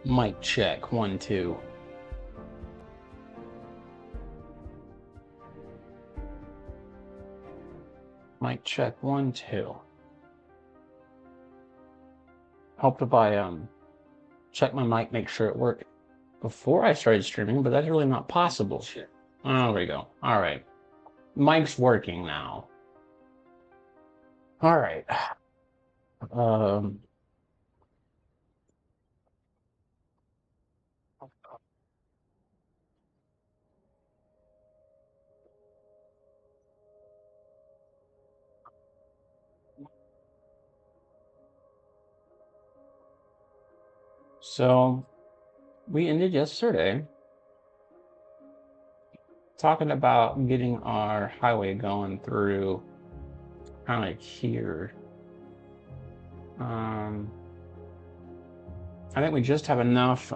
Mic check, 1, 2. Mic check, 1, 2. Helped if I check my mic, make sure it worked before I started streaming, but that's really not possible. Oh, there we go. All right, mic's working now. All right. So we ended yesterday talking about getting our highway going through kind of here. I think we just have enough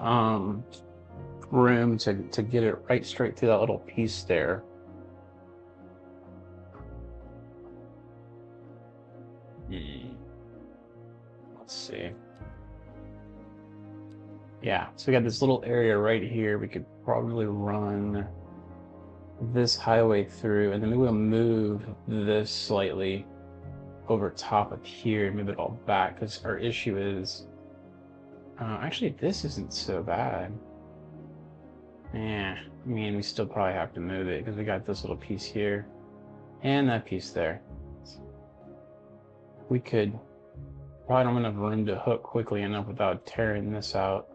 room to get it right straight through that little piece there. Let's see. Yeah, so we got this little area right here. We could probably run this highway through, and then we will move this slightly over top of here, move it all back, because our issue is actually this isn't so bad. Yeah, I mean, we still probably have to move it because we got this little piece here and that piece there. We could probably don't have enough room to hook quickly enough without tearing this out.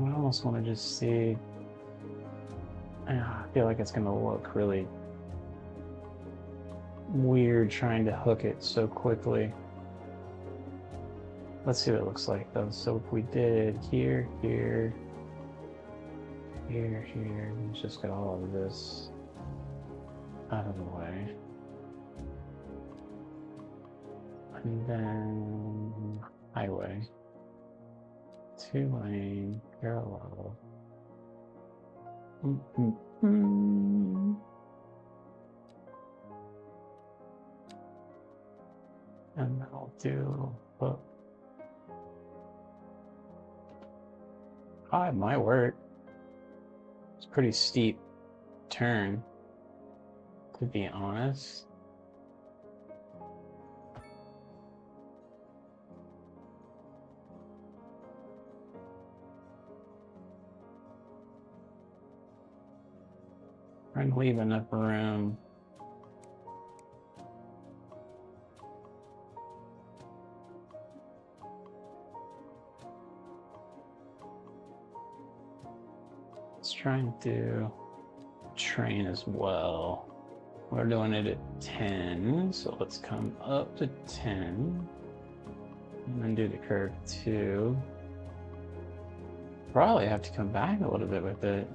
I almost want to just see. I feel like it's going to look really weird trying to hook it so quickly. Let's see what it looks like though. So if we did here, here, here, here, let's just get all of this out of the way. And then highway. 2-lane, parallel. And I'll do hook. Oh, it might work. It's a pretty steep turn, to be honest. Trying to leave enough room. Let's try and do train as well. We're doing it at 10, so let's come up to 10 and then do the curve 2. Probably have to come back a little bit with it.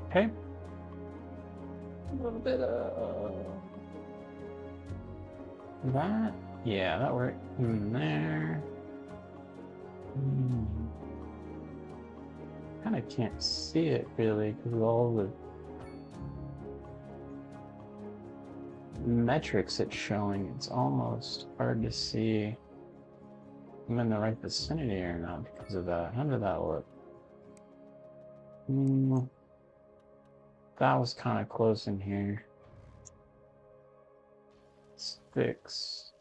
Okay. A little bit of that. Yeah, that worked in there. Kind of can't see it really because of all the metrics it's showing. It's almost hard to see I'm in the right vicinity or not because of that. How did that look? That was kind of close in here. 6.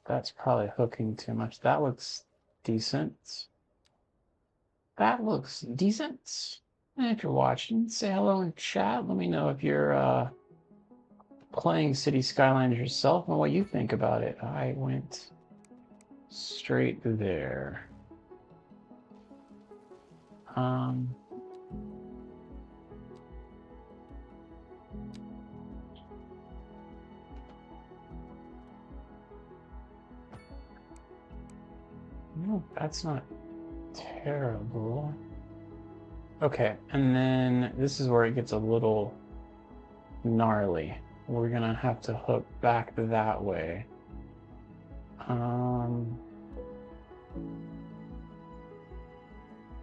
That's probably hooking too much. That looks decent. That looks decent. And if you're watching, say hello in chat. Let me know if you're playing City Skylines yourself and what you think about it. I went straight there. No, that's not terrible. Okay, and then this is where it gets a little gnarly. We're gonna have to hook back that way.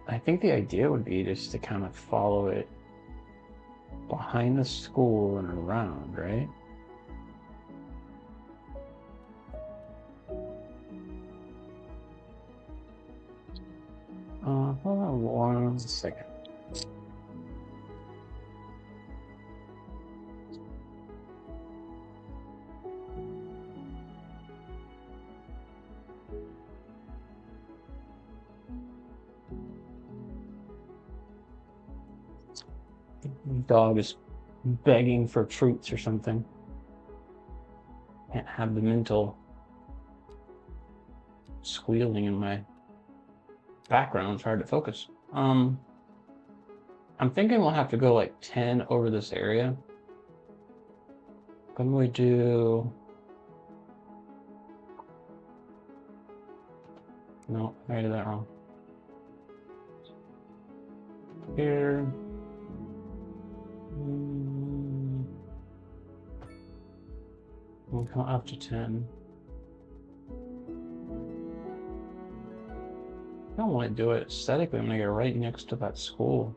I think the idea would be just to kind of follow it behind the school and around, right? Hold on one second. Dog is begging for treats or something. Can't have the mental squealing in my background. It's hard to focus. I'm thinking we'll have to go like 10 over this area. When we do... No, I did that wrong. Here. We'll come up to 10. I don't want to do it aesthetically. I'm going to get right next to that school.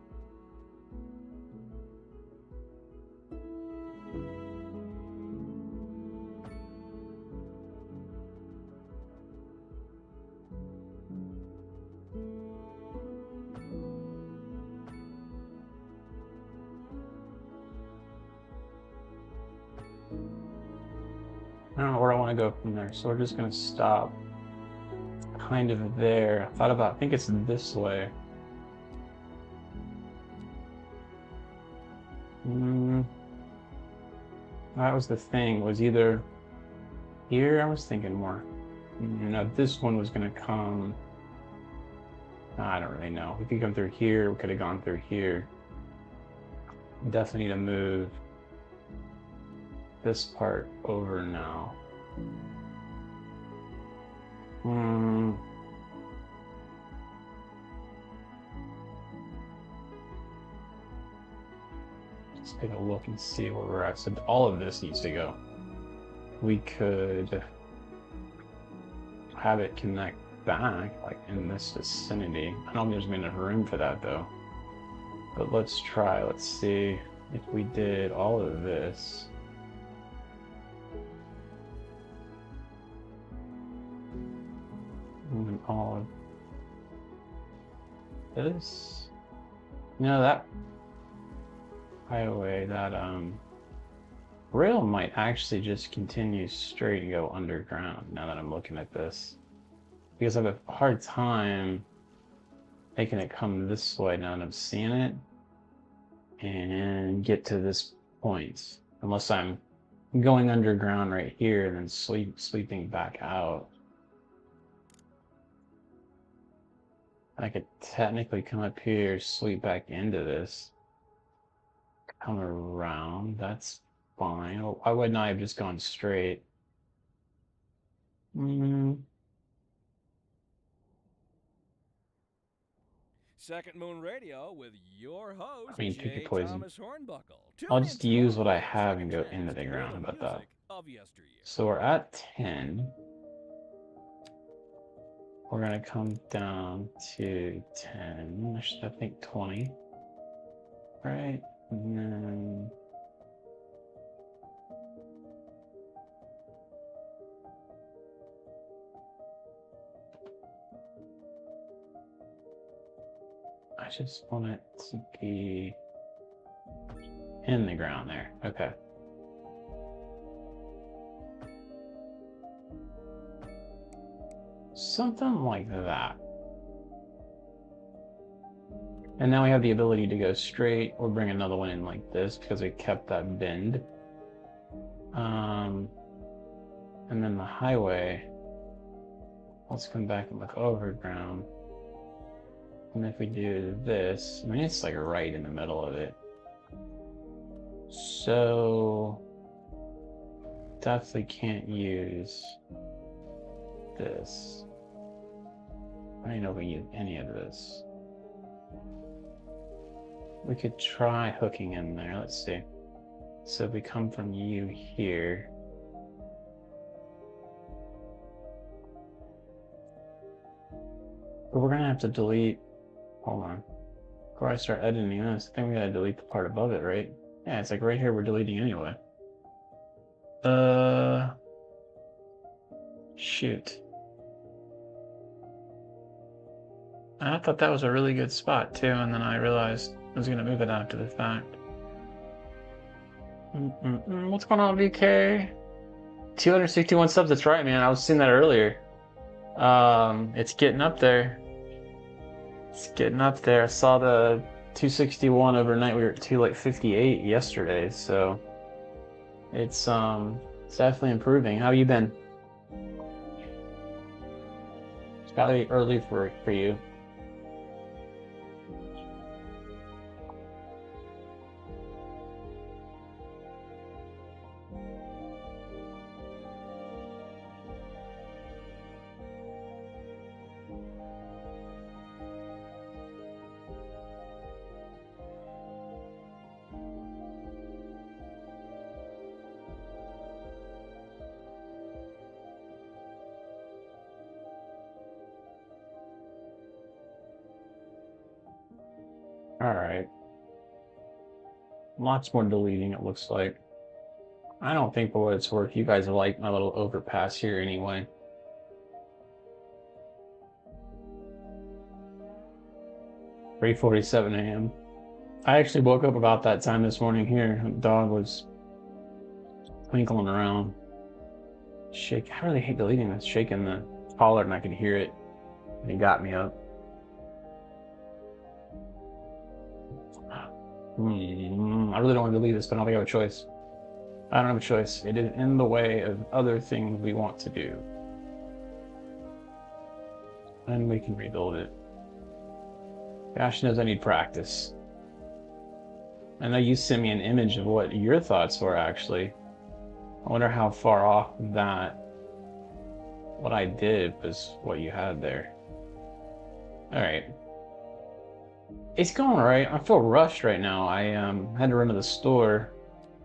I don't know where I want to go from there, so we're just going to stop kind of there. I think it's this way. That was the thing, was either here, I was thinking more. No, this one was going to come, I don't really know. We could come through here, we could have gone through here. Definitely need to move this part over now. Let's take a look and see where we're at. So all of this needs to go. We could have it connect back, like in this vicinity. I don't think there's enough room for that though. But let's try. Let's see if we did all of this. And all of this. No, that highway, that rail might actually just continue straight and go underground now that I'm looking at this. Because I have a hard time making it come this way now that I'm seeing it and get to this point. Unless I'm going underground right here and then sweeping back out. I could technically come up here, sweep back into this. Come around, that's fine. Why wouldn't I have just gone straight? Second Moon Radio with your host, I mean, pick your poison. Thomas Hornbuckle. I'll just use what I have and go into the ground. How about that? So we're at 10. We're gonna come down to 10. I think 20. Right? And then I just want it to be in the ground there. Okay. Something like that. And now we have the ability to go straight or bring another one in like this because we kept that bend. And then the highway, let's come back and look overground. And if we do this, I mean, it's like right in the middle of it. So definitely can't use this. I don't even know if we use any of this. We could try hooking in there. Let's see. So if we come from you here. But we're gonna have to delete. Hold on. Before I start editing this, I think we gotta delete the part above it, right? Yeah, it's like right here we're deleting anyway. Shoot. I thought that was a really good spot too, and then I realized I was gonna move it after the fact. What's going on, VK? 261 subs, that's right, man. I was seeing that earlier. It's getting up there. It's getting up there. I saw the 261 overnight. We were at 258 yesterday, so it's definitely improving. How you been? It's gotta be early for you. All right. Lots more deleting, it looks like. I don't think for what it's worth, you guys like my little overpass here anyway. "3:47 a.m. I actually woke up about that time this morning here. The dog was twinkling around. I really hate deleting this. Shaking the collar and I could hear it. And it got me up. I really don't want to delete this, but I don't think I have a choice. I don't have a choice. It is in the way of other things we want to do. And we can rebuild it. Gosh knows I need practice. I know you sent me an image of what your thoughts were, actually. I wonder how far off that what I did was what you had there. All right. It's going all right. I feel rushed right now. I had to run to the store.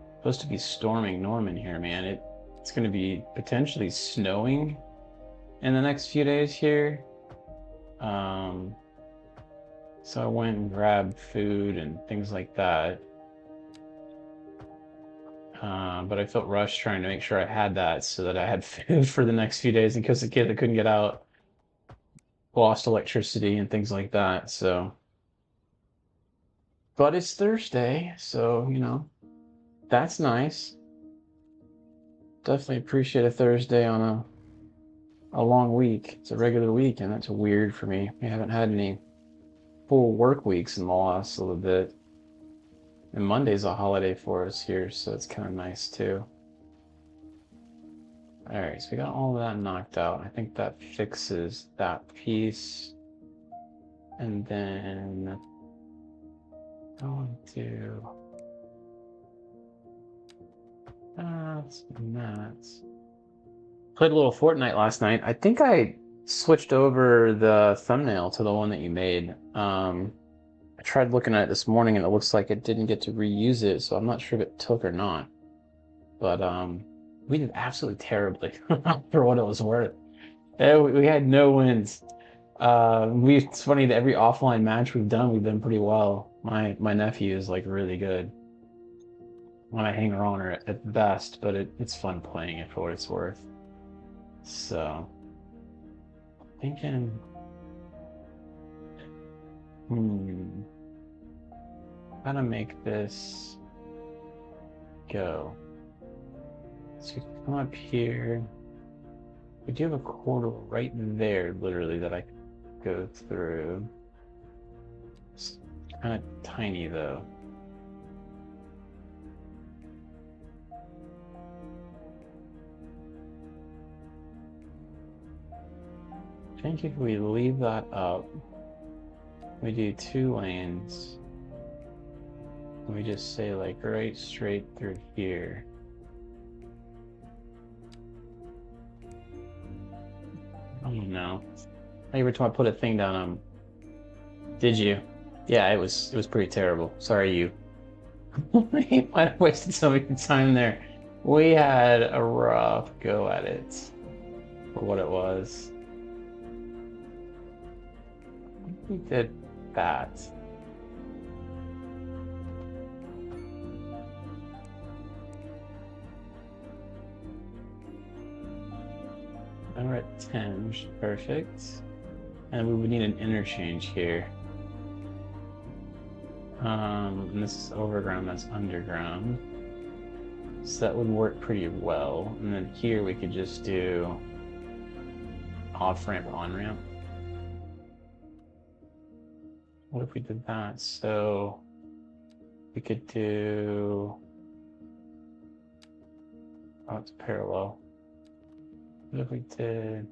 It's supposed to be storming Norman here, man. It's going to be potentially snowing in the next few days here. So I went and grabbed food and things like that. But I felt rushed trying to make sure I had that so that I had food for the next few days in case the kid that couldn't get out lost electricity and things like that. So, but it's Thursday, so you know that's nice. Definitely appreciate a Thursday on a long week. It's a regular week, and that's weird for me. We haven't had any full work weeks in the last little bit. And Monday's a holiday for us here, so it's kind of nice too. All right, so we got all of that knocked out. I think that fixes that piece. And then going to that's and that. Played a little Fortnite last night. I think I switched over the thumbnail to the one that you made. I tried looking at it this morning and it looks like it didn't get to reuse it, so I'm not sure if it took or not. But we did absolutely terribly for what it was worth. We had no wins. It's funny that every offline match we've done pretty well. My nephew is like really good. When I hang around her at best, but it's fun playing it for what it's worth. So thinking how to make this go. So come up here. We do have a corridor right there, literally, that I could go through. It's kind of tiny, though. I think if we leave that up, We do 2 lanes. We just say like right straight through here. I don't know. Every time I put a thing down, did you? Yeah, it was pretty terrible. Sorry, you. We might have wasted so much time there. We had a rough go at it for what it was. We did that. And we're at 10, which is perfect. And we would need an interchange here. And this is overground, that's underground. So that would work pretty well. And then here we could just do off-ramp, on-ramp. What if we did that? So we could do... Oh, it's parallel. What if we did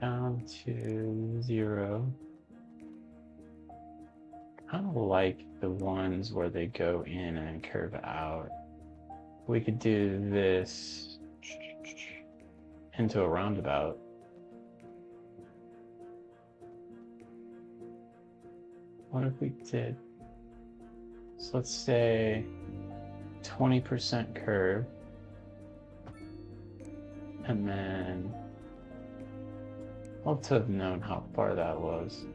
down to 0? Kind of like the ones where they go in and curve out. We could do this into a roundabout. What if we did, so let's say 20% curve, and then I'll have to have known how far that was.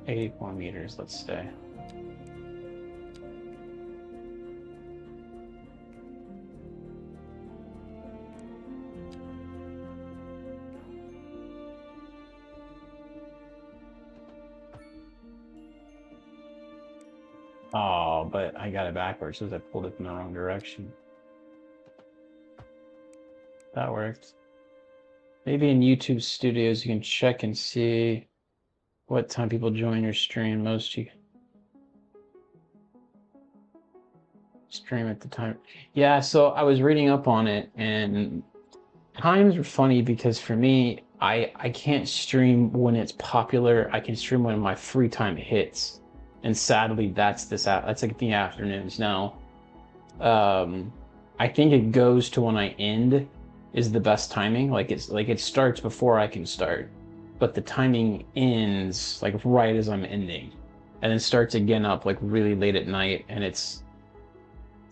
84 meters, let's say. Oh, but I got it backwards because I pulled it in the wrong direction. That worked. Maybe in YouTube Studios you can check and see what time people join your stream. Most you stream at the time. Yeah, so I was reading up on it, and times are funny because for me, I can't stream when it's popular. I can stream when my free time hits, and sadly, that's like the afternoons now. I think it goes to when I end is the best timing. Like it starts before I can start, but the timing ends like right as I'm ending, and then starts again up like really late at night. And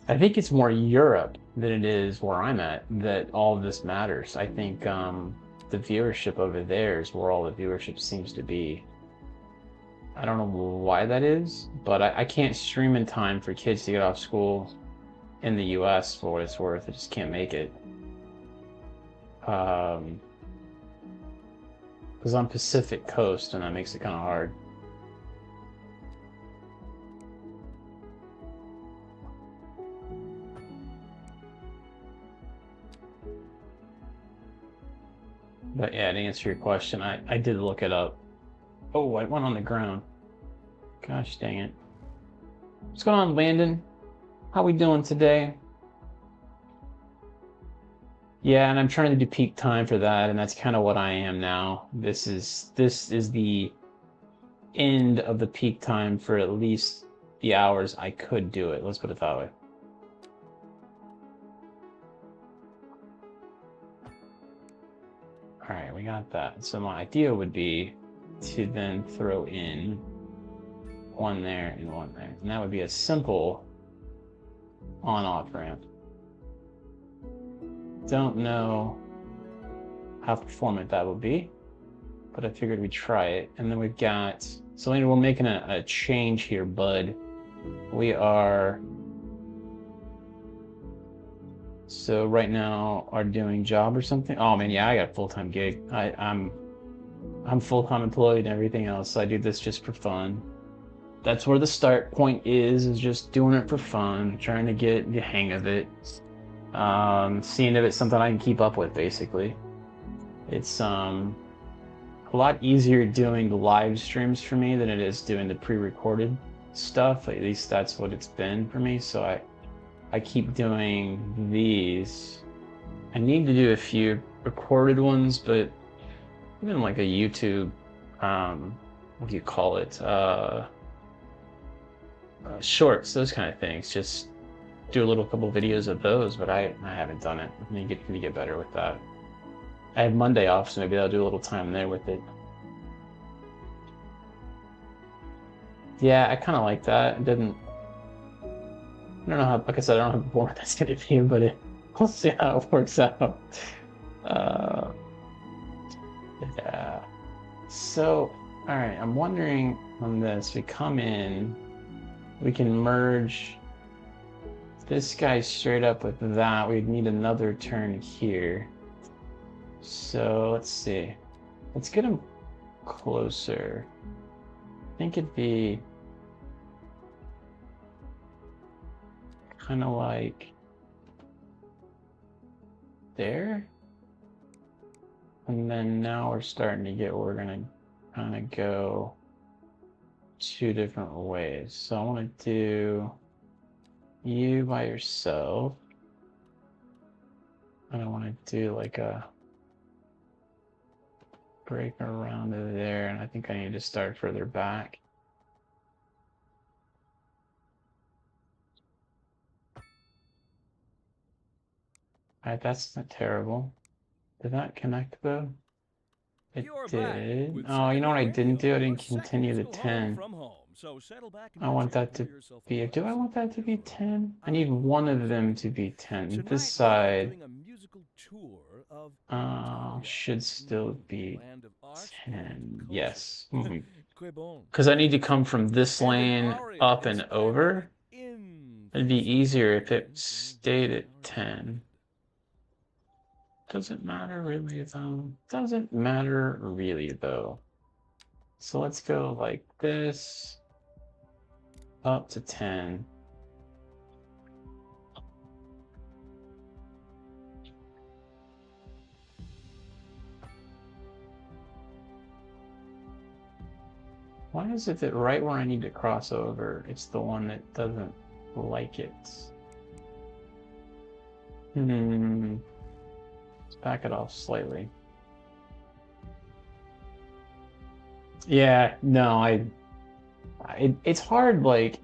I think it's more Europe than it is where I'm at that all of this matters. I think the viewership over there is where all the viewership seems to be. I don't know why that is, but I can't stream in time for kids to get off school in the US for what it's worth. I just can't make it. Because I'm Pacific Coast, and that makes it kind of hard. But yeah, to answer your question, I did look it up. Oh, I went on the ground. Gosh dang it. What's going on, Landon? How we doing today? Yeah, and I'm trying to do peak time for that, and that's kind of what I am now. This is the end of the peak time for at least the hours I could do it. Let's put it that way. All right, we got that. So my idea would be to then throw in one there and one there. And that would be a simple on-off ramp. Don't know how performant that will be, but I figured we'd try it. And then we've got, so we're making a change here, bud. We are, so right now are doing job or something. Oh man, yeah, I got a full-time gig. I'm full-time employed and everything else. So I do this just for fun. That's where the start point is just doing it for fun, trying to get the hang of it. Seeing if it's something I can keep up with, basically. It's a lot easier doing the live streams for me than it is doing the pre-recorded stuff. At least that's what it's been for me. So I keep doing these. I need to do a few recorded ones, but even like a YouTube, what do you call it? Shorts, those kind of things. Just do a little couple videos of those, but I haven't done it. I need to get better with that. I have Monday off, so maybe I'll do a little time there with it. Yeah, I kind of like that. It didn't. I don't know how. Like I said, I don't know how boring that's gonna be, but we'll see how it works out. Yeah. So, all right. I'm wondering on this. We come in. We can merge this guy straight up with that. We'd need another turn here. So let's see. Let's get him closer. I think it'd be kind of like there. And then now we're starting to get where we're gonna kind of go two different ways. So I want to do you by yourself. And I want to do like a break around to there, and I think I need to start further back. All right, that's not terrible. Did that connect though? It did. Oh, you know what I didn't do? I didn't continue the 10. I want that to be. Do I want that to be 10? I need one of them to be 10. This side should still be 10. Yes. Because I need to come from this lane up and over. It'd be easier if it stayed at 10. Doesn't matter really though. Doesn't matter really though. So let's go like this. Up to 10. Why is it that right where I need to cross over, it's the one that doesn't like it? Let's back it off slightly. Yeah, no, it's hard, like,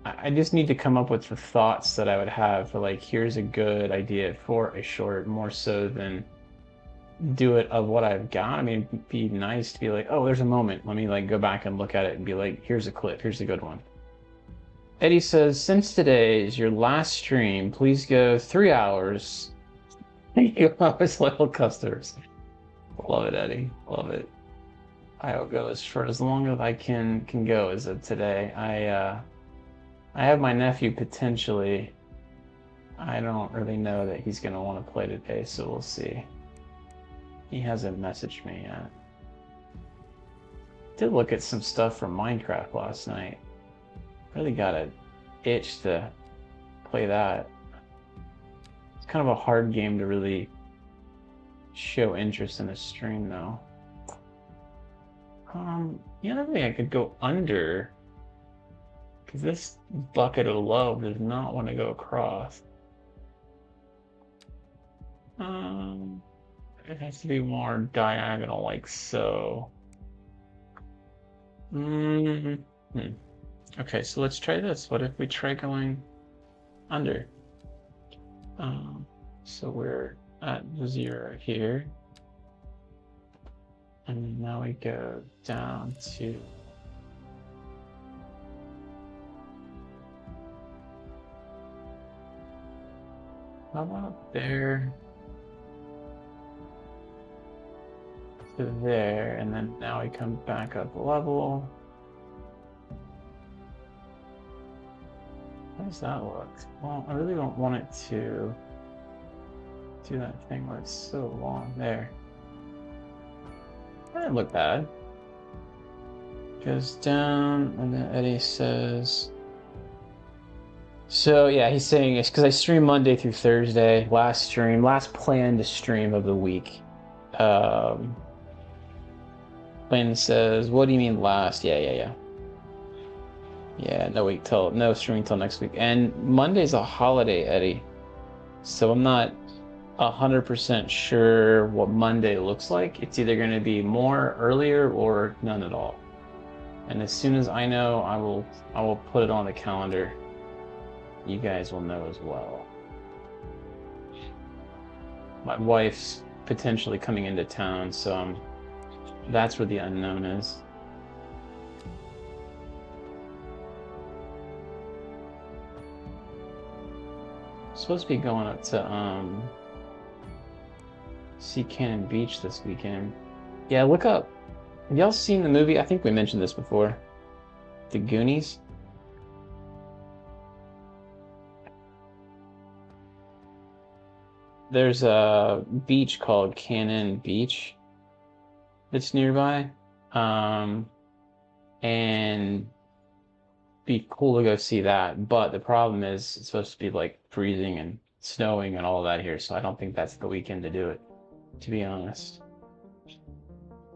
I just need to come up with the thoughts that I would have for, like, here's a good idea for a short, more so than do it of what I've got. I mean, it'd be nice to be like, oh, there's a moment. Let me, like, go back and look at it and be like, here's a clip. Here's a good one. Eddie says, since today is your last stream, please go 3 hours. Thank you, always loyal customers. Love it, Eddie. Love it. I'll go for as long as I can go as of today. I have my nephew potentially. I don't really know that he's gonna want to play today, so we'll see. He hasn't messaged me yet. Did look at some stuff from Minecraft last night. Really got an itch to play that. It's kind of a hard game to really show interest in a stream though. The other thing I could go under, because this bucket of love does not want to go across. It has to be more diagonal, like so. Okay, so let's try this. What if we try going under? So we're at 0 here. And now we go down to how about there to there, and then now we come back up a level. How does that look? Well, I really don't want it to do that thing where it's so long there. That didn't look bad. Goes down, and then Eddie says, so yeah, he's saying it's because I stream Monday through Thursday. Last planned stream of the week. Plan says, what do you mean last? Yeah, no streaming till next week. And Monday's a holiday, Eddie. So I'm not 100% sure what Monday looks like. It's either going to be more earlier or none at all. And as soon as I know, I will put it on the calendar. You guys will know as well. My wife's potentially coming into town, so that's where the unknown is. I'm supposed to be going up to see Cannon Beach this weekend. Yeah, look up. Have y'all seen the movie? I think we mentioned this before. The Goonies. There's a beach called Cannon Beach that's nearby. And be cool to go see that. But the problem is it's supposed to be like freezing and snowing and all of that here, so I don't think that's the weekend to do it, to be honest.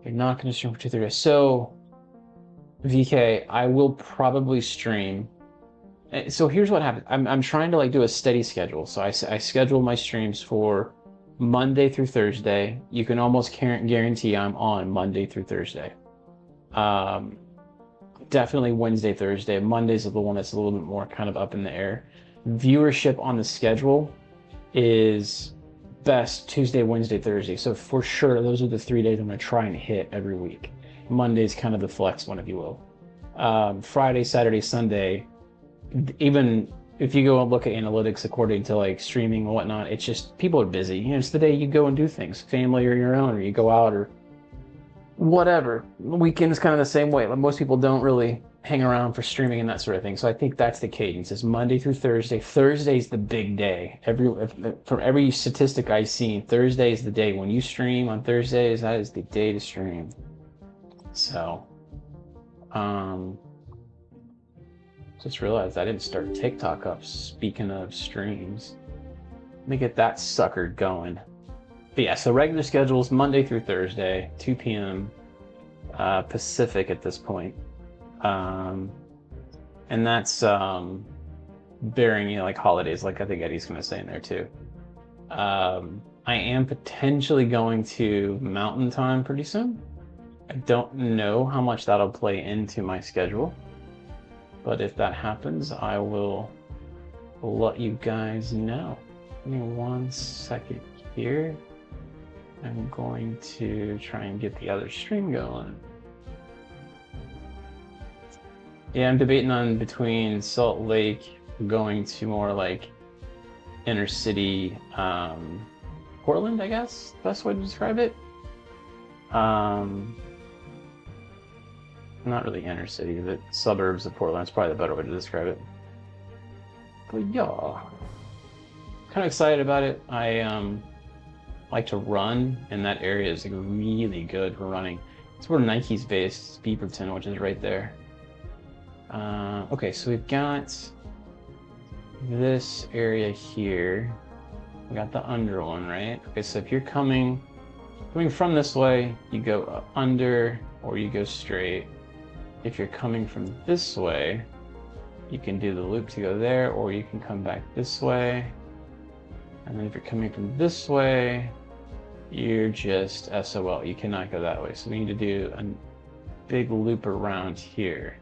You're not going to stream for 2 3 days. So, VK, I will probably stream. So here's what happens. I'm trying to like do a steady schedule. So I schedule my streams for Monday through Thursday. You can almost guarantee I'm on Monday through Thursday. Definitely Wednesday, Thursday. Mondays are the one that's a little bit more kind of up in the air. Viewership on the schedule is best Tuesday, Wednesday, Thursday. So for sure, those are the 3 days I'm going to try and hit every week. Monday's kind of the flex one, if you will. Friday, Saturday, Sunday, even if you go and look at analytics according to like streaming and whatnot, it's just people are busy. You know, it's the day you go and do things, family or your own, or you go out or whatever. The weekend's kind of the same way. Like most people don't really hang around for streaming and that sort of thing. So I think that's the cadence. Is Monday through Thursday. Thursday's the big day. From every statistic I've seen, Thursday is the day when you stream on Thursdays. That is the day to stream. So, just realized I didn't start TikTok up. Speaking of streams, let me get that sucker going. But yeah, so regular schedules Monday through Thursday, 2 p.m. Pacific at this point. And that's bearing, you know, like holidays, like I think Eddie's going to say in there too. I am potentially going to Mountain Time pretty soon. I don't know how much that'll play into my schedule, but if that happens, I will let you guys know. Give me 1 second here. I'm going to try and get the other stream going. Yeah, I'm debating on between Salt Lake going to more like inner city Portland, I guess, best way to describe it. Not really inner city, but suburbs of Portland is probably the better way to describe it. But yeah, kind of excited about it. I like to run, and that area is like really good for running. It's where Nike's based, Beaverton, which is right there. Okay, so we've got this area here. We got the under one, right? Okay, so if you're coming from this way, you go up under or you go straight. If you're coming from this way, you can do the loop to go there, or you can come back this way. And then if you're coming from this way, you're just SOL. You cannot go that way. So we need to do a big loop around here.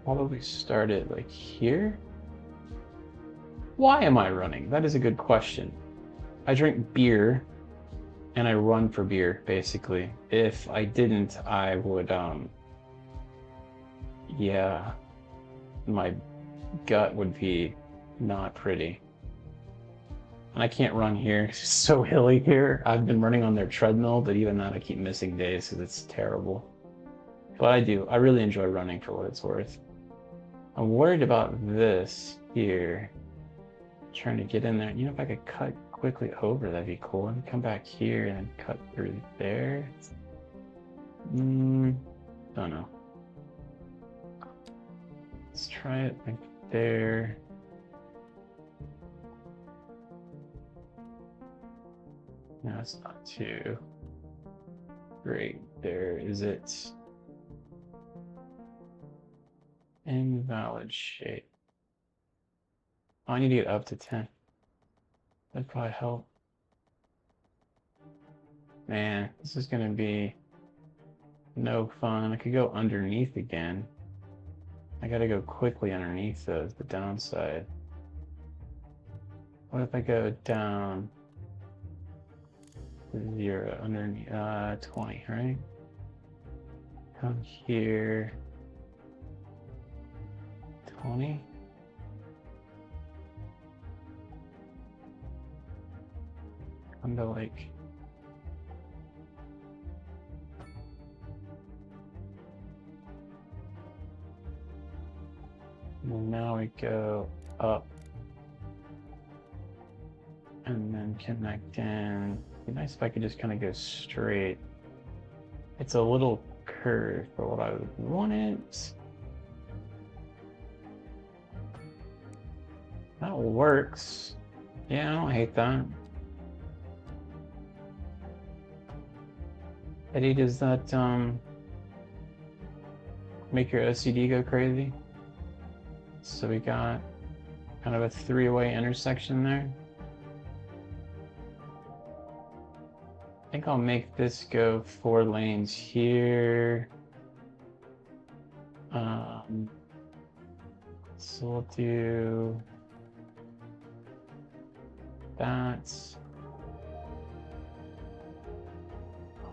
Probably start it like here. Why am I running? That is a good question. I drink beer and I run for beer, basically. If I didn't, I would, yeah, my gut would be not pretty. And I can't run here. It's so hilly here. I've been running on their treadmill, but even that I keep missing days because it's terrible. But I do. I really enjoy running for what it's worth. I'm worried about this here. Trying to get in there. You know, if I could cut quickly over, that'd be cool. And come back here and cut through there. Don't know. Let's try it like there. No, it's not too great. There is it. Invalid shape. Oh, I need to get up to 10. That'd probably help. Man, this is gonna be no fun. I could go underneath again. I gotta go quickly underneath though, is the downside. What if I go down to 0 underneath 20, right? Come here. 20. Come to like and now we go up and then connect in. It'd be nice if I could just kind of go straight. It's a little curved for what I would want it. That works. Yeah, I don't hate that. Eddie, does that make your OCD go crazy? So we got kind of a three-way intersection there. I think I'll make this go 4 lanes here. So we'll do that.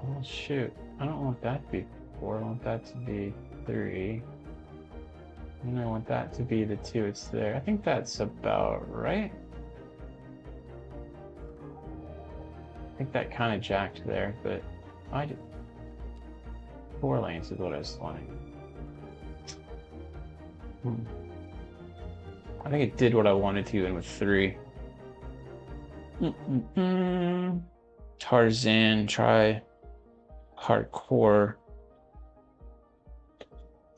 Oh shoot, I don't want that to be 4, I want that to be 3. And I want that to be the 2 it's there. I think that's about right. I think that kind of jacked there, but I did 4 lanes is what I was wanting. I think it did what I wanted to, and with 3. Tarzan, try hardcore.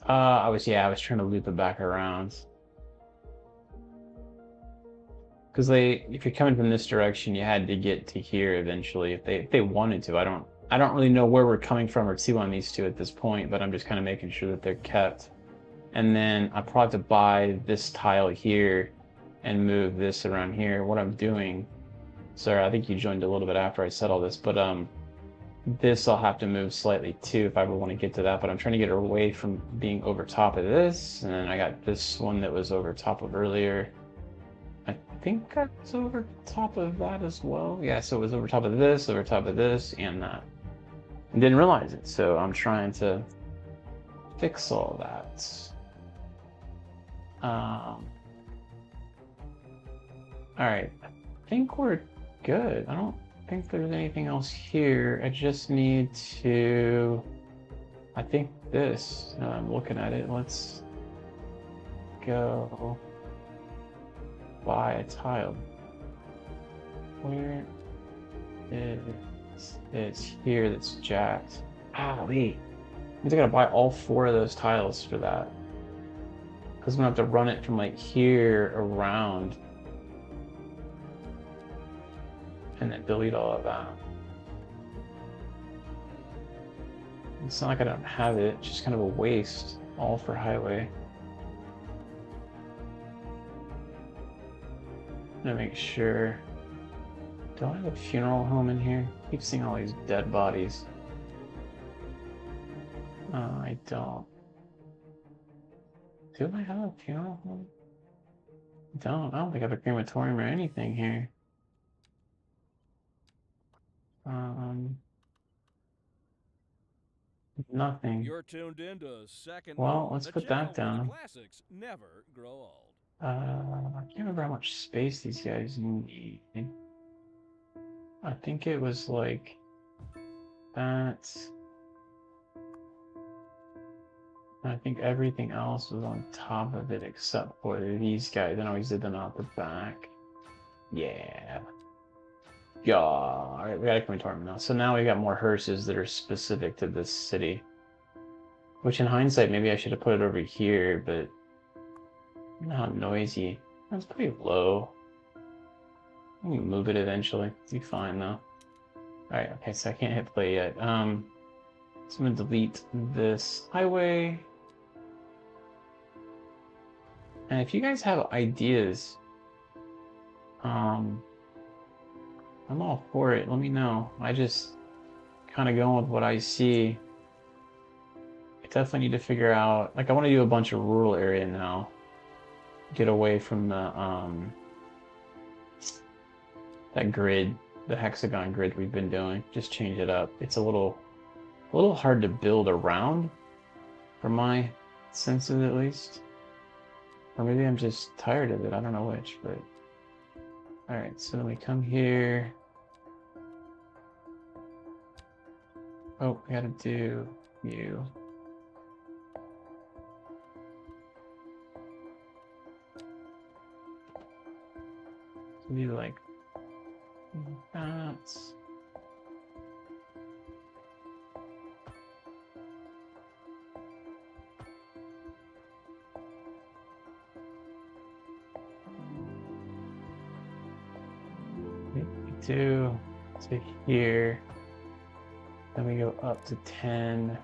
I was trying to loop it back around. Because if you're coming from this direction, you had to get to here eventually if they wanted to. I don't really know where we're coming from or to on these two at this point, but I'm just kind of making sure that they're kept. And then I probably have to buy this tile here and move this around here. What I'm doing, sorry, I think you joined a little bit after I said all this, but this I'll have to move slightly too if I ever want to get to that, but I'm trying to get away from being over top of this. And then I got this one that was over top of earlier. I think that's over top of that as well. Yeah, so it was over top of this, and that. And didn't realize it, so I'm trying to fix all that. Alright, I think we're good. I don't think there's anything else here. I just need to... I think this, I'm looking at it, let's go buy a tile. Where is it's here that's jacked? Golly. I gotta buy all 4 of those tiles for that. Because I'm gonna have to run it from like here around. And then delete all of that. It's not like I don't have it, it's just kind of a waste. All for highway. I'm gonna make sure. Do I have a funeral home in here? I keep seeing all these dead bodies. I don't. Do I have a funeral home? I don't think I have a crematorium or anything here. Nothing. You're tuned into Second Well, Moon, let's the put channel that where the down. classics never grow old. I can't remember how much space these guys need. I think it was like that. I think everything else was on top of it except for these guys. I always did them out the back. Yeah. Yeah. Alright, we got a crematorium now. So now we got more hearses that are specific to this city. Which in hindsight, maybe I should have put it over here, but not noisy. That's pretty low. I can move it eventually. It'll be fine though. Alright, okay, so I can't hit play yet. So I'm gonna delete this highway. And if you guys have ideas I'm all for it. Let me know. I just kind of going with what I see. I definitely need to figure out, like, I want to do a bunch of rural area now. Get away from the that grid, the hexagon grid we've been doing. Just change it up. It's a little hard to build around, from my senses at least. Or maybe I'm just tired of it. I don't know which, but all right. So then we come here. Oh, we gotta do you. So be like that. To here. Then we go up to 10.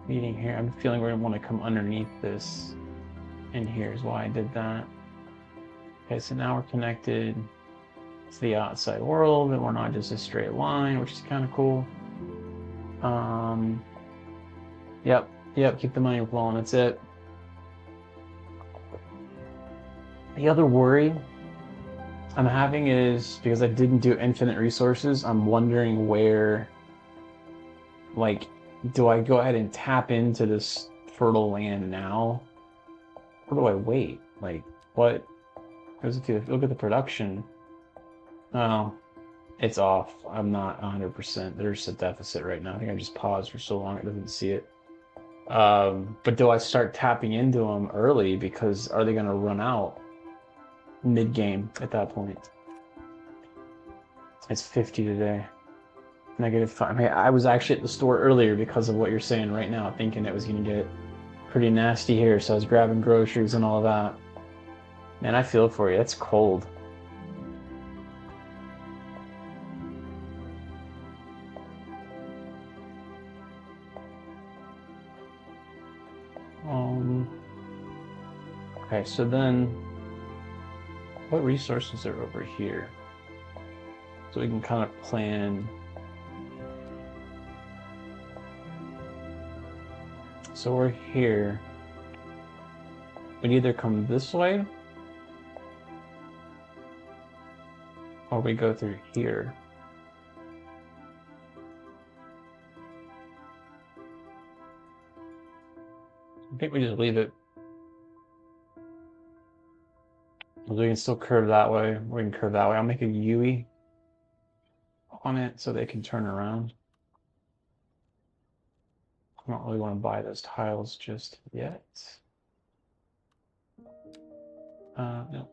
Meeting here. I'm feeling we're gonna want to come underneath this. And here's why I did that. Okay, so now we're connected to the outside world, and we're not just a straight line, which is kind of cool. Yep, keep the money flowing. That's it. The other worry I'm having is because I didn't do infinite resources, I'm wondering where, like, do I go ahead and tap into this fertile land now? Or do I wait? Like, what? Because if you look at the production, oh, it's off. I'm not 100%. There's a deficit right now. I think I just paused for so long it doesn't see it. But do I start tapping into them early because are they going to run out mid-game at that point? It's 50 today. -5. I mean, I was actually at the store earlier because of what you're saying right now, thinking it was going to get pretty nasty here, so I was grabbing groceries and all that. Man, I feel for you. It's cold. Okay, so then what resources are over here? So we can kind of plan. So we're here. We'd either come this way or we go through here. I think we just leave it. We can still curve that way. We can curve that way. I'll make a U on it so they can turn around. I don't really want to buy those tiles just yet. No.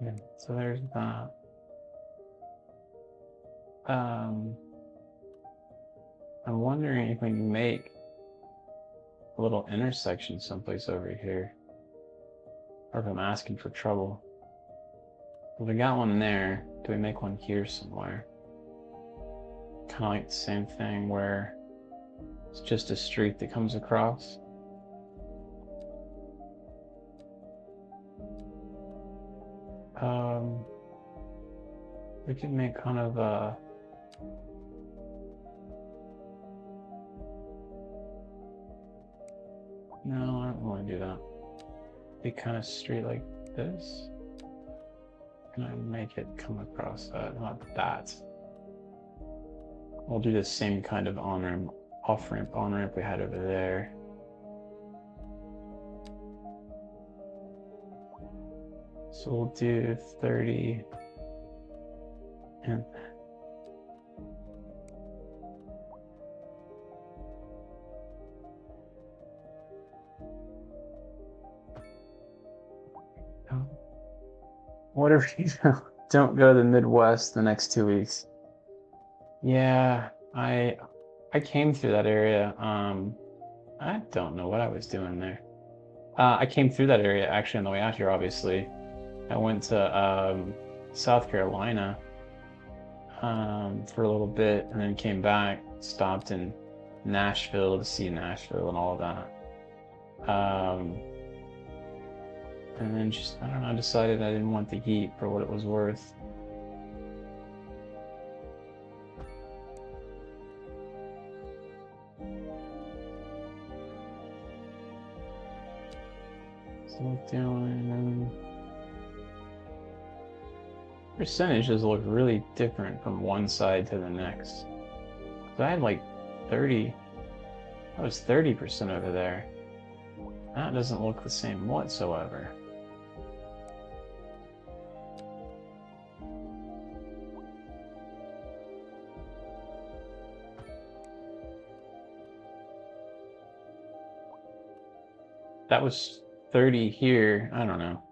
Yeah, so there's that. I'm wondering if we can make a little intersection someplace over here. Or if I'm asking for trouble. If we got one there, do we make one here somewhere? Kind of like the same thing where it's just a street that comes across. We could make kind of a no, I don't want to do that. Be kind of straight like this. Can I make it come across that? Not that. We'll do the same kind of on-ramp, off-ramp, on-ramp we had over there. So we'll do 30 and what if you don't go to the Midwest the next 2 weeks? Yeah, I came through that area. I don't know what I was doing there. I came through that area actually on the way out here, obviously. I went to South Carolina for a little bit and then came back, stopped in Nashville to see Nashville and all of that. And then just, I don't know, decided I didn't want the heat for what it was worth. So I'm doing... Percentages look really different from one side to the next. So I had like 30, that was 30% over there. That doesn't look the same whatsoever. That was 30 here, I don't know.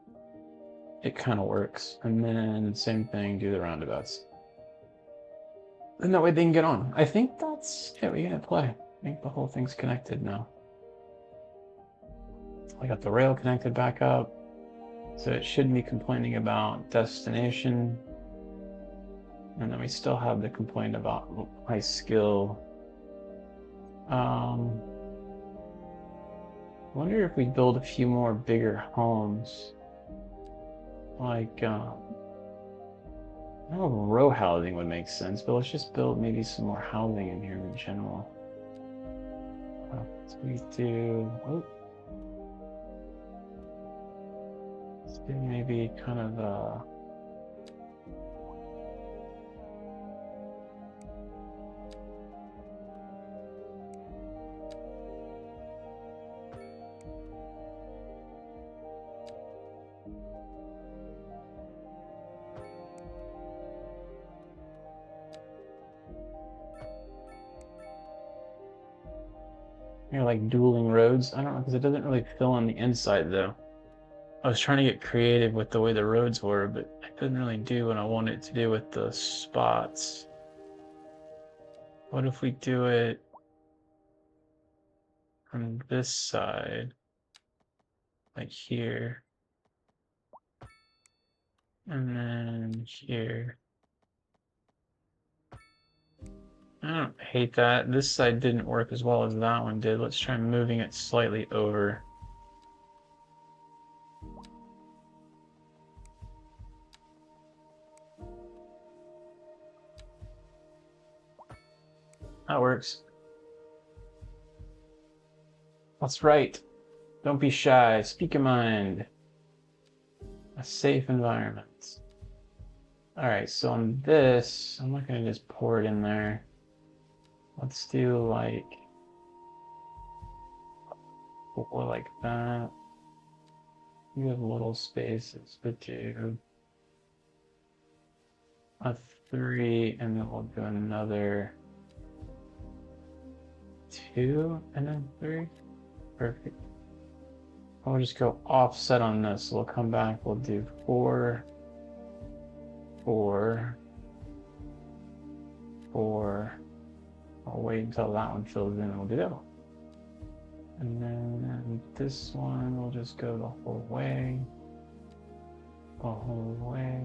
It kind of works. And then same thing, do the roundabouts. And that way they can get on. I think that's it, we can play. I think the whole thing's connected now. I got the rail connected back up. So it shouldn't be complaining about destination. And then we still have the complaint about high skill. I wonder if we build a few more bigger homes. Like, I don't know if row housing would make sense, but let's just build maybe some more housing in here in general. So we do, let's do maybe kind of like dueling roads. I don't know, because it doesn't really fill on the inside though. I was trying to get creative with the way the roads were, but it didn't really do what I wanted it to do with the spots. What if we do it from this side, like here, and then here? I don't hate that. This side didn't work as well as that one did. Let's try moving it slightly over. That works. That's right. Don't be shy. Speak your mind. A safe environment. Alright, so on this, I'm not going to just pour it in there. Let's do like 4 like that. You have little spaces, but do a 3, and then we'll do another 2, and then 3. Perfect. We'll just go offset on this. We'll come back, we'll do 4, 4, 4. I'll wait until that one fills in and we'll do that one. And then this one will just go the whole way. The whole way.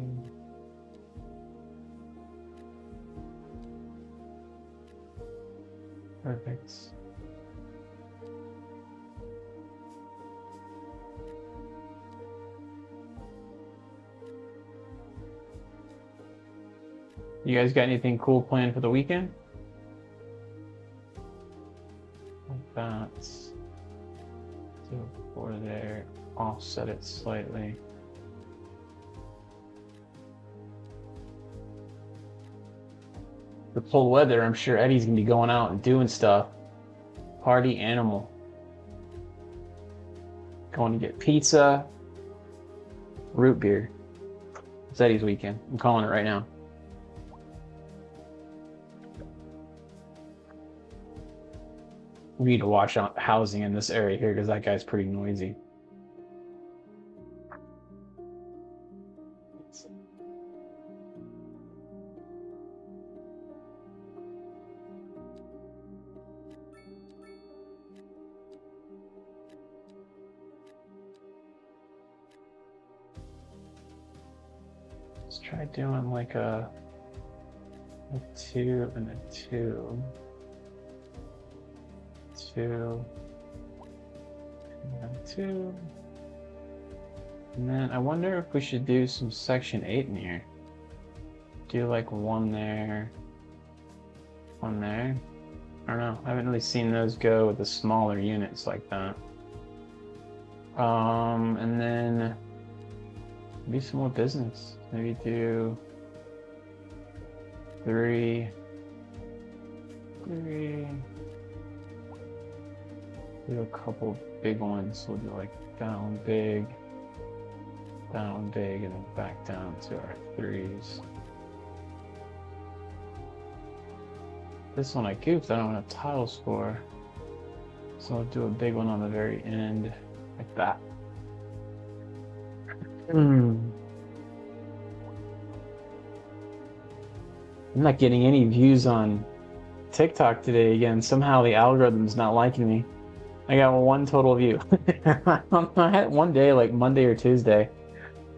Perfect. You guys got anything cool planned for the weekend? Like that. Do 4 there. Offset it slightly. The cold weather, I'm sure Eddie's gonna be going out and doing stuff. Party animal. Going to get pizza, root beer. It's Eddie's weekend. I'm calling it right now. We need to watch out housing in this area here because that guy's pretty noisy. Let's try doing like a 2 and a 2. 2, 2. And then I wonder if we should do some section 8 in here. Do like one there, one there. I don't know. I haven't really seen those go with the smaller units like that. And then maybe some more business. Maybe do 3. Do a couple big ones. We'll do like down big, and then back down to our 3s. This one I goofed. I don't have tile score, so I'll do a big one on the very end, like that. I'm not getting any views on TikTok today again. Somehow the algorithm's not liking me. I got one total view. I had one day, like Monday or Tuesday,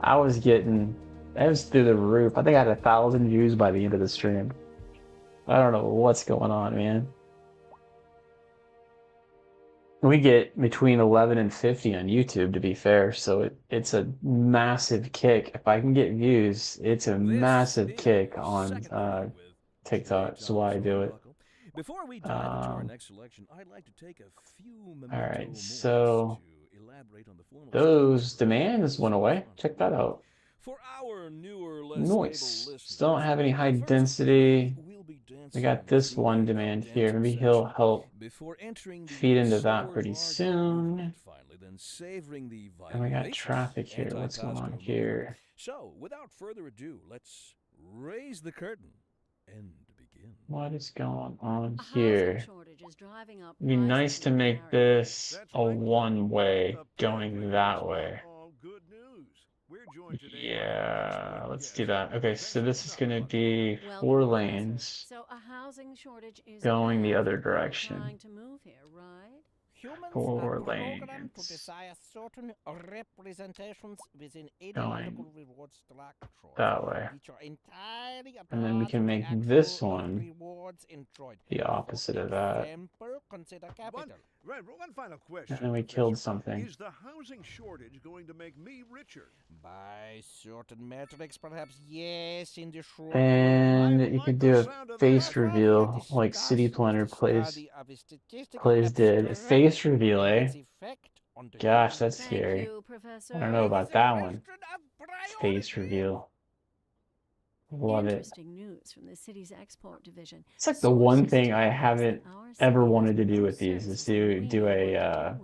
I was through the roof. I think I had 1,000 views by the end of the stream. I don't know what's going on, man. We get between 11 and 50 on YouTube, to be fair, so it's a massive kick. If I can get views, it's a massive kick on TikTok. That's why I do it. Before we dive into our next selection, I'd like to take a few Alright, so to elaborate on the formal those demands went away. Check that out. For our newer, less Noise. Still don't have any high density. We got this one demand here. Maybe he'll help feed into that pretty soon. And we got traffic here. What's going on here? So, without further ado, let's raise the curtain and begin. What is going on here? It'd be nice to make this a one-way going that way. Yeah, let's do that. Okay, so this is going to be 4 lanes going the other direction. 4 lanes going that way. And then we can make this one the opposite of that. One final question. And then we killed something. Is the housing shortage going to make me richer? By certain metrics, perhaps yes, in the short And you could do a face reveal like City Planner plays did. A face reveal, eh? Gosh, that's scary. I don't know about that one. Face reveal. Love it. News from the city's export division. It's like the one thing I haven't ever wanted to do with these is to do a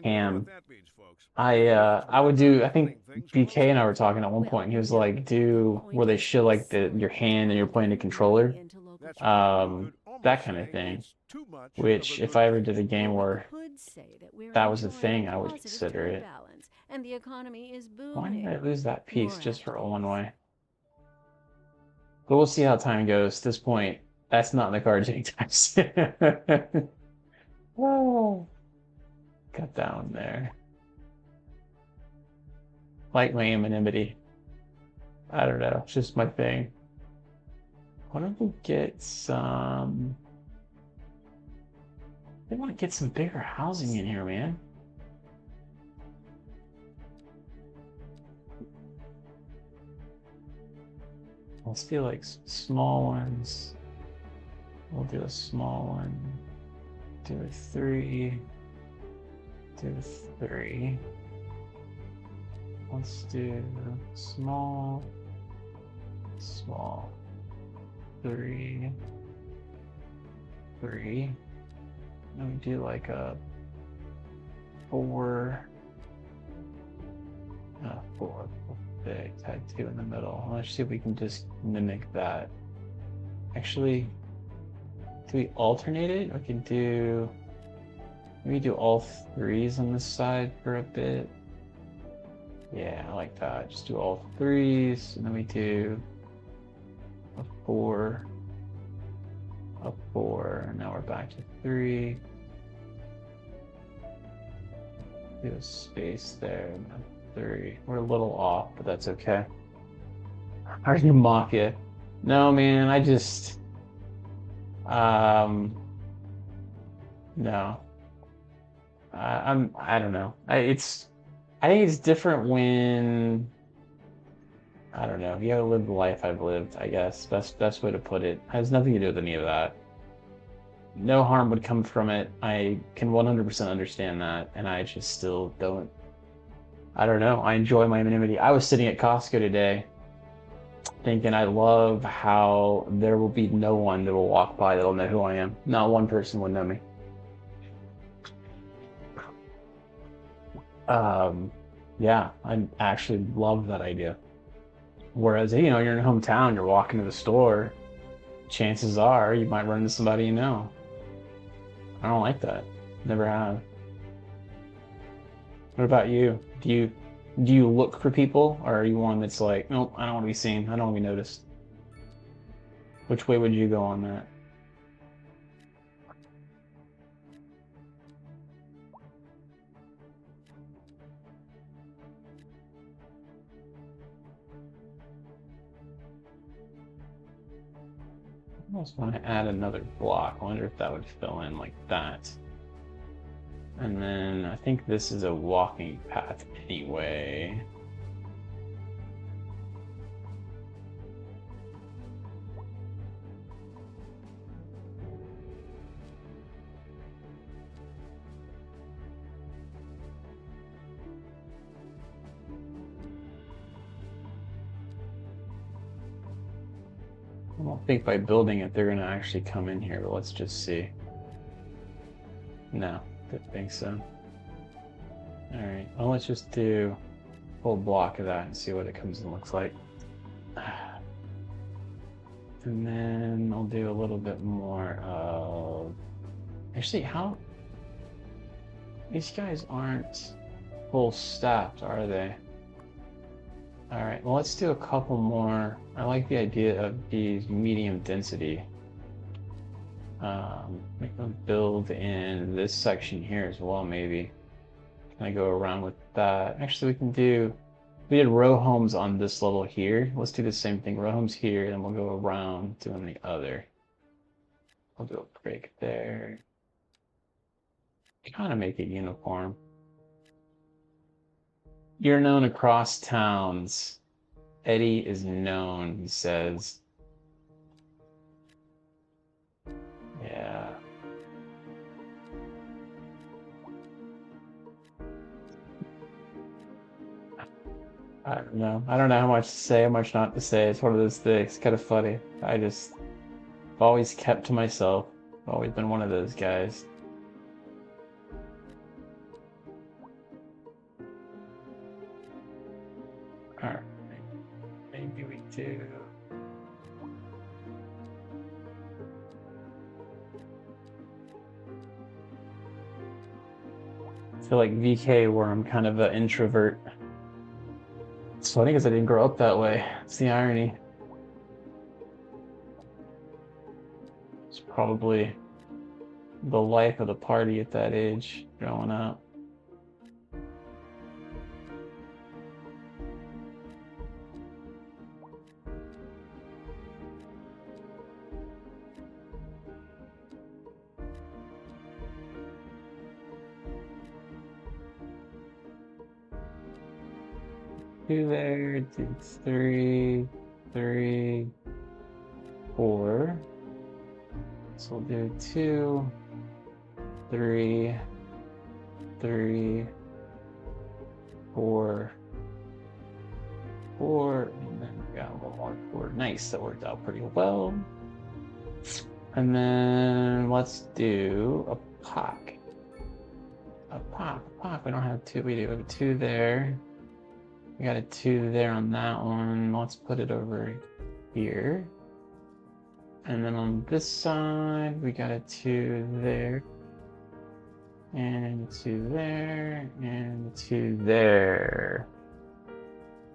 ham. I would do, I think BK and I were talking at one point, and he was like, do where they show like your hand and you're playing a controller. That kind of thing. Which if I ever did a game where that was a thing, I would consider it. Why did I lose that piece just for a one-way? But we'll see how time goes. At this point, that's not in the cards anytime soon. Whoa. Got down there. Like my anonymity. I don't know. It's just my thing. Why don't we get some... They want to get some bigger housing in here, man. Let's do like small ones. We'll do a small one. Do a 3. Do a 3. Let's do small. 3. Then we do like a 4. 4. Big, had 2 in the middle. Let's see if we can just mimic that. Actually, do we alternate it? We can do, maybe do all 3s on this side for a bit. Yeah, I like that. Just do all 3s, and then we do a 4, and now we're back to 3. Do a space there, and then 3. We're a little off, but that's okay. Are you Mafia? No, man, I just... No. I don't know. I think it's different when, I don't know. You gotta live the life I've lived, I guess. Best way to put it. It has nothing to do with any of that. No harm would come from it. I can 100% understand that, and I just still don't. I don't know. I enjoy my anonymity. I was sitting at Costco today thinking I love how there will be no one that will walk by that'll know who I am. Not one person would know me. Yeah, I actually love that idea. Whereas, you know, you're in your hometown, you're walking to the store, chances are you might run into somebody you know. I don't like that. Never have. What about you? Do you look for people, or are you one that's like, nope, I don't want to be seen, I don't want to be noticed? Which way would you go on that? I almost want to add another block. I wonder if that would fill in like that. And then I think this is a walking path anyway. I don't think by building it they're going to actually come in here, but let's just see. No, didn't think so. Alright, well, let's just do a full block of that and see what it comes and looks like. And then I'll do a little bit more of... Actually, how... These guys aren't full staffed, are they? Alright, well, let's do a couple more. I like the idea of these medium density. Make them build in this section here as well, maybe. Can I go around with that? Actually, we did row homes on this level here. Let's do the same thing. Row homes here, and we'll go around doing the other. I'll do a break there. Kind of make it uniform. You're known across towns. Eddie is known, he says. Yeah. I don't know. I don't know how much to say, how much not to say. It's one of those things. It's kind of funny. I've always kept to myself. I've always been one of those guys. Alright. Maybe we do. I feel like VK, where I'm kind of an introvert. It's funny because I didn't grow up that way. It's the irony. It's probably the life of the party at that age, growing up. Two there, two, three, 4. So we'll do 2, 3, 4, 4, and then we got a little more 4. Nice, that worked out pretty well. And then let's do a pock. A pock. We don't have 2. We do have a 2 there. We got a 2 there on that one. Let's put it over here. And then on this side, we got a 2 there. And a 2 there. And a 2 there.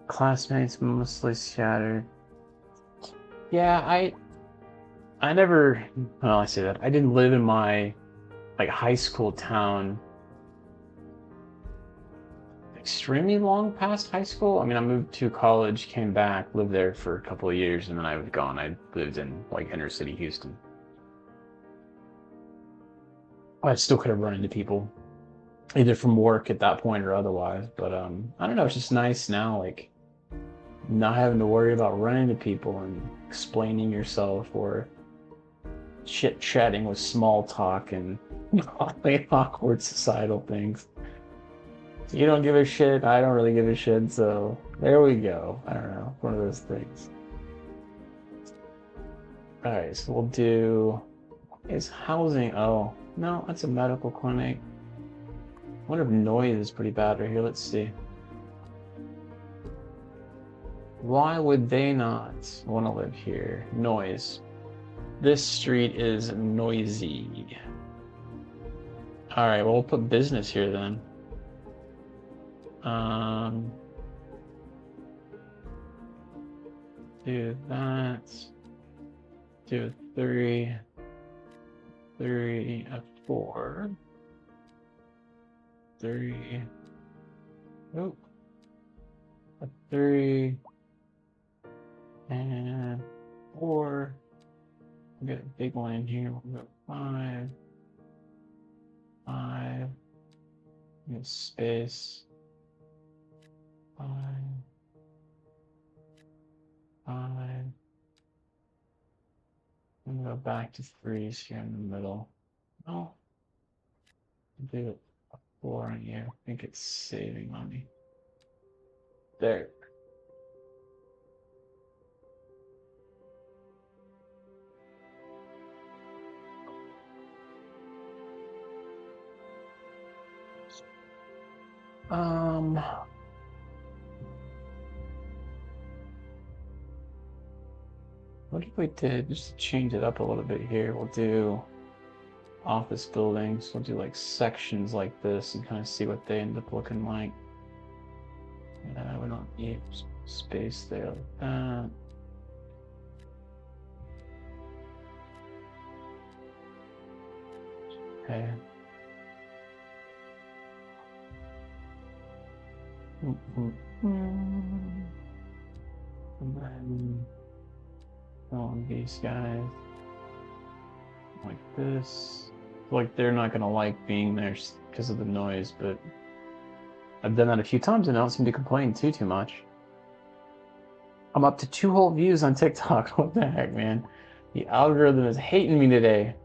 Classmates mostly scattered. Yeah, I never, well, I say that. I didn't live in my, like, high school town extremely long past high school. I mean, I moved to college, came back, lived there for a couple of years, and then I was gone. I lived in like inner city Houston. I still could have run into people. either from work at that point or otherwise. But I don't know. It's just nice now, like not having to worry about running into people and explaining yourself or chit chatting with small talk and awkward societal things. You don't give a shit. I don't really give a shit. So there we go. I don't know. One of those things. All right. So we'll do. Is housing? Oh no, that's a medical clinic. I wonder if noise is pretty bad right here. Let's see. Why would they not want to live here? Noise. This street is noisy. All right, well, we'll put business here then. Do that. Do 3, 3, a 4, 3. Oh, a 3 and 4. We'll get a big one in here. We'll go 5, 5. Get space. 5, 5. And go back to 3s here in the middle. Oh, do a 4 on you. I think it's saving money. There. What if we did just to change it up a little bit here? We'll do office buildings. We'll do like sections like this and kind of see what they end up looking like. We don't need space there like that. Okay. And then on these guys like this. Like they're not gonna like being there because of the noise, but I've done that a few times and I don't seem to complain too much. I'm up to 2 whole views on TikTok. What the heck, man? The algorithm is hating me today.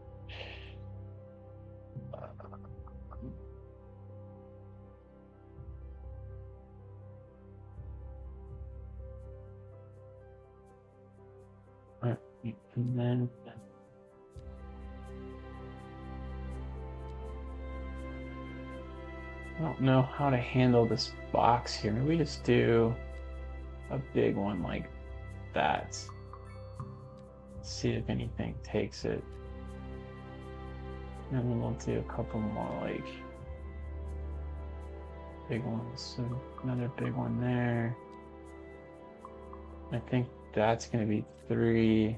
And then I don't know how to handle this box here. Maybe we just do a big one like that. See if anything takes it. And then we'll do a couple more like big ones. So another big one there. I think that's going to be 3.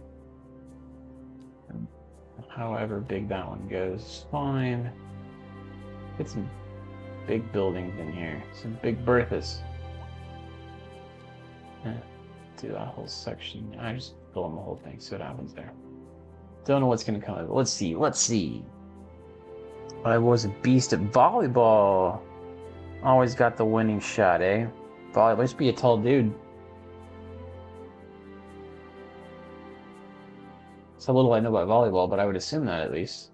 However big that one goes, fine. Get some big buildings in here, some big berthas. Do that whole section. I just fill in the whole thing, see what happens there. Don't know what's gonna come out of it. Let's see, let's see. I was a beast at volleyball. Always got the winning shot, eh? Volleyball, let's be a tall dude. So little I know about volleyball, but I would assume that at least.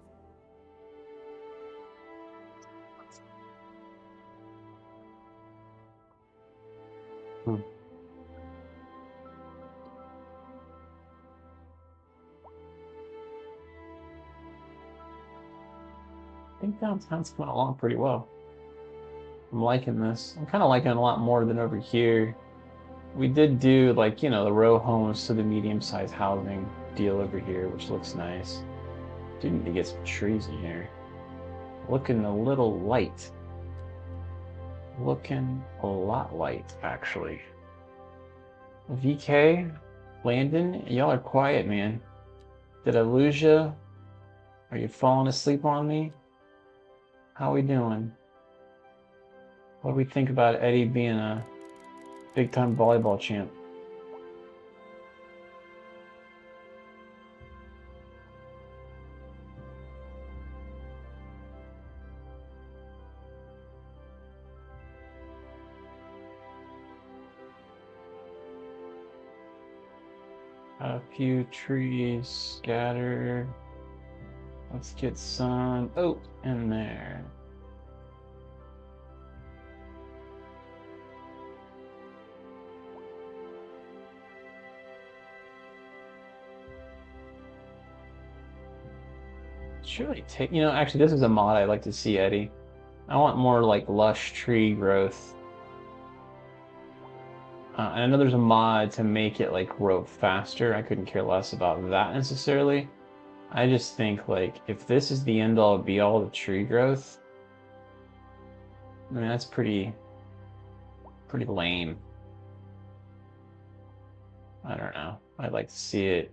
I think downtown's coming along pretty well. I'm liking this. I'm kind of liking it a lot more than over here. We did do like, you know, the row homes to the medium-sized housing deal over here, which looks nice. Do need to get some trees in here. Looking a little light. Looking a lot light, actually. VK, Landon, y'all are quiet, man. Did I lose you? Are you falling asleep on me? How we doing? What do we think about Eddie being a big-time volleyball champ? A few trees scattered. Let's get some oak in there. Surely take, actually this is a mod I'd like to see, Eddie. I want more like lush tree growth. And I know there's a mod to make it like grow faster. I couldn't care less about that necessarily. I just think like if this is the end all be all of tree growth, I mean that's pretty lame. I don't know. I'd like to see it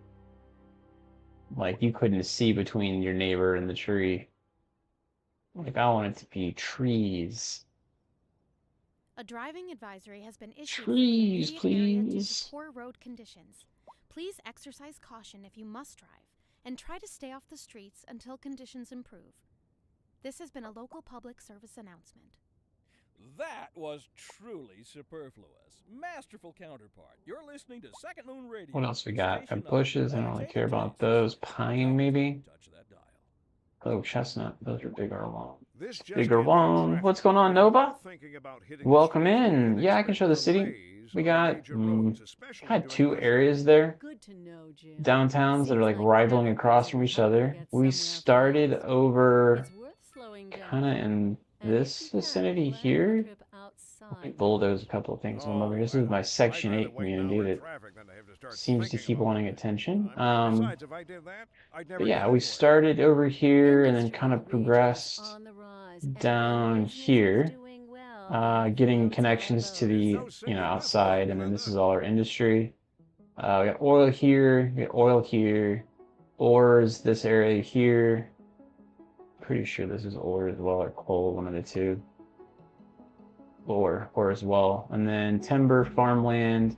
like you couldn't see between your neighbor and the tree. Like I want it to be trees. A driving advisory has been issued Trees, for the immediate area due to please. poor road conditions. Please exercise caution if you must drive, and try to stay off the streets until conditions improve. This has been a local public service announcement. That was truly superfluous. Masterful counterpart. You're listening to Second Moon Radio. What else we got? Station Bushes, I don't really care about those. Pine, maybe? Touch that dial. Oh, chestnut. Those are bigger along. This just Bigger in, one. traffic. What's going on, If you're Nova? thinking about hitting the Welcome streets with in. an Yeah, I can show the express city. delays We on got major roads, especially had during 2 rush areas there. Good to know, Jim. Downtowns that are like Seems rivaling everybody's across from in a each hurry to other. get We somewhere started fast. over It's worth slowing down. kind of in And if this you can, vicinity plan a here. trip Let me outside. bulldoze a couple of things on over here. This is my Section 8 community that seems to keep wanting attention. Besides, if I did that, I'd never But get yeah, we anywhere. started over here and then Industry kind in of the region is progressed on the rise, and down when business is here, doing well, getting floats all connections to boats. the, No singing left, outside, and then brother. this is all our industry. We got oil here, we got oil here, ores this area here. Pretty sure this is ore as well, or coal, one of the two. Ore as well. And then timber, farmland,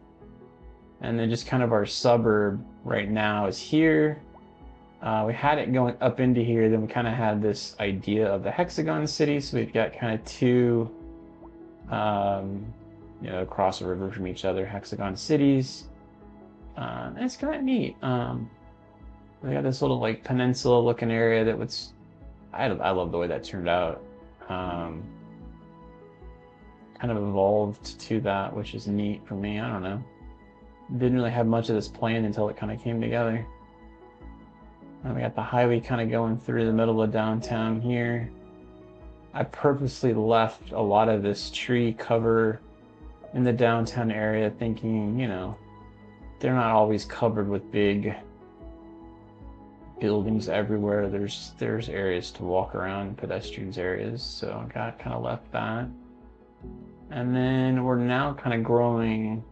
and then just kind of our suburb right now is here. We had it going up into here, then we kind of had this idea of the hexagon city, so we've got kind of 2 across the river from each other, hexagon cities. And it's kind of neat. We got this little like peninsula looking area that was, I love the way that turned out. Kind of evolved to that, which is neat for me. I don't know. Didn't really have much of this planned until it kind of came together. And we got the highway kind of going through the middle of downtown here. I purposely left a lot of this tree cover in the downtown area thinking, they're not always covered with big buildings everywhere. There's areas to walk around, pedestrians areas, so I got kind of left that. And then we're now kind of growing,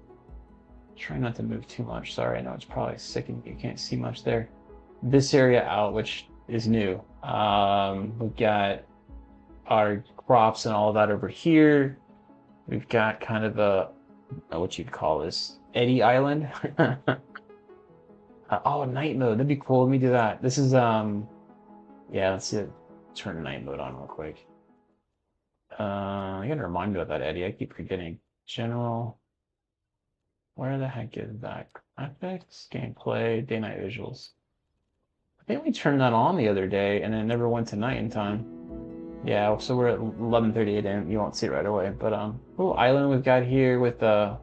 try not to move too much, sorry, I know it's probably sickening, you can't see much there. This area out, which is new. We've got our crops and all of that over here. We've got kind of a, what you'd call this, Eddy Island. Oh, night mode, that'd be cool, let me do that. This is, yeah, let's see, turn night mode on real quick. I gotta remind me about that, Eddie, I keep forgetting. General, where the heck is that? Graphics, gameplay, day-night visuals. I think we turned that on the other day and it never went to night in time. Yeah, so we're at 11:38 and you won't see it right away. But little island we've got here with a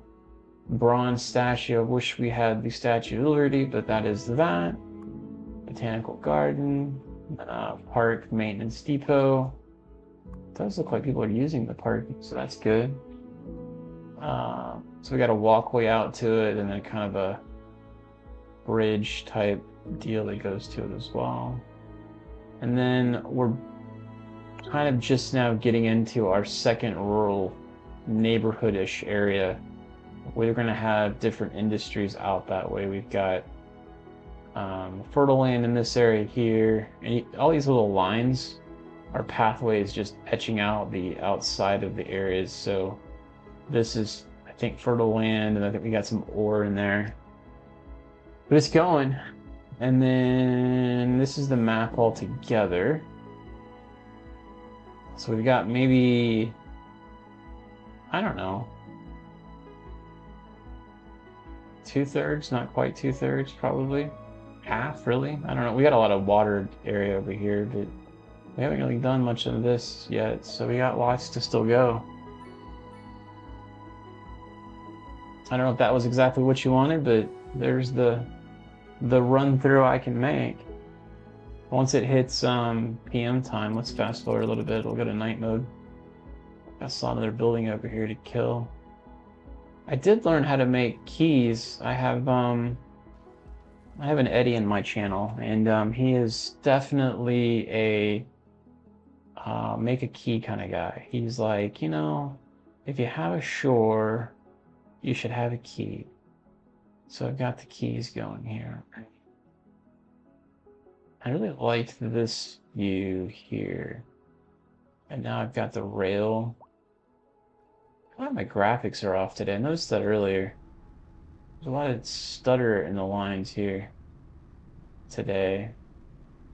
bronze statue. I wish we had the Statue of Liberty, but that is that. Botanical garden, park maintenance depot. It does look like people are using the park, so that's good. So we got a walkway out to it and then kind of a bridge type deal that goes to it as well. And then we're kind of just now getting into our second rural neighborhood-ish area. We're going to have different industries out that way. We've got fertile land in this area here, and all these little lines are pathways just etching out the outside of the areas. So this is, I think, fertile land, and I think we got some ore in there. But it's going. And then this is the map all together. So we've got maybe, I don't know, 2/3, not quite 2/3, probably. Half, really? I don't know. We got a lot of watered area over here, but we haven't really done much of this yet, so we got lots to still go. I don't know if that was exactly what you wanted, but there's the run through I can make. Once it hits PM time, let's fast forward a little bit. We'll go to night mode. I saw another building over here to kill. I did learn how to make keys. I have an Eddie in my channel, and he is definitely a make a key kind of guy. He's like, you know, if you have a shore, you should have a key. So I've got the keys going here. I really liked this view here. And now I've got the rail. A lot of my graphics are off today. I noticed that earlier. There's a lot of stutter in the lines here today.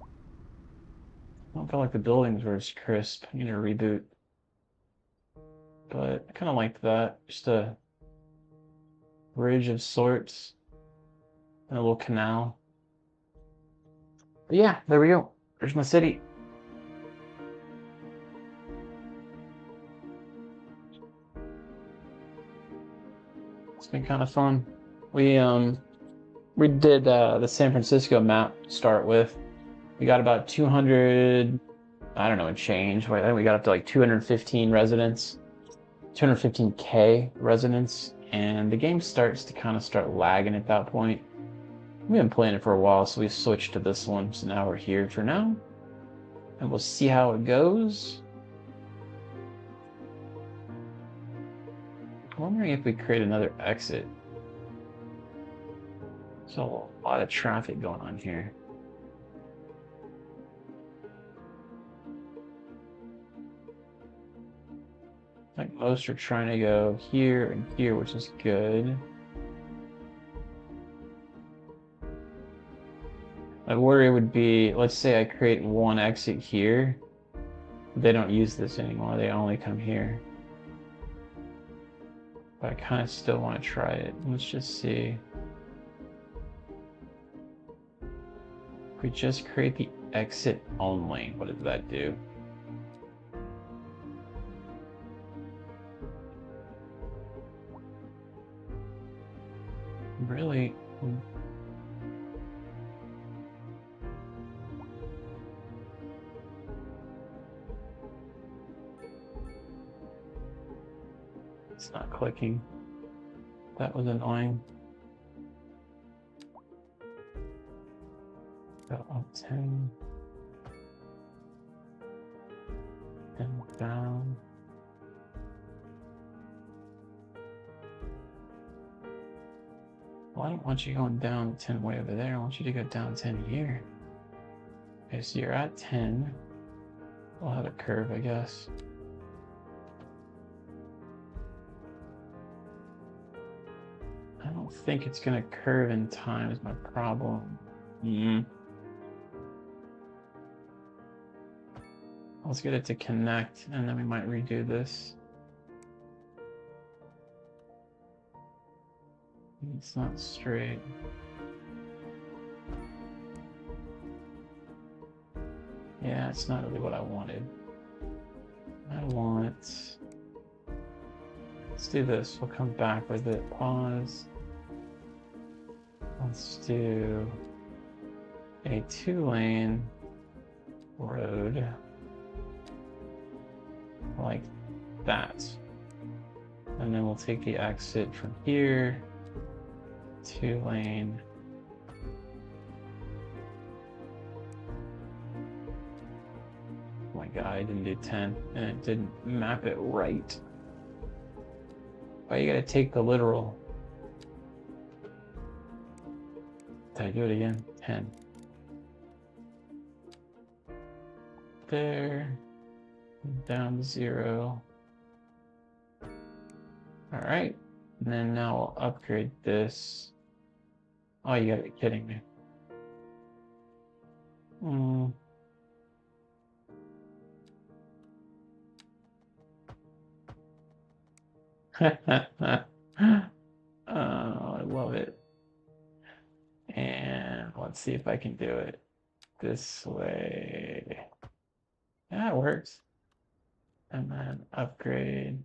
I don't feel like the buildings were as crisp. I'm gonna reboot. But I kind of liked that. Just a bridge of sorts. And a little canal. But yeah, there we go. There's my city. It's been kind of fun. We did the San Francisco map to start with. We got about 200, I don't know, and change. I think we got up to like 215 residents, 215K residents, and the game starts to kind of start lagging at that point. We've been playing it for a while, so we switched to this one. So now we're here for now, and we'll see how it goes. I'm wondering if we create another exit. There's a lot of traffic going on here. Like most are trying to go here and here, which is good. My worry would be, let's say I create one exit here. They don't use this anymore. They only come here. But I kind of still want to try it. Let's just see. If we just create the exit only, what does that do? Really? It's not clicking. That was annoying. Go up 10. And down. Well, I don't want you going down 10 way over there. I want you to go down 10 here. Okay, so you're at 10. We'll have a curve, I guess. I don't think it's gonna curve in time is my problem. Let's get it to connect, and then we might redo this. It's not straight. Yeah, it's not really what I wanted. Let's do this. We'll come back with it. Pause. Let's do a 2-lane road like that. And then we'll take the exit from here. 2-lane. Oh my god, I didn't do 10 and it didn't map it right. Why you gotta take the literal? Did I do it again? 10. There. Down to 0. Alright. And then now we'll upgrade this. Oh, you gotta be kidding me. love it. And let's see if I can do it this way. Yeah, it works. And then upgrade.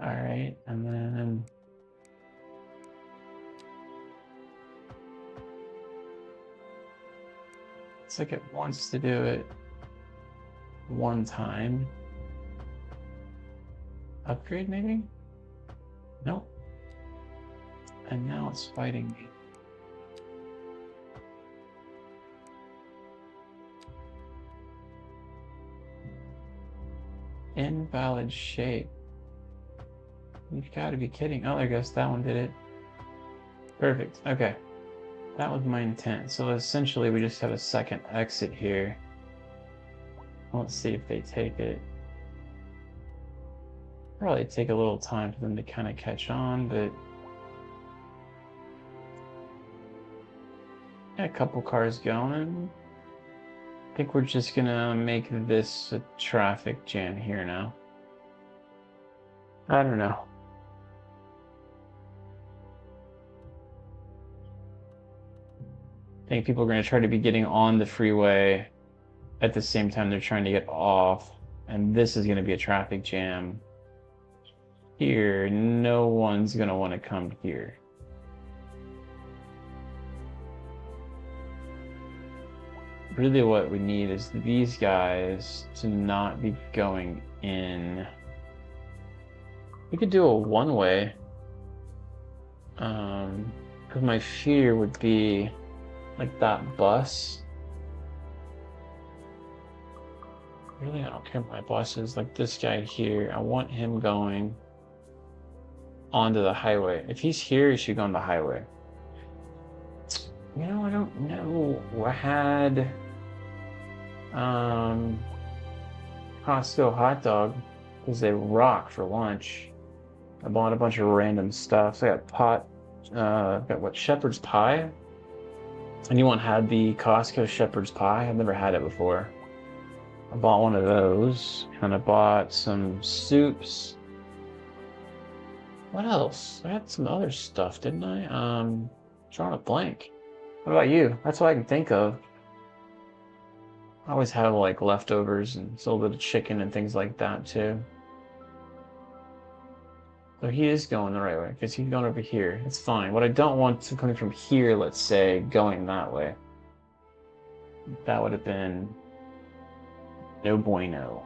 All right, and then it's like it wants to do it one time. Upgrade maybe? Nope. And now it's fighting me. Invalid shape. You've got to be kidding. Oh, there goes. That one did it. Perfect. Okay. That was my intent. So essentially we just have a second exit here. Let's see if they take it. Probably take a little time for them to kind of catch on, but got a couple cars going. I think we're just gonna make this a traffic jam here now. I don't know. I think people are going to try to be getting on the freeway at the same time they're trying to get off. And this is going to be a traffic jam. Here, no one's going to want to come here. Really what we need is these guys to not be going in. We could do a one-way. Because my fear would be like that bus. Really, I don't care if my bus is like this guy here. I want him going onto the highway. If he's here, he should go on the highway. You know, I don't know. I had Costco hot dog because they rock for lunch. I bought a bunch of random stuff. So I got what, shepherd's pie? Anyone had the Costco shepherd's pie? I've never had it before. I bought one of those, and I bought some soups. What else? I had some other stuff, didn't I? Drawing a blank. What about you? That's what I can think of. I always have like leftovers and a little bit of chicken and things like that too. So he is going the right way, because he's going over here. It's fine. What I don't want to coming from here, let's say, going that way. That would have been no bueno.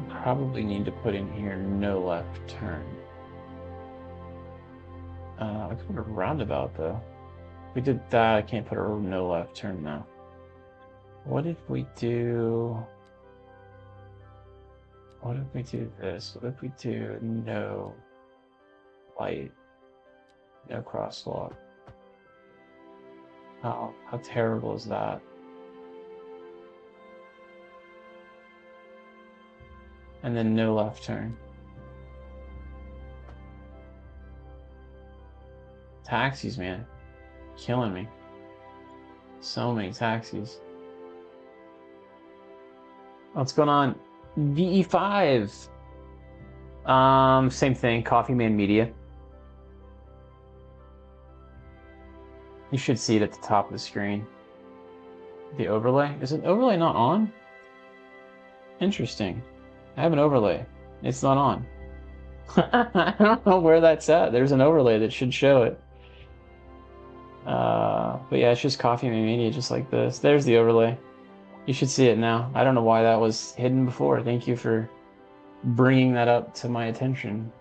Probably need to put in here no left turn. I could put a roundabout though. If we did that, I can't put a no left turn now. What if we do... What if we do this? What if we do no light, no crosswalk? How terrible is that? And then no left turn. Taxis, man. Killing me. So many taxis. What's going on? VE5. Same thing, CoffeeMan Media. You should see it at the top of the screen. The overlay? Is an overlay not on? Interesting. I have an overlay. It's not on. I don't know where that's at. There's an overlay that should show it. But yeah, it's just CoffeeMan Media, just like this. There's the overlay. You should see it now. I don't know why that was hidden before. Thank you for bringing that up to my attention.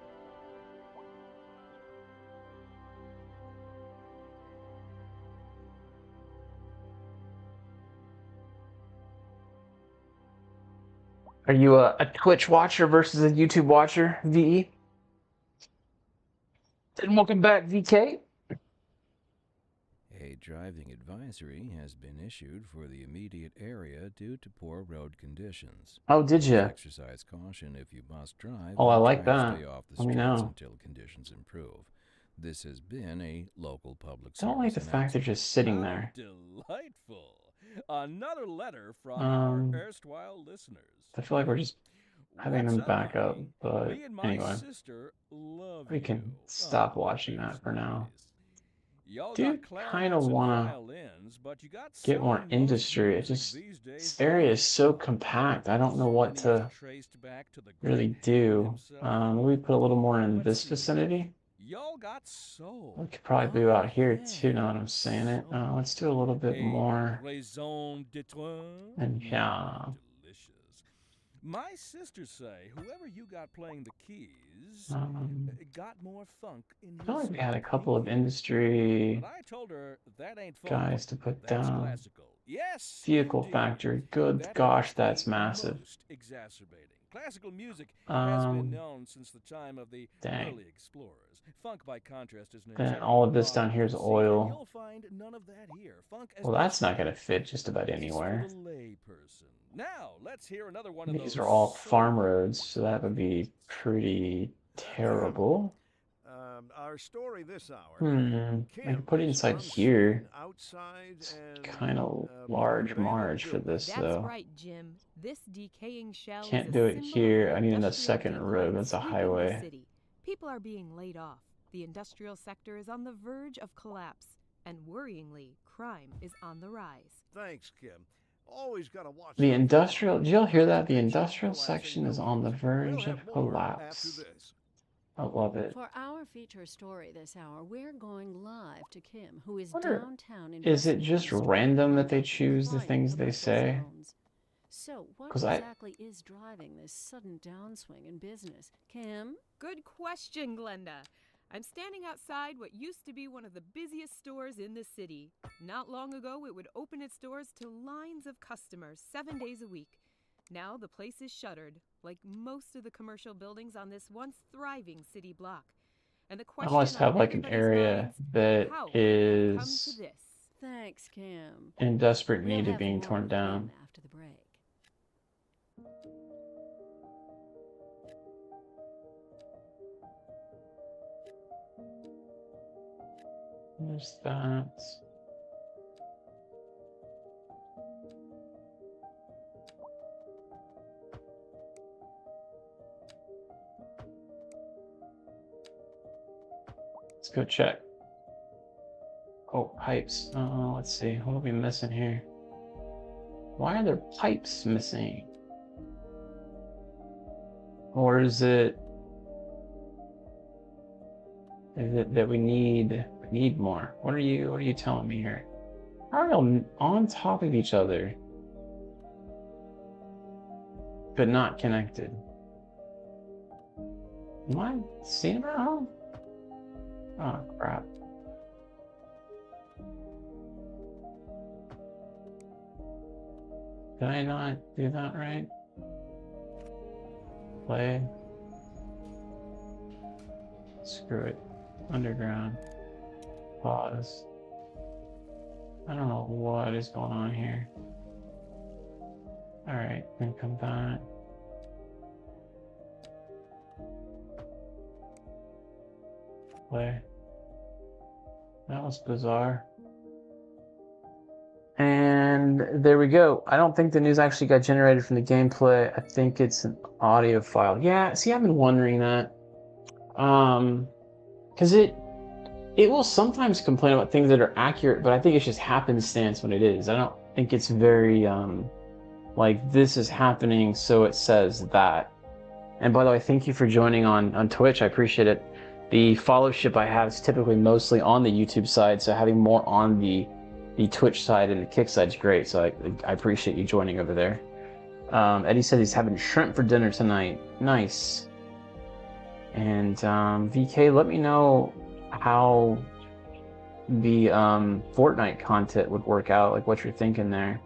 Are you a Twitch watcher versus a YouTube watcher, VE? And welcome back, VK. A driving advisory has been issued for the immediate area due to poor road conditions. Oh, did you? Exercise caution if you must drive. Oh, I and like try to that. Stay off the Let me streets know. until conditions improve. This has been a local public I don't like the service fact they're just sitting announcement. there. How delightful! Another letter from Um, our erstwhile listeners. I feel like we're just having What's them up, back up, honey? but Me and my anyway, sister love we you. can stop Oh, watching that's that for now. nice. Y'all Do got kind of clarinets and want to violins, but you got get more something most industry. It music just, these days this area is so lacks. compact. I don't know what Many to is traced back to the really great Ham do. himself. We put a little more in But this see, vicinity. y'all got soul. We could probably do out here too, now that I'm Yes, saying it. soul. Let's do a little bit A more. raison d'etre. And yeah, Delicious. My sisters say whoever you got playing the keys got more funk in I feel his like we had a couple of thinking. industry But I told her that ain't funk. guys to put That's down. classical. Yes, Vehicle indeed. factory. Good That gosh, must that's be massive. most exacerbating. Classical music has been known since the time of the Dang. early explorers. Funk, by contrast, is an Then inherently all of this modern down here is conceit, and oil. you'll find none of that here. Funk, as Well, they that's not say, going to fit just about is for anywhere. the lay person. Now, let's hear another one of These those are all farm soul roads, so that would be pretty terrible. Our story this hour. I Kim could put it is inside unseen here. outside It's and kind of large abandoned marge for building. this, That's though. right, Jim. This decaying shell Can't is a do it symbol here. of I the need another industrial second decline road. That's a sweeping the highway. city. People are being laid off. The industrial sector is on the verge of collapse. And worryingly, crime is on the rise. Thanks, Kim. Always gotta watch The out for industrial, crime. did y'all hear that? The Potential industrial collapsing section is on the buildings. verge We'll of have more after collapse. this. I love it. For our feature story this hour, we're going live to Kim, who is Wonder, downtown is it investigating just a string of random that they conduct and choose the crime in things they commercial say? zones. So, what 'Cause exactly is driving this sudden downswing in business? Kim? Good question, Glenda. I'm standing outside what used to be one of the busiest stores in the city. Not long ago, it would open its doors to lines of customers 7 days a week. Now the place is shuttered, like most of the commercial buildings on this once thriving city block. And the I question must have on like an everybody's age minds, that how could it have come to is this? Thanks, Kim. in desperate We'll need of have being more torn with down. Kim after the break. There's that. Let's go check. Oh, pipes. Let's see. What are we missing here? Why are there pipes missing? Or is it that we need more? What are you telling me here? How are y'all on top of each other, but not connected? Am I seeing it wrong? Oh crap. Did I not do that right? Play. Screw it. Underground. Pause. I don't know what is going on here. Alright, then come back. Play. That was bizarre. And there we go. I don't think the news actually got generated from the gameplay. I think it's an audio file. Yeah, see, I've been wondering that. Because it will sometimes complain about things that are accurate, but I think it's just happenstance when it is. I don't think it's very, like, this is happening, so it says that. And by the way, thank you for joining on Twitch. I appreciate it. The followership I have is typically mostly on the YouTube side, so having more on the Twitch side and the Kick side is great. So I appreciate you joining over there. Eddie said he's having shrimp for dinner tonight. Nice. And VK, let me know how the Fortnite content would work out, like what you're thinking there.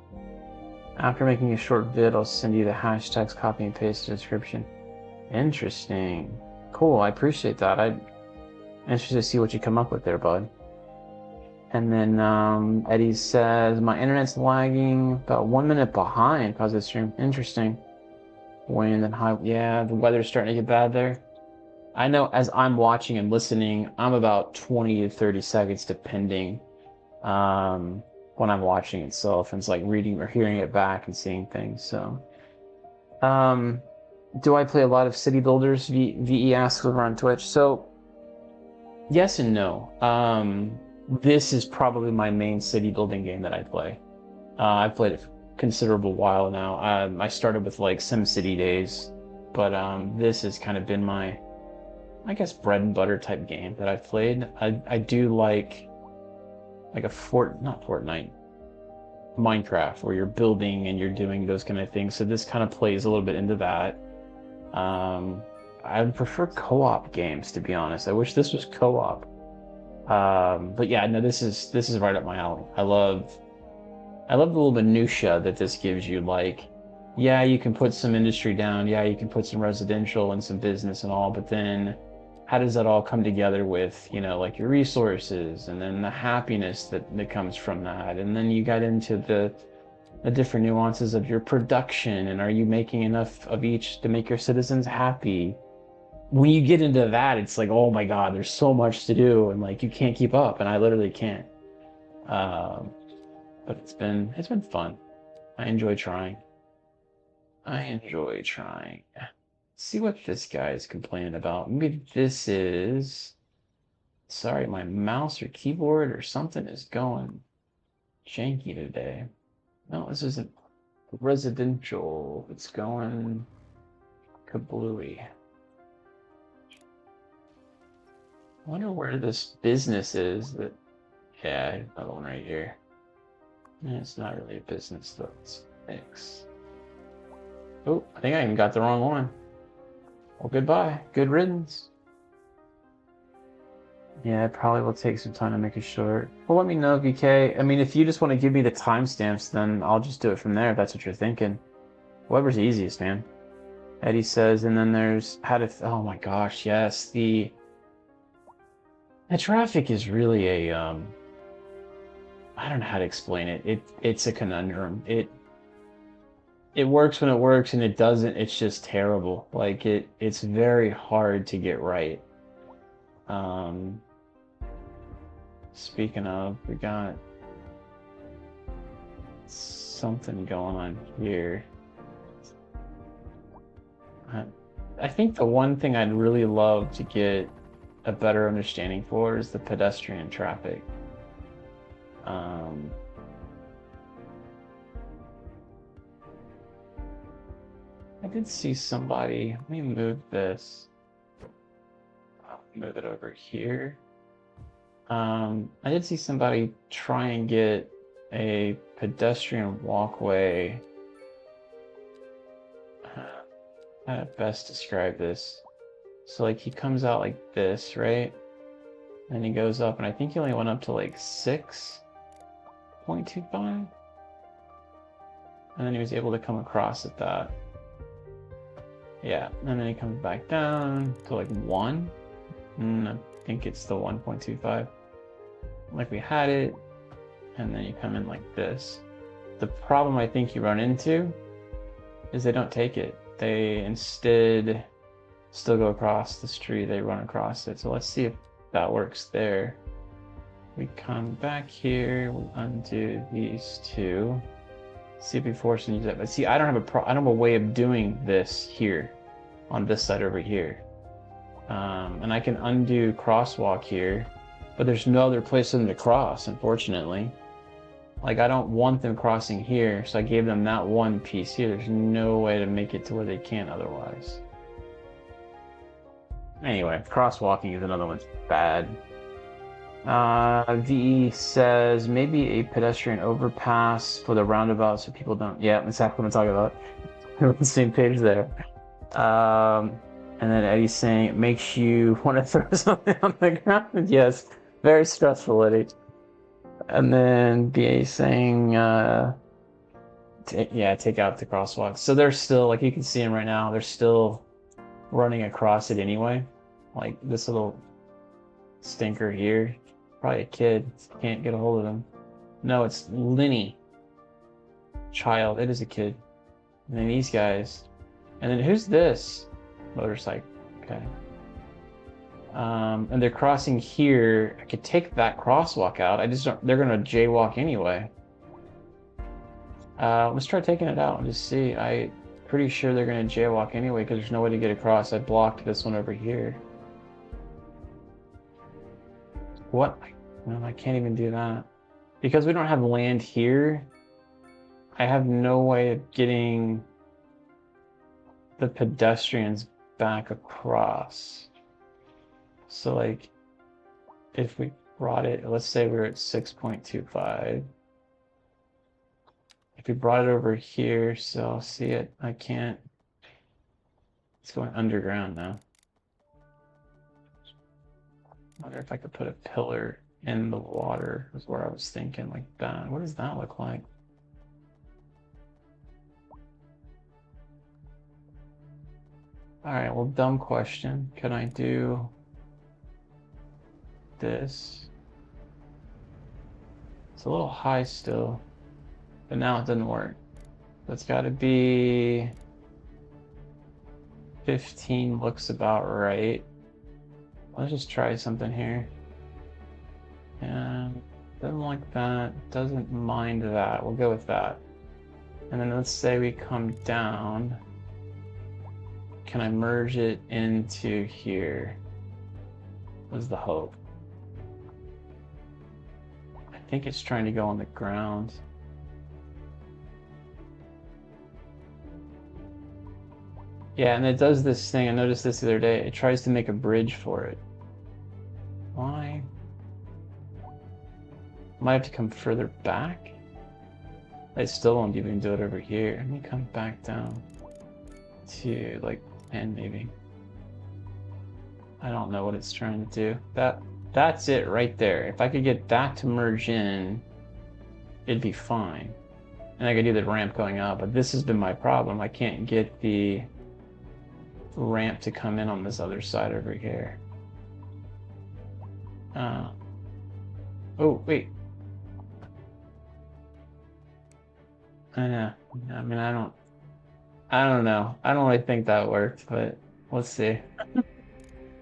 After making a short vid, I'll send you the hashtags, copy and paste the description. Interesting. Cool, I appreciate that. I'm interested to see what you come up with there, bud. And then Eddie says, my internet's lagging about 1 minute behind because of the stream. Interesting. Wind and high, yeah, the weather's starting to get bad there. I know as I'm watching and listening, I'm about 20 to 30 seconds depending. when I'm watching itself, and it's like reading or hearing it back and seeing things. So, do I play a lot of City Builders? VE asks over on Twitch. So, yes and no. This is probably my main city building game that I play. I've played it for a considerable while now. I started with like SimCity days, but this has kind of been my, I guess, bread and butter type game that I've played. I do like a not Fortnite, Minecraft, where you're building and you're doing those kind of things. So this kind of plays a little bit into that. I would prefer co-op games, to be honest. I wish this was co-op. But yeah, no, this is right up my alley. I love the little minutia that this gives you. Like, yeah, you can put some industry down. Yeah, you can put some residential and some business and all. But then, how does that all come together with, you know, like your resources and then the happiness that comes from that? And then you got into the different nuances of your production, and are you making enough of each to make your citizens happy? When you get into that, it's like, oh my God, there's so much to do, and like you can't keep up, and I literally can't. But it's been fun. I enjoy trying. See what this guy is complaining about. Maybe this is, sorry, my mouse or keyboard or something is going janky today. No, this isn't residential. It's going kablooey. I wonder where this business is. That, yeah, another one right here. It's not really a business though. It's X. Oh, I think I even got the wrong one. Well, goodbye. Good riddance. Yeah, it probably will take some time to make it short. Well, let me know, VK. I mean, if you just want to give me the timestamps, then I'll just do it from there, if that's what you're thinking. Whatever's easiest, man. Eddie says, and then there's how to... Oh my gosh, yes. The traffic is really a... I don't know how to explain it. It's a conundrum. It works when it works, and it doesn't. It's just terrible. Like, it's very hard to get right. Speaking of, we got something going on here. I think the one thing I'd really love to get a better understanding for is the pedestrian traffic. I did see somebody, let me move this. I'll move it over here. I did see somebody try and get a pedestrian walkway. How to best describe this? So like he comes out like this, right? And he goes up, and I think he only went up to like 6.25. And then he was able to come across at that. Yeah, and then he comes back down to like 1. And I think it's the 1.25. Like we had it, and then you come in like this. The problem I think you run into is they don't take it. They instead still go across the street, they run across it. So let's see if that works there. We come back here, we undo these two. See if we force them to use that. But see, I don't have a way of doing this here on this side over here. And I can undo crosswalk here, but there's no other place for them to cross, unfortunately. Like, I don't want them crossing here, so I gave them that one piece here. There's no way to make it to where they can't otherwise. Anyway, crosswalking is another one's bad. VE says maybe a pedestrian overpass for the roundabout so people don't... Yeah, exactly what I'm talking about. We're on the same page there. And then Eddie's saying it makes you want to throw something on the ground. Yes, very stressful, Eddie. And then BA saying, take out the crosswalk. So they're still, like you can see them right now, they're still running across it anyway. Like this little stinker here, probably a kid, can't get a hold of him. No, it's Lenny. Child, it is a kid. And then these guys. And then who's this? Motorcycle, okay. And they're crossing here. I could take that crosswalk out. I just don't, they're gonna jaywalk anyway. Let's try taking it out and just see. I'm pretty sure they're gonna jaywalk anyway because there's no way to get across. I blocked this one over here. What? No, I can't even do that. Because we don't have land here, I have no way of getting the pedestrians back across. So like, if we brought it, let's say we were at 6.25. If we brought it over here, so see it, I can't. It's going underground now. I wonder if I could put a pillar in the water, is where I was thinking, like that. What does that look like? All right, well, dumb question. Can I do this? It's a little high still, but now it doesn't work. That's got to be 15 looks about right. Let's just try something here. And doesn't like that, doesn't mind that. We'll go with that. And then let's say we come down. Can I merge it into here? Was the hope. I think it's trying to go on the ground. Yeah, and it does this thing. I noticed this the other day. It tries to make a bridge for it. Why? Might have to come further back. I still won't even do it over here. Let me come back down to like 10 maybe. I don't know what it's trying to do. That's it right there. If I could get that to merge in, it'd be fine. And I could do the ramp going up, but this has been my problem. I can't get the ramp to come in on this other side over here. Oh, wait. I know. I mean, I don't know. I don't really think that worked, but let's see.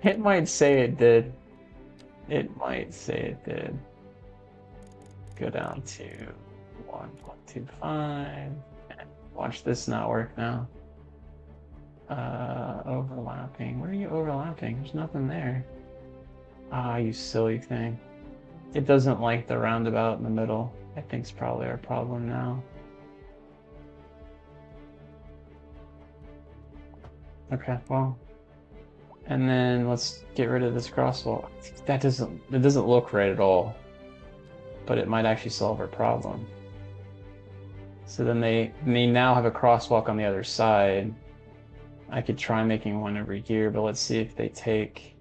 It might say it did. It might say it did. Go down to 1.25. Watch this not work now. Overlapping. Where are you overlapping? There's nothing there. Ah, you silly thing. It doesn't like the roundabout in the middle. I think it's probably our problem now. Okay, well. And then let's get rid of this crosswalk. It doesn't look right at all. But it might actually solve our problem. So then they now have a crosswalk on the other side. I could try making one over here, but let's see if they take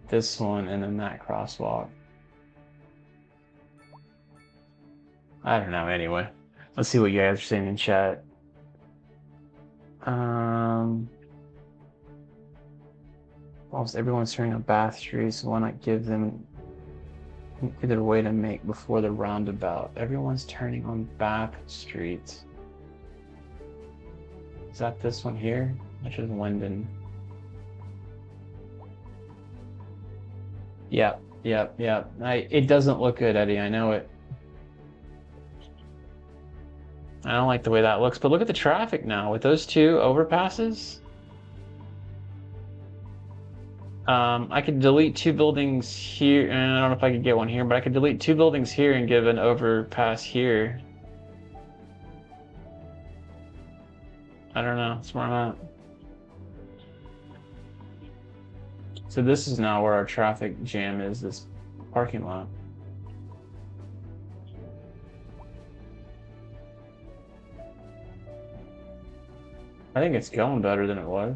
this one and then that crosswalk. I don't know, anyway. Let's see what you guys are saying in chat. Whilst everyone's turning on Bath Street, so why not give them either way to make before the roundabout? Everyone's turning on Bath Street. Is that this one here? Which is Linden. Yep. It doesn't look good, Eddie. I know it. I don't like the way that looks, but look at the traffic now with those two overpasses. I could delete 2 buildings here, and I don't know if I could get one here, but I could delete 2 buildings here and give an overpass here. I don't know. That's where I'm at. So this is now where our traffic jam is, this parking lot. I think it's going better than it was.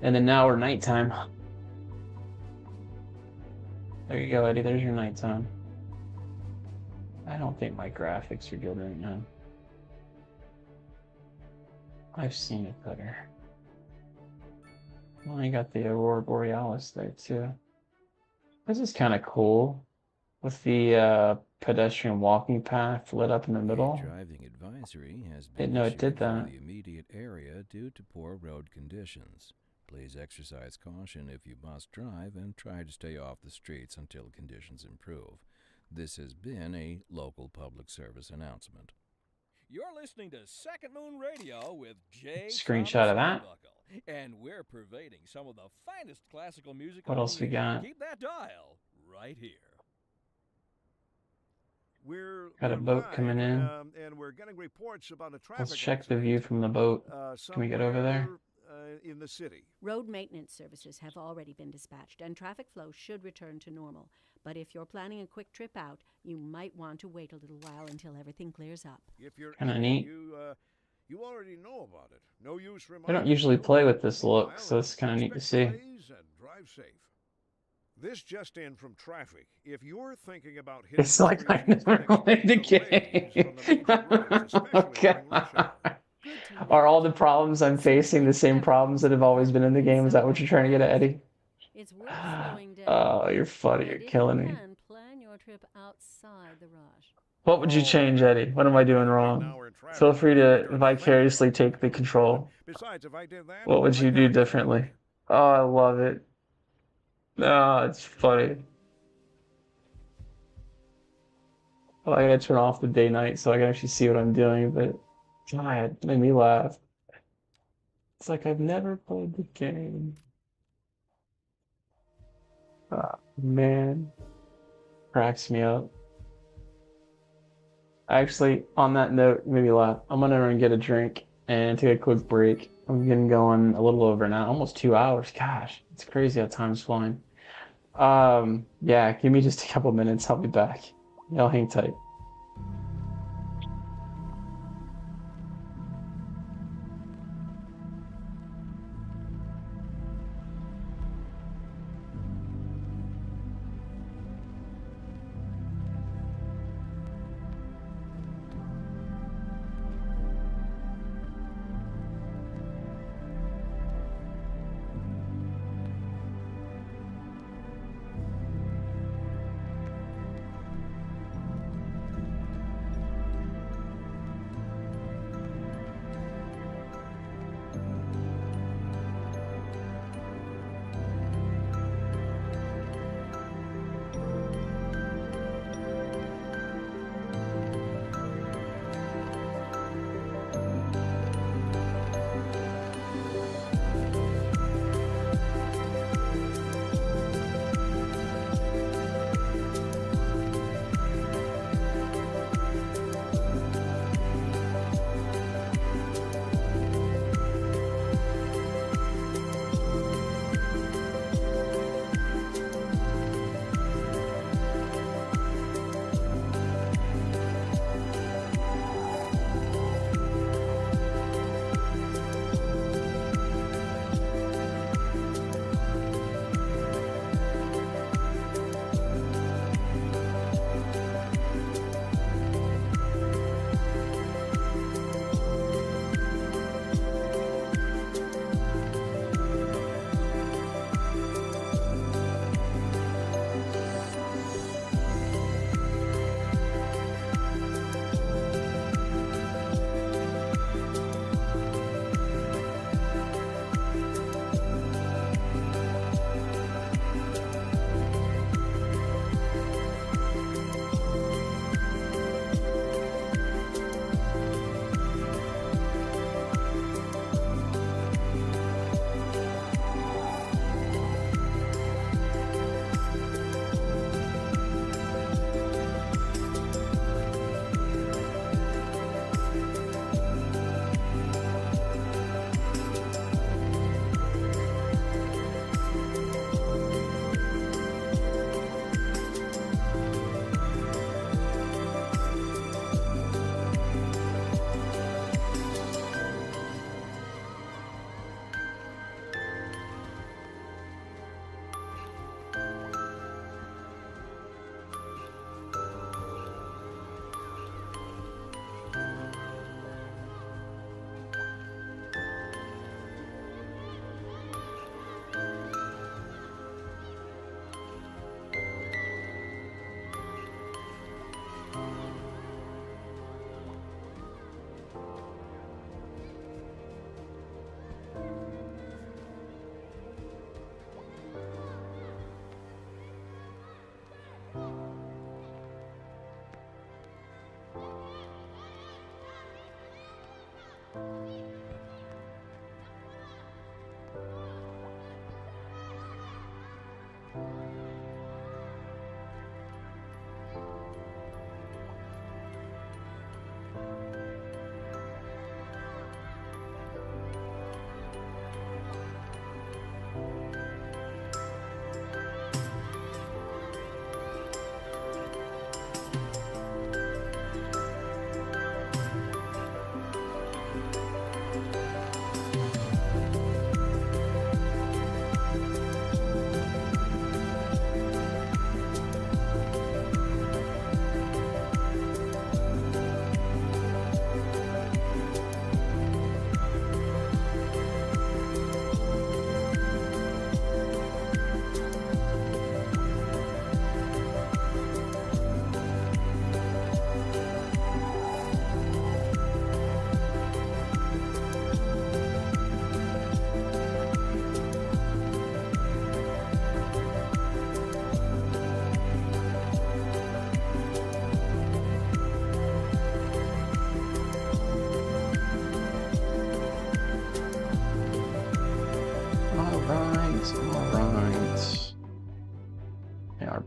And then now we're nighttime. There you go, Eddie. There's your nighttime. I don't think my graphics are good right now. I've seen it better. Well, I got the Aurora Borealis there too. This is kind of cool with the pedestrian walking path lit up in the middle. Driving advisory has Didn't been know it issued did for that. the immediate area due to poor road conditions. Please exercise caution if you must drive and try to stay off the streets until conditions improve. This has been a local public service announcement. You're listening to Second Moon Radio with Jay Screenshot of that. Arbuckle, and we're pervading some of the finest classical music What on else the we air. got? Keep that dial right here. We're Got a we're boat live, coming in. and we're getting reports about a traffic Let's check the accident, view from the boat. Can we get over there? somewhere, in the city. Road maintenance services have already been dispatched, and traffic flow should return to normal. But if you're planning a quick trip out, you might want to wait a little while until everything clears up. If you're Kinda in it, neat. you already know about it. No use I don't reminding usually you. play with this look, Meanwhile, so it's kind of neat to expect see. delays and drive safe. This just in from traffic. If you're thinking about hitting It's the like I streets, never expect played the delays game. from the major roads, Oh, especially during rush God. hour. Good to Are know. all the problems I'm facing the same problems that have always been in the game? Is that what you're trying to get at, Eddie? It's worth slowing down. Oh, you're funny. You're And if killing you me. can, plan your trip outside the rush. What would you change, Eddie? What am I doing wrong? Feel free to vicariously take the control. Besides, if I did that, What would I'd you never do get differently? anywhere. Oh, I love it. Oh, it's funny. Well, I gotta turn off the day night so I can actually see what I'm doing, but God, it made me laugh. It's like I've never played the game. Ah, man. Cracks me up. Actually, on that note, it made me laugh. I'm gonna run and get a drink and take a quick break. I'm getting going a little over now, almost 2 hours. Gosh, it's crazy how time's flying. Yeah, give me just a couple minutes. I'll be back. Y'all hang tight.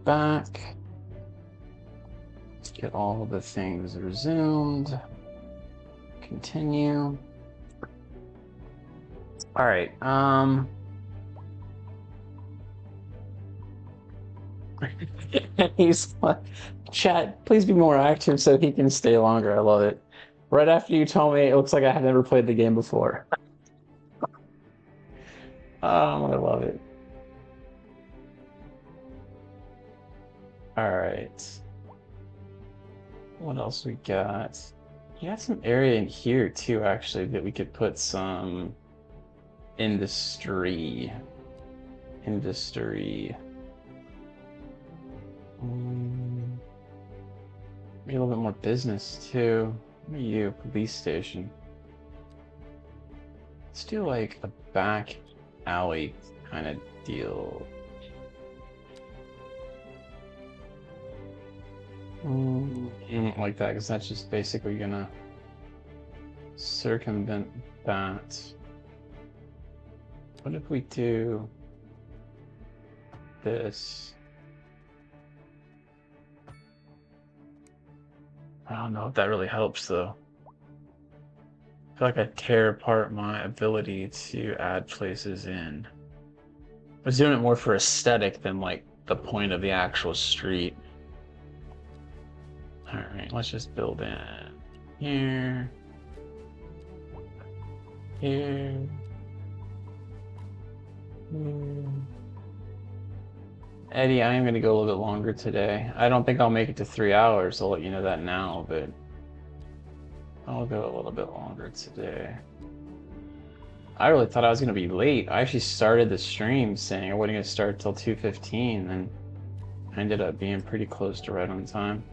back. Let's get all the things resumed. Continue. All right. He's like, chat, please be more active so he can stay longer. I love it. Right after you told me, it looks like I have never played the game before. I love it. All right. What else we got? We got some area in here too, actually, that we could put some industry. Maybe a little bit more business too. What are you? Police station. Let's do like a back alley kind of deal. Like that, because that's just basically gonna circumvent that. What if we do this? I don't know if that really helps though. I feel like I tear apart my ability to add places in. I was doing it more for aesthetic than like the point of the actual street. Alright, let's just build in here. Here. Eddie, I am going to go a little bit longer today. I don't think I'll make it to 3 hours. I'll let you know that now, but I'll go a little bit longer today. I really thought I was going to be late. I actually started the stream saying I wasn't going to start till 2:15, and I ended up being pretty close to right on time.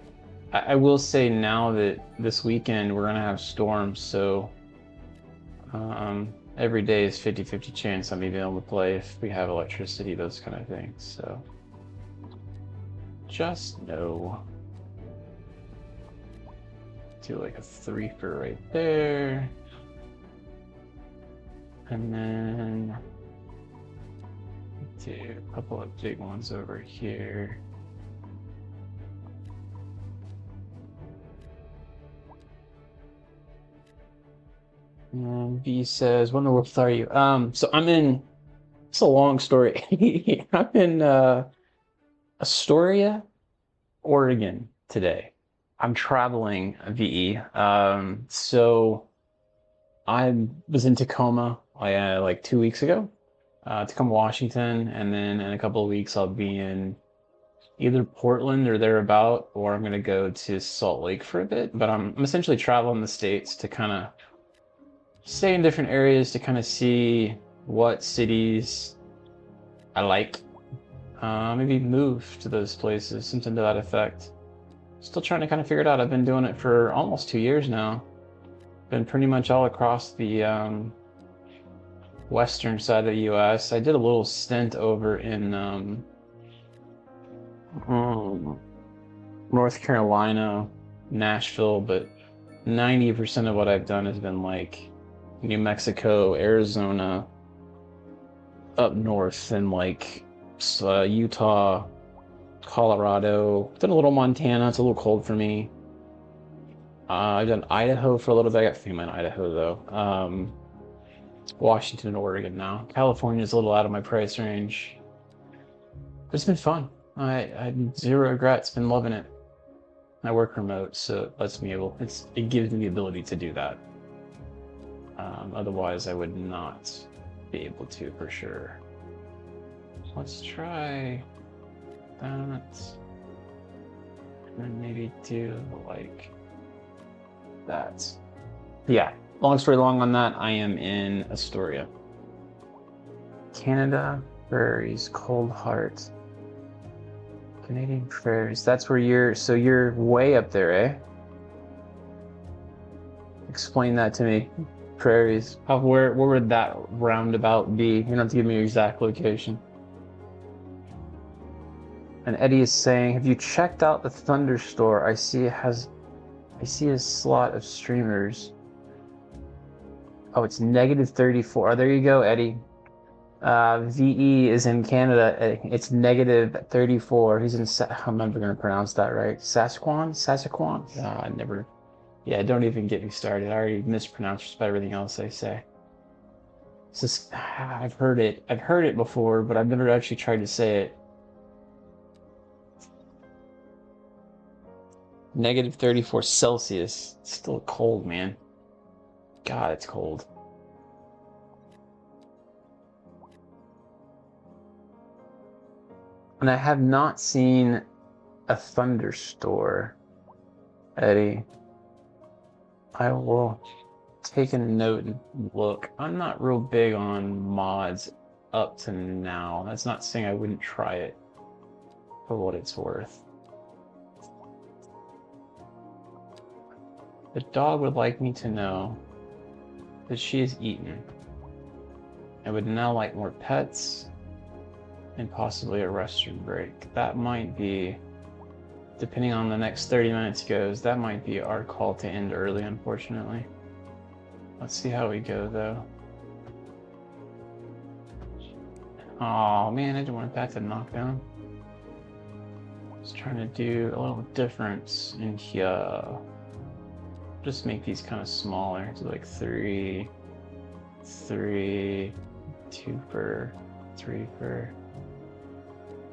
I will say now that this weekend we're going to have storms, so every day is 50-50 chance I'm being able to play if we have electricity, those kind of things. So just know. Do like a 3 for right there. And then do a couple of big ones over here. And V says, "When the world are you?" So I'm in. It's a long story. I'm in Astoria, Oregon today. I'm traveling VE. So I was in Tacoma like 2 weeks ago, Tacoma, Washington, and then in a couple of weeks I'll be in either Portland or thereabout, or I'm gonna go to Salt Lake for a bit. But I'm essentially traveling the States to kind of stay in different areas to kind of see what cities I like. Maybe move to those places, something to that effect. Still trying to kind of figure it out. I've been doing it for almost 2 years now. Been pretty much all across the western side of the US. I did a little stint over in North Carolina, Nashville, but 90% of what I've done has been like New Mexico, Arizona, up north, and like Utah, Colorado. Done a little Montana. It's a little cold for me. I've done Idaho for a little bit. I got family in Idaho though. Washington and Oregon now. California's a little out of my price range. But it's been fun. I zero regrets. Been loving it. I work remote, so it lets me it gives me the ability to do that. Otherwise, I would not be able to for sure. Let's try that. And then maybe do like that. Yeah, long story long on that, I am in Astoria. Canada, prairies, cold heart. Canadian prairies, that's where you're way up there, eh? Explain that to me. Prairies. Where would that roundabout be? You don't have to give me your exact location. And Eddie is saying, have you checked out the Thunder Store? I see a slot of streamers. Oh, it's -34. Oh, there you go, Eddie. VE is in Canada. It's -34. He's in. I'm never gonna pronounce that right. Saskatchewan. I never. Yeah, don't even get me started. I already mispronounce just about everything else they say. It's just, I've heard it. I've heard it before, but I've never actually tried to say it. -34 Celsius. It's still cold, man. God, it's cold. And I have not seen a Thunder store, Eddie. I will take a note and look. I'm not real big on mods up to now. That's not saying I wouldn't try it for what it's worth. The dog would like me to know that she is eaten and would now like more pets and possibly a restroom break. That might be, depending on the next 30 minutes goes, that might be our call to end early, unfortunately. Let's see how we go, though. Oh man, I didn't want that to knock down. Just trying to do a little difference in here. Just make these kind of smaller, to like 3, 2 per, 3 per,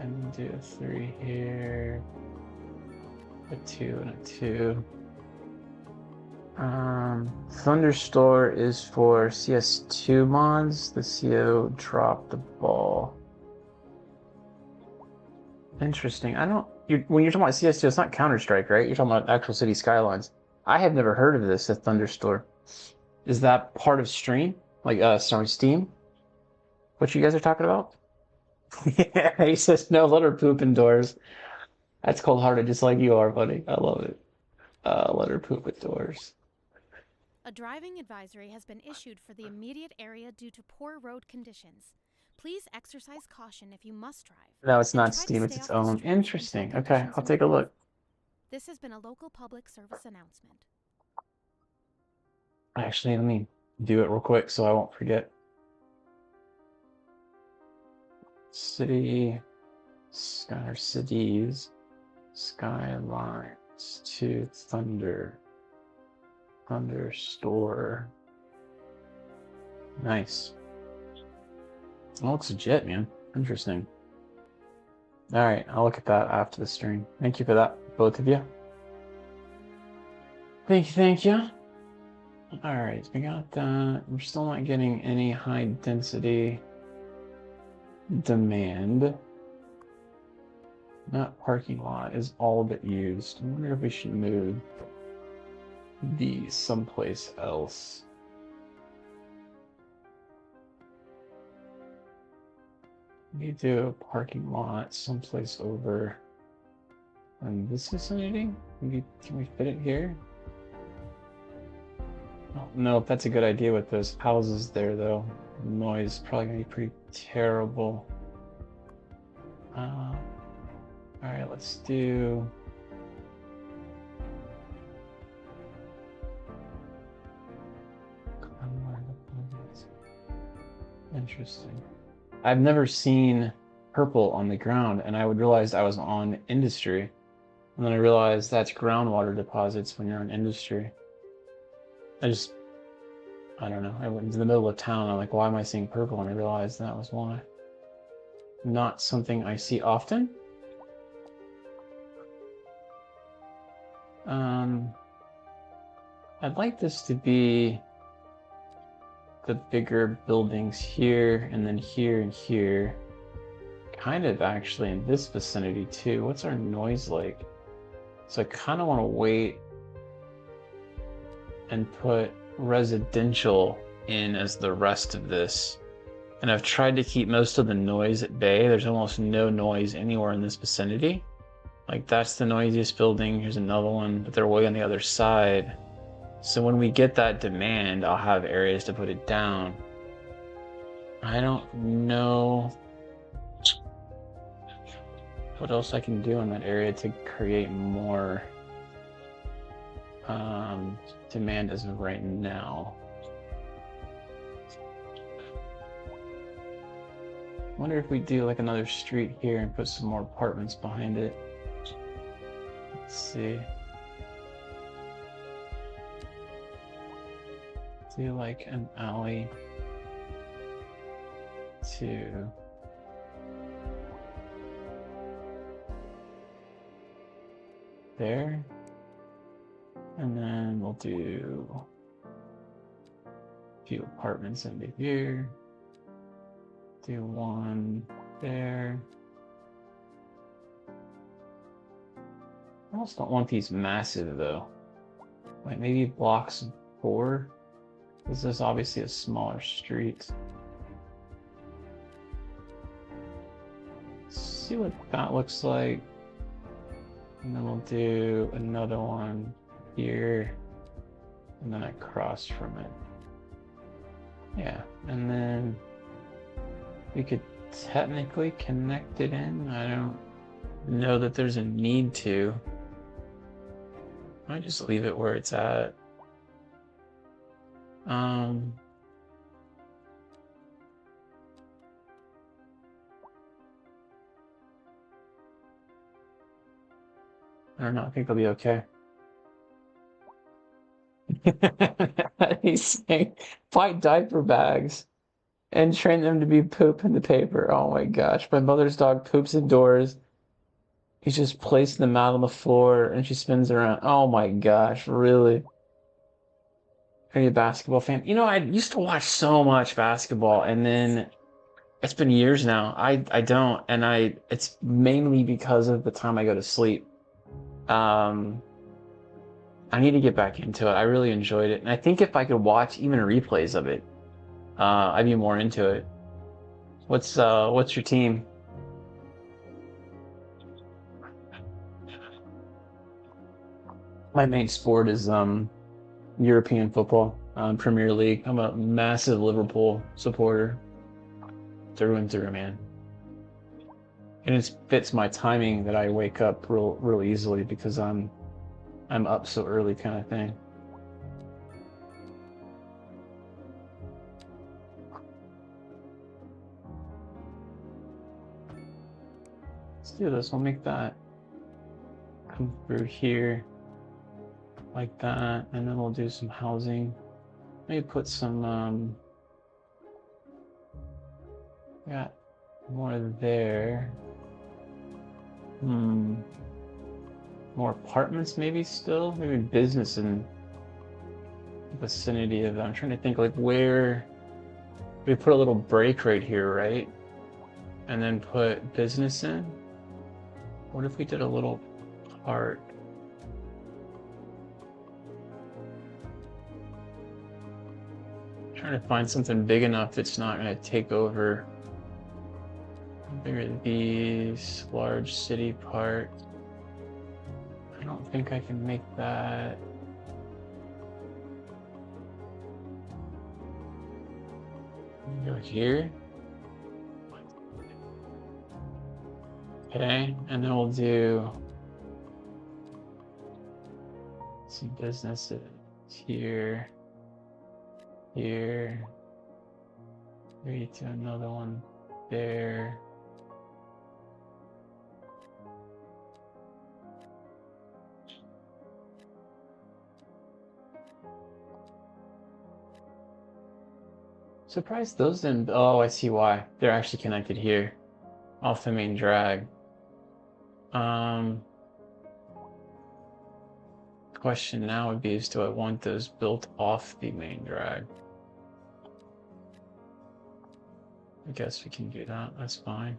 and do a 3 here, a 2 and a 2. Thunderstore is for CS2 mods. The CO dropped the ball. Interesting. When you're talking about CS2, it's not Counter-Strike, right? You're talking about actual City Skylines. I have never heard of this, the Thunderstore. Is that part of Stream? Like, sorry, Steam? What you guys are talking about? Yeah, he says no, let her poop indoors. That's cold-hearted, just like you are, buddy. I love it. Let her poop indoors. A driving advisory has been issued for the immediate area due to poor road conditions. Please exercise caution if you must drive. No, it's and not try to Steam, it's stay its off the own. streets until Interesting. Okay, conditions I'll take a improve. look. This has been a local public service announcement. Actually, let me do it real quick so I won't forget. Cities, Skylines to Thunderstore. Nice. That looks legit, man. Interesting. All right, I'll look at that after the stream. Thank you for that, both of you. Thank you. All right, we got that. We're still not getting any high density demand. That parking lot is all but used. I wonder if we should move these someplace else. We do a parking lot someplace over in this vicinity. Maybe can we fit it here? I don't know if that's a good idea with those houses there, though. The noise is probably gonna be pretty terrible. All right, let's do. Interesting. I've never seen purple on the ground, and I would realize I was on industry. And then I realized that's groundwater deposits when you're on industry. I don't know. I went into the middle of town. I'm like, why am I seeing purple? And I realized that was why. Not something I see often. I'd like this to be the bigger buildings here, and then here and here. Kind of actually in this vicinity too. What's our noise like? So I kind of want to wait and put residential in as the rest of this. And I've tried to keep most of the noise at bay. There's almost no noise anywhere in this vicinity. Like that's the noisiest building. Here's another one, but they're way on the other side. So when we get that demand, I'll have areas to put it down. I don't know what else I can do in that area to create more demand as of right now. Wonder if we do like another street here and put some more apartments behind it. Let's see. Do like an alley to there, and then we'll do a few apartments into here. Do one there. I almost don't want these massive though. Like maybe blocks 4. This is obviously a smaller street. Let's see what that looks like. And then we'll do another one here. And then across from it. Yeah, and then we could technically connect it in. I don't know that there's a need to. I might just leave it where it's at. I don't know, I think they'll be okay. He's saying, fight diaper bags and train them to be poop in the paper. Oh my gosh, my mother's dog poops indoors. He's just placing them out on the floor and she spins around. Oh my gosh, really? Are you a basketball fan? You know, I used to watch so much basketball and then it's been years now. I don't, and it's mainly because of the time I go to sleep. I need to get back into it. I really enjoyed it. And I think if I could watch even replays of it, I'd be more into it. What's your team? My main sport is European football, Premier League. I'm a massive Liverpool supporter. Through and through, man. And it fits my timing that I wake up real easily because I'm up so early kind of thing. Let's do this. We'll make that come through here like that, and then we'll do some housing. Maybe put some got more there. More apartments maybe still? Maybe business in the vicinity of that. I'm trying to think like where we put a little break right here, right? And then put business in. What if we did a little part? I'm trying to find something big enough that's not going to take over. Bigger these large city part. I don't think I can make that. Go here. Okay, and then we'll do some businesses here, here. Maybe do another one there. Surprised those didn't. Oh, I see why. They're actually connected here, off the main drag. Question now would be is do I want those built off the main drag? I guess we can do that. That's fine.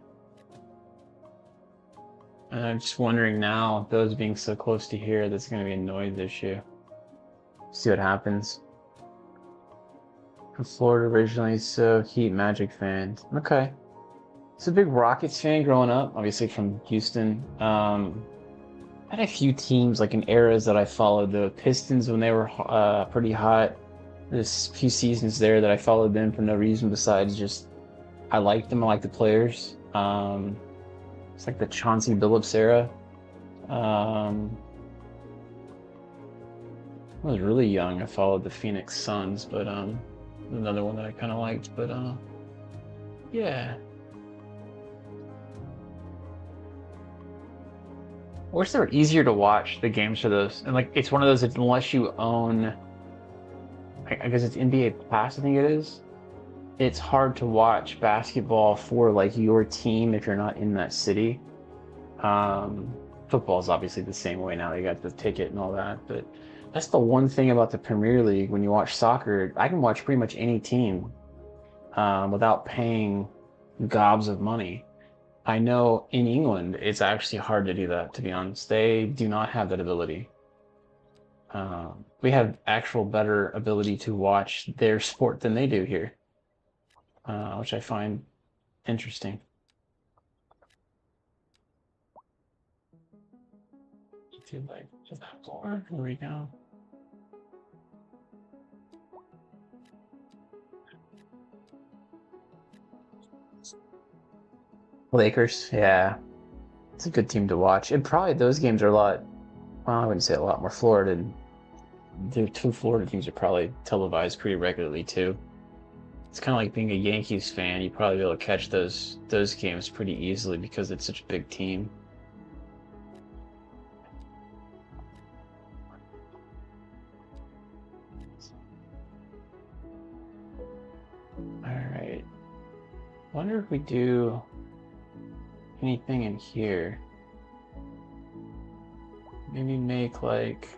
And I'm just wondering now, those being so close to here, that's going to be a noise issue. See what happens. From Florida originally, so Heat Magic fan. Okay. It's a big Rockets fan growing up, obviously from Houston. I had a few teams like in eras that I followed. The Pistons when they were pretty hot. There's a few seasons there that I followed them for no reason besides just I liked them. I liked the players. It's like the Chauncey Billups era. When I was really young, I followed the Phoenix Suns, but another one that I kind of liked. But yeah. I wish they were easier to watch, the games for those. And like, it's one of those that unless you own, I guess it's NBA Pass, I think it is. It's hard to watch basketball for like your team if you're not in that city. Football is obviously the same way now. You got the ticket and all that, but that's the one thing about the Premier League. When you watch soccer, I can watch pretty much any team without paying gobs of money. I know in England, it's actually hard to do that, to be honest. They do not have that ability. We have actual better ability to watch their sport than they do here, which I find interesting. To like that floor. Here we go. Lakers, yeah. It's a good team to watch. And probably those games are a lot, well, I wouldn't say a lot more Florida. The two Florida teams are probably televised pretty regularly too. It's kind of like being a Yankees fan. You probably be able to catch those games pretty easily because it's such a big team. All right. Wonder if we do anything in here. Maybe make like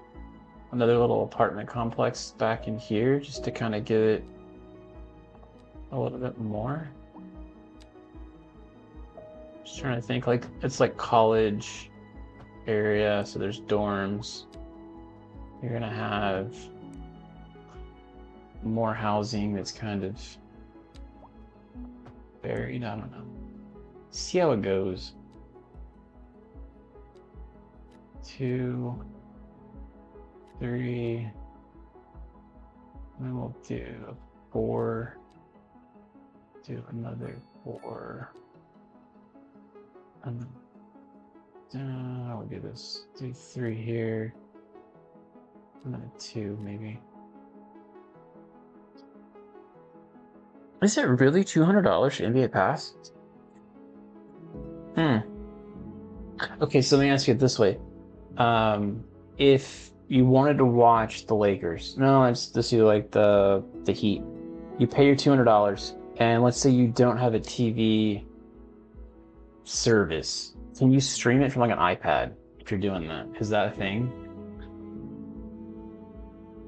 another little apartment complex back in here just to kind of give it a little bit more. Just trying to think, like it's like college area, so there's dorms. You're gonna have more housing that's kind of buried. I don't know. See how it goes. 2, 3, and then we'll do 4. Do another 4. And we'll do this. Do 3 here. And then 2 maybe. Is it really $200 for NBA Pass? Okay, so let me ask you it this way. If you wanted to watch the Lakers, no, let's do like the Heat. You pay your $200, and let's say you don't have a TV service. Can you stream it from like an iPad if you're doing that? Is that a thing?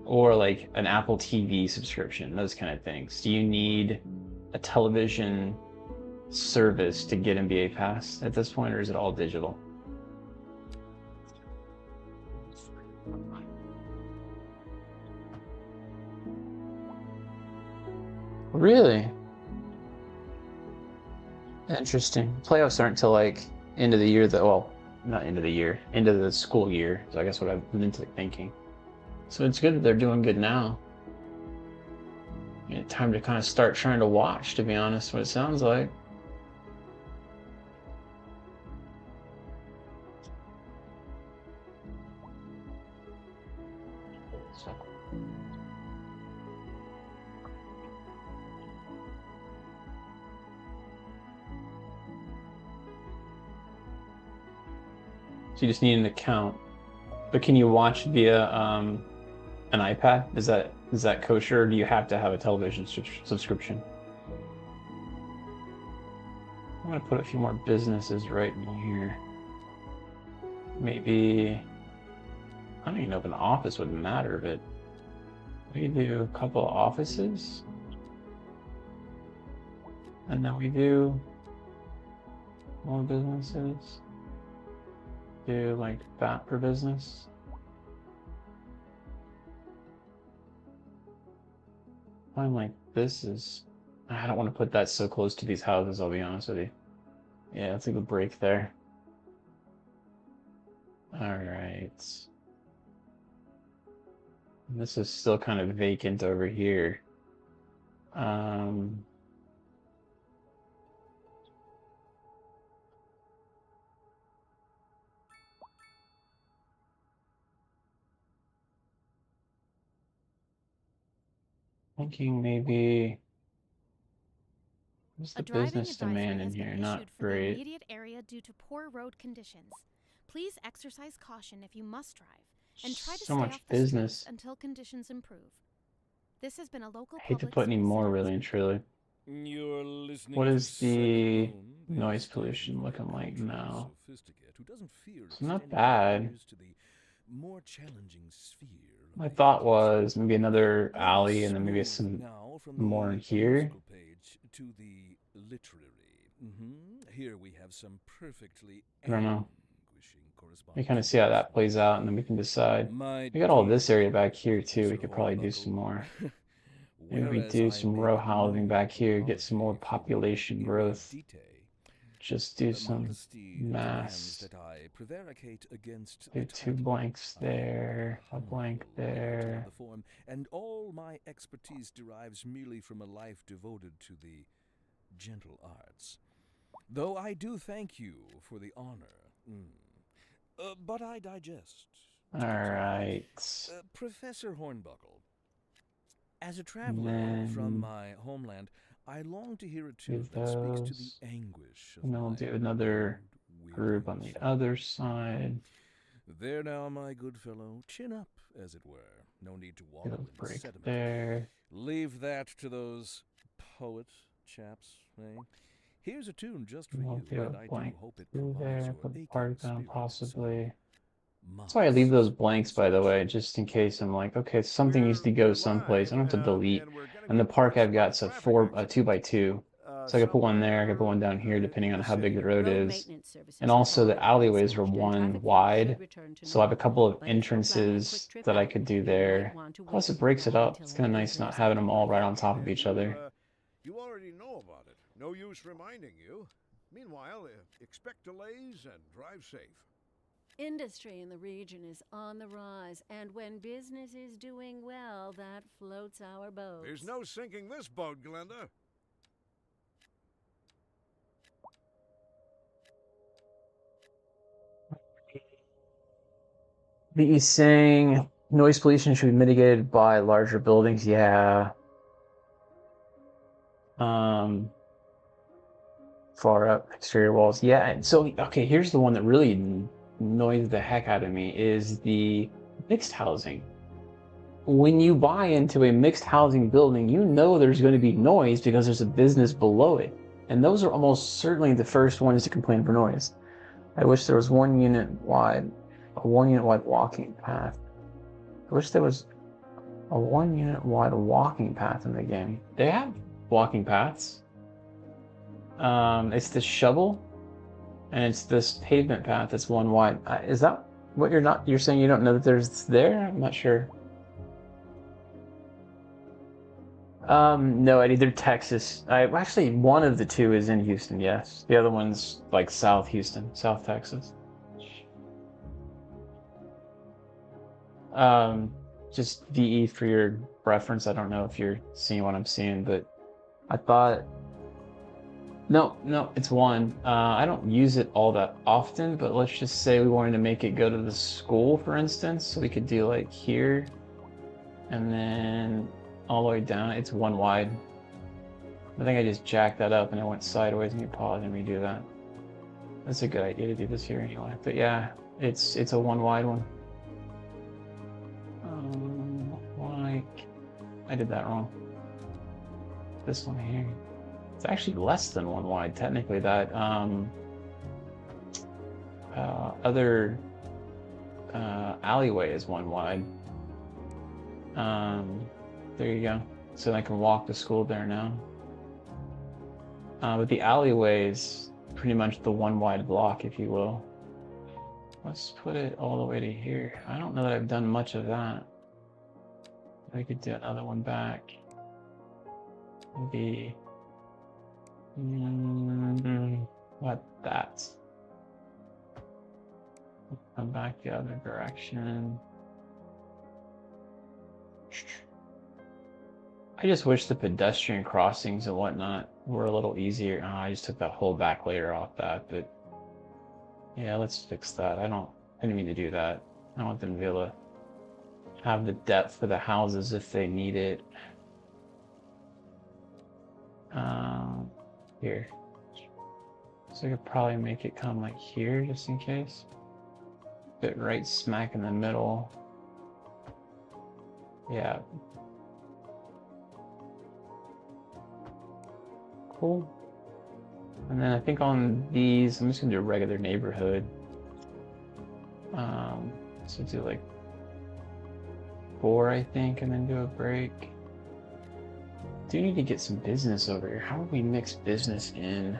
Or like an Apple TV subscription, those kind of things. Do you need a television service to get NBA Pass at this point, or is it all digital? Really? Interesting. Playoffs aren't till like end of the year, though. Well, not end of the year, end of the school year. So I guess what I've been thinking. So it's good that they're doing good now. Time to kind of start trying to watch, to be honest, what it sounds like. So you just need an account. But can you watch via an iPad? Is that kosher, or do you have to have a television subscription? I'm gonna put a few more businesses right in here. Maybe, I don't even know if an office would matter, but we do a couple of offices. And then we do more businesses. Do like that for business. I'm like, this is, I don't want to put that so close to these houses, I'll be honest with you. Yeah, let's take a break there. All right. This is still kind of vacant over here. Thinking maybe, what's the A driving business advisory demand in has been here? Not issued for the great. immediate area due to poor road conditions. Please exercise caution if you must drive, and try to So stay much off the business. streets until conditions improve. This has been a local I hate to public put any service more, really and announcement. truly. You're listening What to is the 7 Moon, noise station pollution for a looking like culturally now? sophisticate who doesn't fear It's not extending bad. their ears to the more challenging sphere of My the thought impossible. was maybe another Let us alley and then maybe move some now from more the in here. musical page to the literary. Here we have some perfectly I don't know. anguishing We correspondence. kind of see how that plays out, and then we can decide. My We got all dear this area back here too. We Professor could probably do some Hornbuckle, more. Maybe we whereas do I some make row housing no back here, get some more apology for the population growth. eruditate, Just do some modesty demands mass. that I prevaricate against Do the 2 title. blanks I am there, a blank humble devotee of there. the form, and all my expertise derives merely from a life devoted to the gentle arts. Though I do thank you for the honor. But I digest. All right. Professor Hornbuckle, as a And traveler from then my homeland, I long to hear a do tune that speaks to the those. anguish of And then we'll my do another old group on weary the soul. other side. There now, my good fellow, chin up, as it were. No need to Get wallow a in break sediment. there. Leave that to those poet chaps, eh? Here's a tune just for We'll you, do a and I do blank hope it through provides there. your Put the aching part down spirit possibly. some That's why I leave those modest blanks, by the way, consolation. just in case I'm like, okay, something needs to go We're someplace. I don't live, have to delete. and we're gonna And the get park I've correspondent got's a traffic 2x2. So I could put one there, I could put one down here, depending in on the how big city. the road Road is. maintenance services And have also the already been alleyways were dispatched, and one traffic flow wide. should return to So I have a normal. couple of But if you're planning a quick entrances trip that I out, could do you there. might want to Plus wait it a breaks little it while up. It's until kind of everything nice not clears having up. them all right on Copy, top of man. each other. You already know about it. No use reminding you. Meanwhile, expect delays and drive safe. Industry in the region is on the rise, and when business is doing well, that floats our boats. There's no sinking this boat, Glenda. The saying noise pollution should be mitigated by larger buildings. Yeah. Far up exterior walls. Yeah. And so, okay, here's the one that really annoys the heck out of me is the mixed housing. When you buy into a mixed housing building, you know there's going to be noise because there's a business below it. And those are almost certainly the first ones to complain for noise. I wish there was a 1 unit wide walking path. I wish there was a 1 unit wide walking path in the game. They have walking paths. It's this shovel, and it's this pavement path that's 1 wide. Is that what you're saying? You don't know that there's there? I'm not sure. No, at either Texas. Actually, one of the 2 is in Houston. Yes, the other one's like South Houston, South Texas. Just VE for your reference. I don't know if you're seeing what I'm seeing, but I thought. No, it's 1. I don't use it all that often, but let's just say we wanted to make it go to the school, for instance, so we could do like here, and then all the way down. It's 1 wide. I think I just jacked that up and it went sideways. And you pause and redo that. That's a good idea to do this here anyway. But yeah, it's a 1 wide one. Like I did that wrong. This one here. It's actually less than 1 wide, technically. That other alleyway is 1 wide. There you go. So I can walk to school there now. But the alleyway is pretty much the 1 wide block, if you will. Let's put it all the way to here. I don't know that I've done much of that. I could do another one back. Maybe. What that? Come back the other direction. I just wish the pedestrian crossings and whatnot were a little easier. Oh, I just took that whole back layer off that, but yeah, let's fix that. I didn't mean to do that. I want them to be able to have the depth for the houses if they need it. Here. So I could probably make it come like here, just in case. drop it right smack in the middle. Yeah. Cool. And then I think on these, I'm just gonna do a regular neighborhood. So do like 4, I think, and then do a break. Do need to get some business over here. How do we mix business in?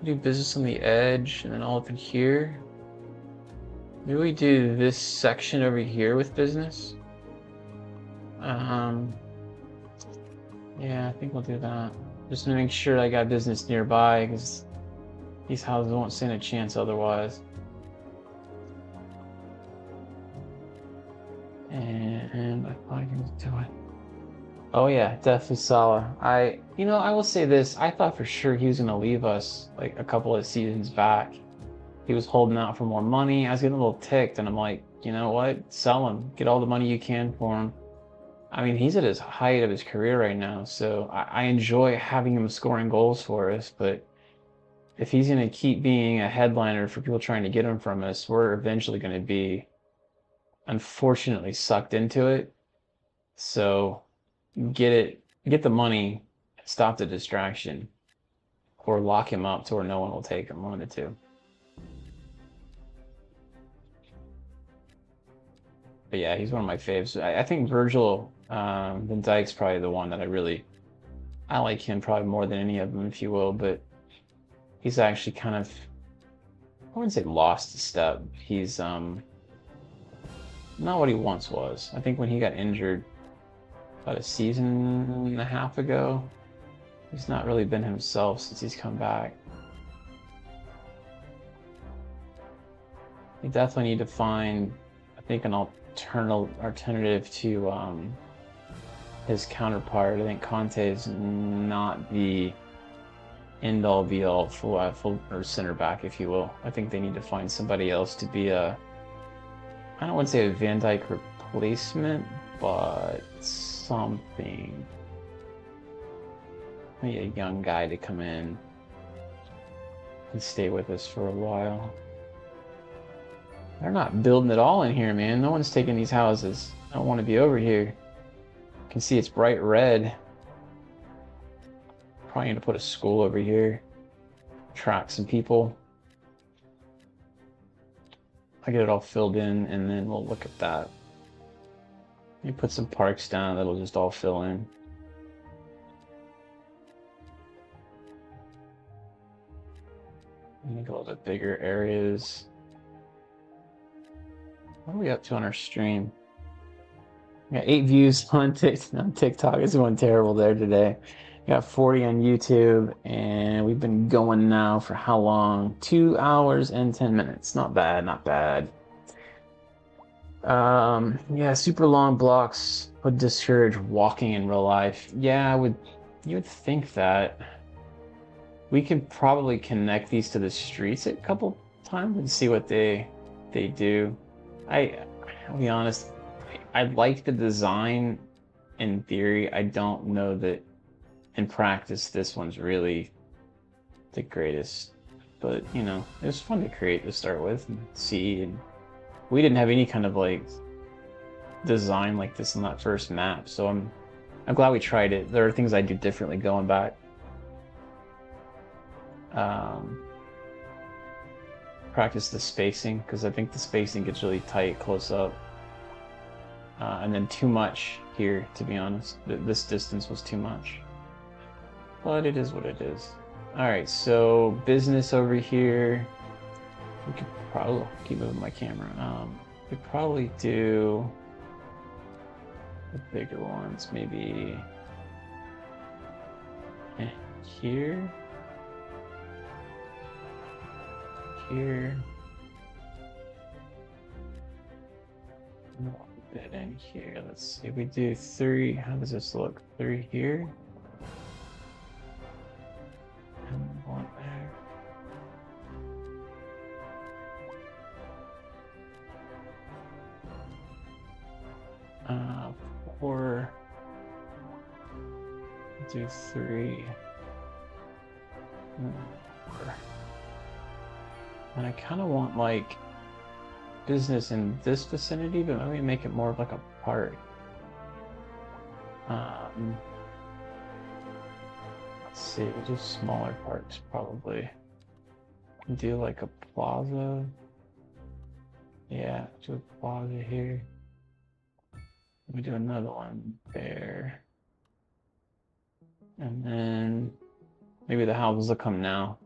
Do business on the edge and then all up in here. Maybe we do this section over here with business. Yeah, I think we'll do that. Just to make sure I got business nearby, because these houses won't stand a chance otherwise. And I thought I can do it. Oh yeah, definitely Salah. I will say this. I thought for sure he was gonna leave us like a couple of seasons back. He was holding out for more money. I was getting a little ticked, and I'm like, you know what? Sell him. Get all the money you can for him. I mean, he's at his height of his career right now, so I enjoy having him scoring goals for us, but if he's going to keep being a headliner for people trying to get him from us, we're eventually going to be, unfortunately, sucked into it. So get the money, stop the distraction, or lock him up to where no one will take him, one of the two. But yeah, he's one of my faves. I think Virgil van Dijk's probably the one that I like him probably more than any of them, if you will, but he's actually kind of, I wouldn't say lost a step. He's not what he once was. I think when he got injured about a season and a half ago, he's not really been himself since he's come back. We definitely need to find, I think, an alternative to his counterpart. I think Conte is not the end-all be-all full or center back, if you will. I think they need to find somebody else to be I don't want to say a Van Dijk replacement, but something. Maybe a young guy to come in and stay with us for a while. They're not building it all in here, man. No one's taking these houses. I don't want to be over here. You can see it's bright red. Probably going to put a school over here. Attract some people. I get it all filled in, and then we'll look at that. You put some parks down that'll just all fill in. Make a little bit bigger areas. What are we up to on our stream? We got 8 views on TikTok. It's going terrible there today. We got 40 on YouTube, and we've been going now for how long? 2 hours and 10 minutes. Not bad, not bad. Yeah, super long blocks would discourage walking in real life. Yeah, you would think that. We could probably connect these to the streets a couple times and see what they do. I'll be honest, I like the design in theory. I don't know that in practice this one's really the greatest. But, you know, it was fun to create to start with and see. And we didn't have any kind of like design like this in that first map, so I'm glad we tried it. There are things I do differently going back. Practice the spacing, because I think the spacing gets really tight close up, and then too much here, to be honest. This distance was too much, but it is what it is. Alright, so business over here. We could probably keep moving my camera. We could probably do the bigger ones, maybe here. Here. A bit in here. Let's see. We do 3. How does this look? 3 here. And 1 there. 4. Do 3. And 4. And I kind of want like business in this vicinity, but maybe make it more of like a park. Let's see, we'll do smaller parks probably. Do like a plaza. Yeah, do a plaza here. We do another one there. And then maybe the houses will come now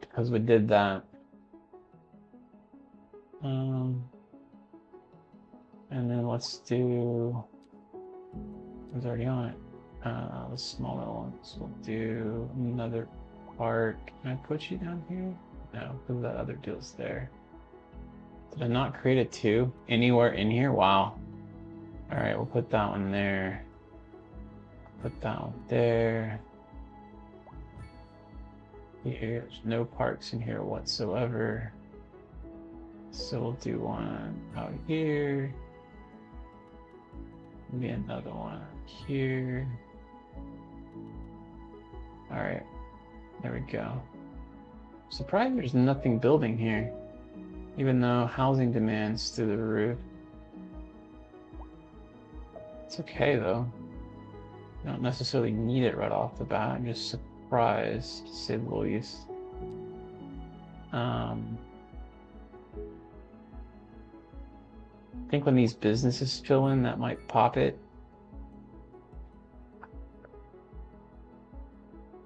because we did that. And then let's do, I was already on it. The smaller ones. We'll do another park. Can I put you down here? No, because that other deal's there. Did I not create a 2 anywhere in here? Wow. All right, we'll put that one there. Put that one there. Here, there's no parks in here whatsoever. So we'll do one out here. Maybe another one here. All right, there we go. Surprised there's nothing building here, even though housing demand's through the roof. It's okay though. You don't necessarily need it right off the bat. I'm just surprised, to say the least. I think when these businesses fill in, that might pop it.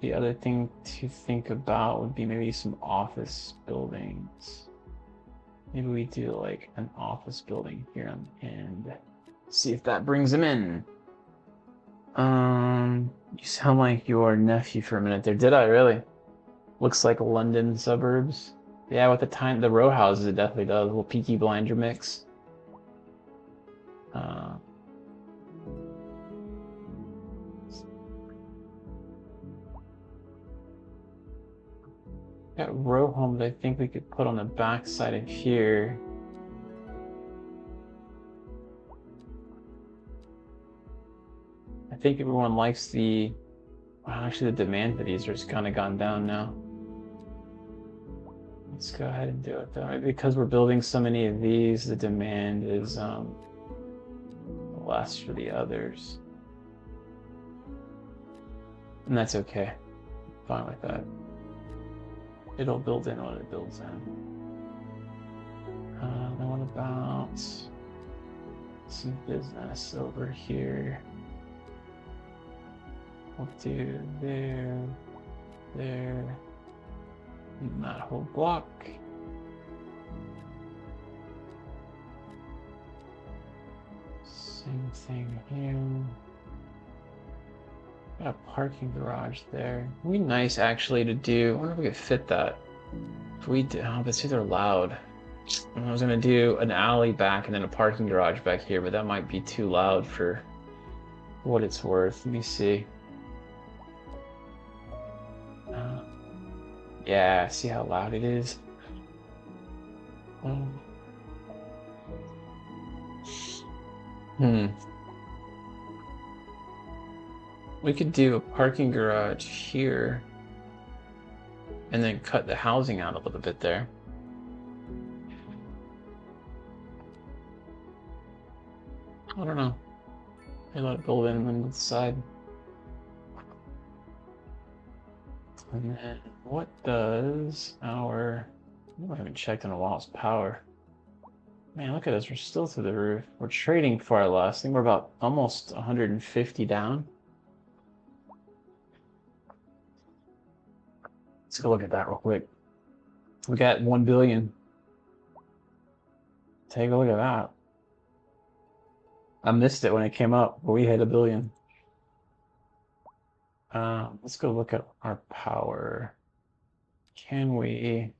The other thing to think about would be maybe some office buildings. Maybe we do like an office building here on the end. See if that brings them in. You sound like your nephew for a minute there. Did I really? Looks like London suburbs. Yeah, with the row houses, it definitely does. A little Peaky Blinder mix. Got row homes I think we could put on the back side of here. I think everyone likes the... Well, actually the demand for these has kind of gone down now. Let's go ahead and do it though. Because we're building so many of these, the demand is less for the others. And that's okay. Fine with that. It'll build in what it builds in. Then what about some business over here? We'll do there, there, and that whole block. Same thing here. Got a parking garage there. It'd be nice actually to do. I wonder if we could fit that. If we do, oh, but see they're loud. I was gonna do an alley back and then a parking garage back here, but that might be too loud for what it's worth. Let me see. Yeah, see how loud it is? We could do a parking garage here and then cut the housing out a little bit there. I don't know. They let it build in and then decide. And then what does our... I haven't checked in a while. It's power. Man, look at us. We're still through the roof. We're trading far less. I think we're about almost 150 down. Let's go look at that real quick. We got 1 billion. Take a look at that. I missed it when it came up, but we hit 1 billion. Let's go look at our power. Can we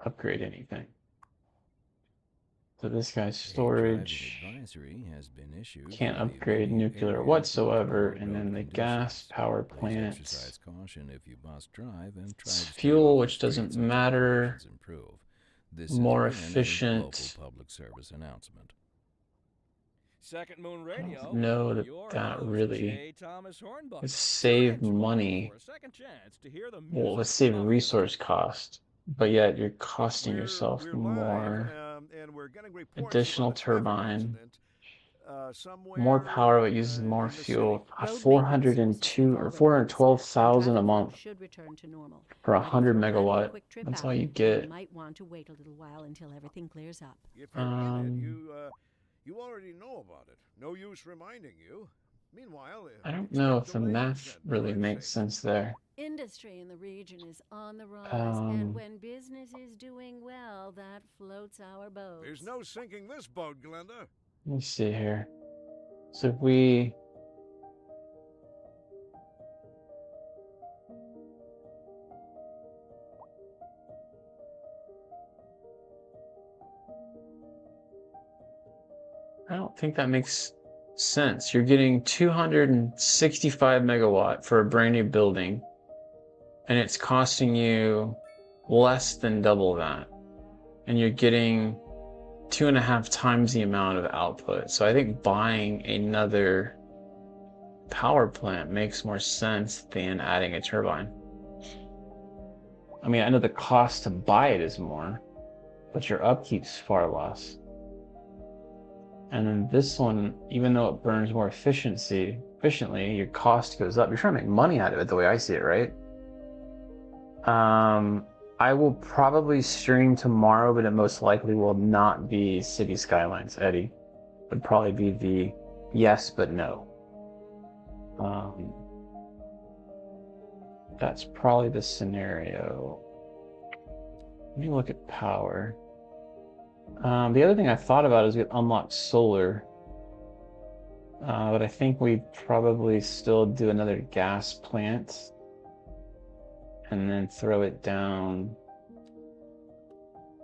upgrade anything? So this guy's storage can't upgrade nuclear whatsoever, and then the gas power plant, it's fuel, which doesn't matter, more efficient. Second Moon Radio. Know that really would save money. Well, let's save resource cost. but yet you're costing yourself We're more. live, and we're getting reports Additional about a traffic turbine. accident, More somewhere power, but uses more in the city. fuel. Road maintenance services 402 have or already been 412,000 dispatched, a and traffic flow month should return to normal. for But if 100 you're planning a megawatt. quick trip That's out, all you you get. might want to wait a little while until everything clears up. If you're in it, you already know about it. No use reminding you. Meanwhile, I don't know expect if the delays math and really drive makes safe. sense there. Industry in the region is on the rise, Um, and when business is doing well, that floats our boats. There's no sinking this boat, Glenda. Let me see here. So if we... I don't think that makes sense. You're getting 265 megawatt for a brand new building, and it's costing you less than double that. And you're getting 2.5 times the amount of output. So I think buying another power plant makes more sense than adding a turbine. I mean, I know the cost to buy it is more, but your upkeep's far less. And then this one, even though it burns more efficiently, your cost goes up. You're trying to make money out of it the way I see it, right? I will probably stream tomorrow, but it most likely will not be City Skylines. Eddie would probably be the yes but no. That's probably the scenario. Let me look at power. The other thing I thought about is we unlock solar, but I think we probably still do another gas plant and then throw it down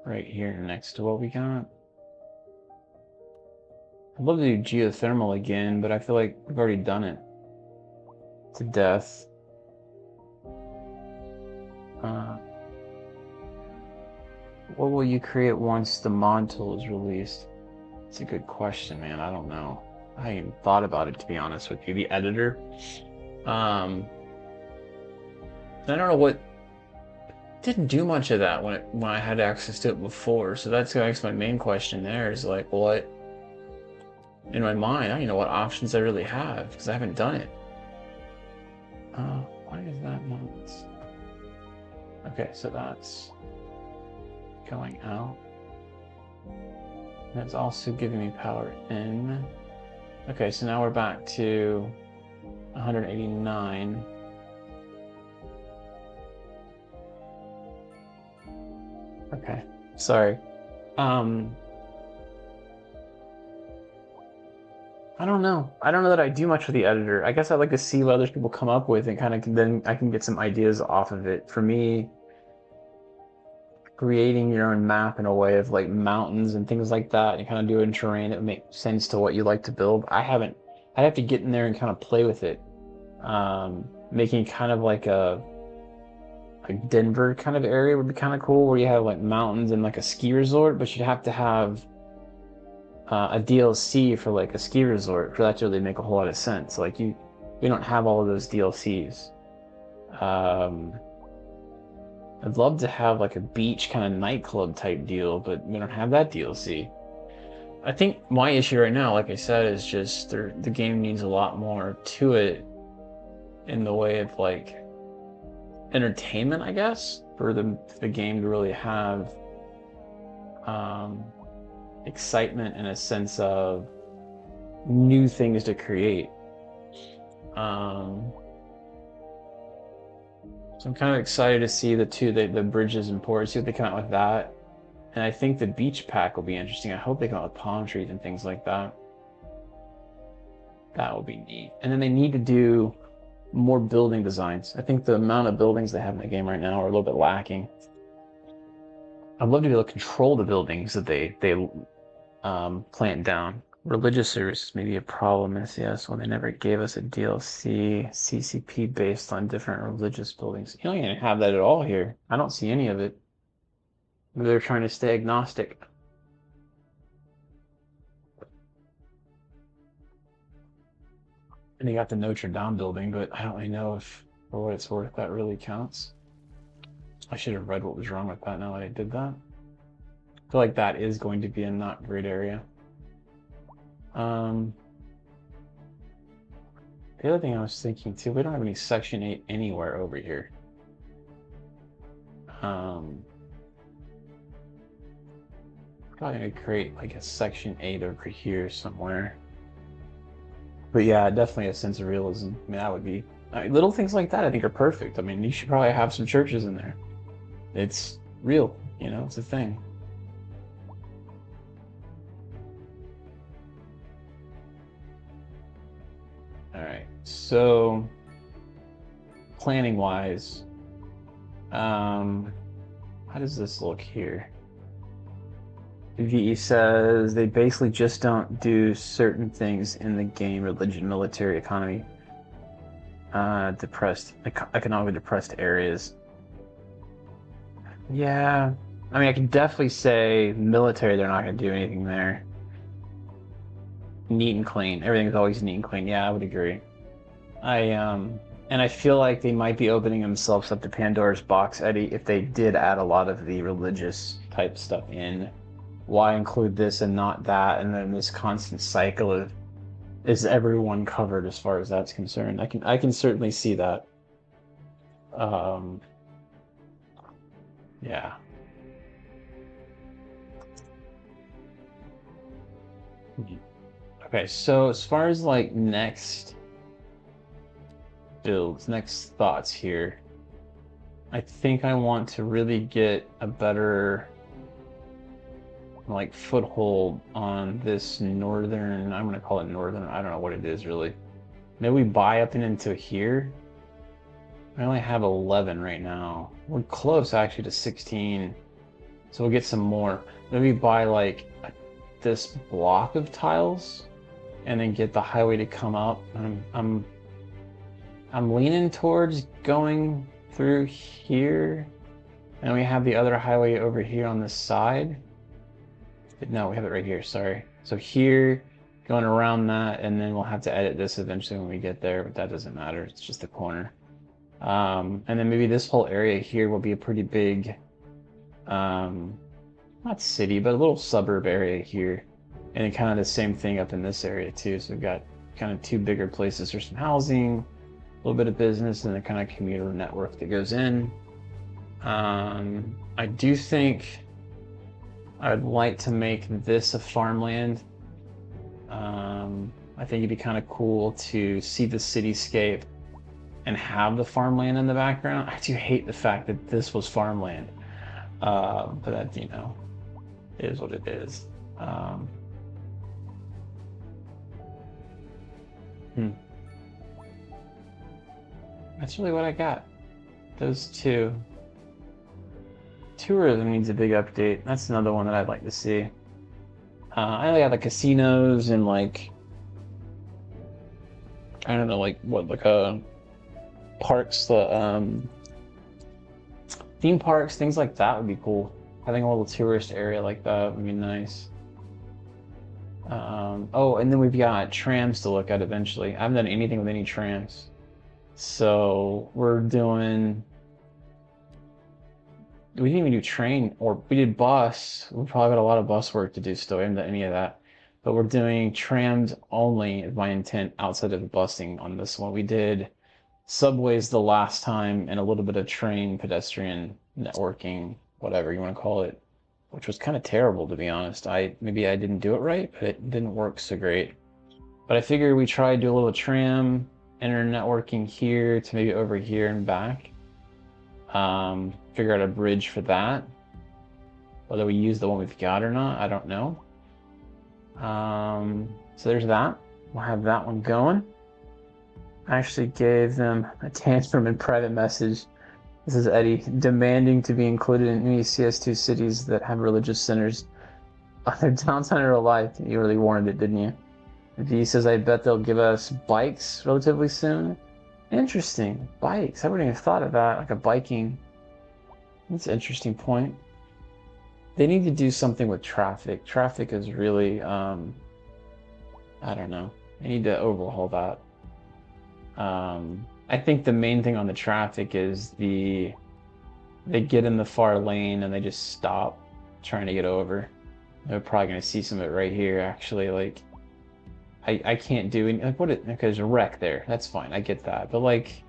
right here next to what we got. I'd love to do geothermal again, but I feel like we've already done it to death. What will you create once the mod tool is released? It's a good question, man. I don't know. I haven't even thought about it, to be honest with you. The editor. I don't know what... Didn't do much of that when I had access to it before. So that's my main question there is like, what... In my mind, I don't even know what options I really have because I haven't done it. Why is that not... Okay, so that's going out. And it's also giving me power in. Okay, so now we're back to 189. Okay, sorry. I don't know. I don't know that I do much with the editor. I guess I'd like to see what other people come up with and kind of then I can get some ideas off of it. For me, creating your own map in a way of like mountains and things like that and kind of doing terrain that would make sense to what you like to build. I'd have to get in there and kind of play with it. Making kind of like a Denver kind of area would be kind of cool where you have like mountains and like a ski resort, but you'd have to have a DLC for like a ski resort for that to really make a whole lot of sense. Like we don't have all of those DLCs. I'd love to have like a beach kind of nightclub type deal, but we don't have that DLC. I think my issue right now, like I said, is just the game needs a lot more to it in the way of like entertainment, I guess, for the game to really have excitement in a sense of new things to create. So I'm kind of excited to see the bridges and ports, see what they come out with that. And I think the beach pack will be interesting. I hope they come out with palm trees and things like that. That will be neat. And then they need to do more building designs. I think the amount of buildings they have in the game right now are a little bit lacking. I'd love to be able to control the buildings that they plant down. Religious services may be a problem in CS when they never gave us a DLC CCP based on different religious buildings. You don't even have that at all here. I don't see any of it. Maybe they're trying to stay agnostic. And you got the Notre Dame building, but I don't really know if, for what it's worth, that really counts. I should have read what was wrong with that now that I did that. I feel like that is going to be a not great area. The other thing I was thinking too, we don't have any Section 8 anywhere over here. Probably gonna create like a Section 8 over here somewhere. But yeah, definitely a sense of realism. I mean, that would be little things like that. I think are perfect. I mean, you should probably have some churches in there. It's real, you know, it's a thing. All right, so planning wise, how does this look here? VE says they basically just don't do certain things in the game: religion, military, economy, economically depressed areas. Yeah, I mean, I can definitely say military, they're not going to do anything there. Neat and clean. Everything's always neat and clean. Yeah, I would agree. And I feel like they might be opening themselves up to Pandora's box, Eddie, if they did add a lot of the religious type stuff in. Why include this and not that? And then this constant cycle of, is everyone covered as far as that's concerned? I can certainly see that. Yeah. Okay, so as far as like next builds, next thoughts here, I think I want to really get a better like foothold on this northern, I'm gonna call it northern, I don't know what it is really. Maybe we buy up and into here. I only have 11 right now. We're close actually to 16, so we'll get some more. Maybe buy like this block of tiles and then get the highway to come up. I'm leaning towards going through here, and we have the other highway over here on this side. No, we have it right here, sorry. So here, going around that, and then we'll have to edit this eventually when we get there, but that doesn't matter, it's just a corner. And then maybe this whole area here will be a pretty big, not city, but a little suburb area here. And then kind of the same thing up in this area too. So we've got kind of two bigger places for some housing, a little bit of business, and a kind of commuter network that goes in. I do think I'd like to make this a farmland. I think it'd be kind of cool to see the cityscape and have the farmland in the background. I do hate the fact that this was farmland, but that, you know, is what it is. That's really what I got. Those two. Tourism needs a big update. That's another one that I'd like to see. I like the casinos and like, I don't know, like what, like parks, the theme parks, things like that would be cool. Having a little tourist area like that would be nice. Oh, and then we've got trams to look at eventually. I haven't done anything with any trams. So we're doing, we didn't even do train, or we did bus. We probably got a lot of bus work to do still. We haven't done any of that. But we're doing trams only, is my intent, outside of the busing on this one. We did subways the last time and a little bit of train, pedestrian, networking, whatever you want to call it, which was kind of terrible, to be honest. Maybe I didn't do it right, but it didn't work so great. But I figured we try to do a little tram, internet networking here to maybe over here and back. Figure out a bridge for that. Whether we use the one we've got or not, I don't know. So there's that. We'll have that one going. I actually gave them a tantrum in private message. This is Eddie, demanding to be included in any CS2 cities that have religious centers on their downtown real life. You really warned it, didn't you? V says, I bet they'll give us bikes relatively soon. Interesting. Bikes. I wouldn't even have thought of that, like a biking. That's an interesting point. They need to do something with traffic. Traffic is really, I don't know. They need to overhaul that. I think the main thing on the traffic is the they get in the far lane and they just stop trying to get over. They're probably gonna see some of it right here. Actually, like I can't do any, like what it, okay, there's a wreck there. That's fine. I get that, but like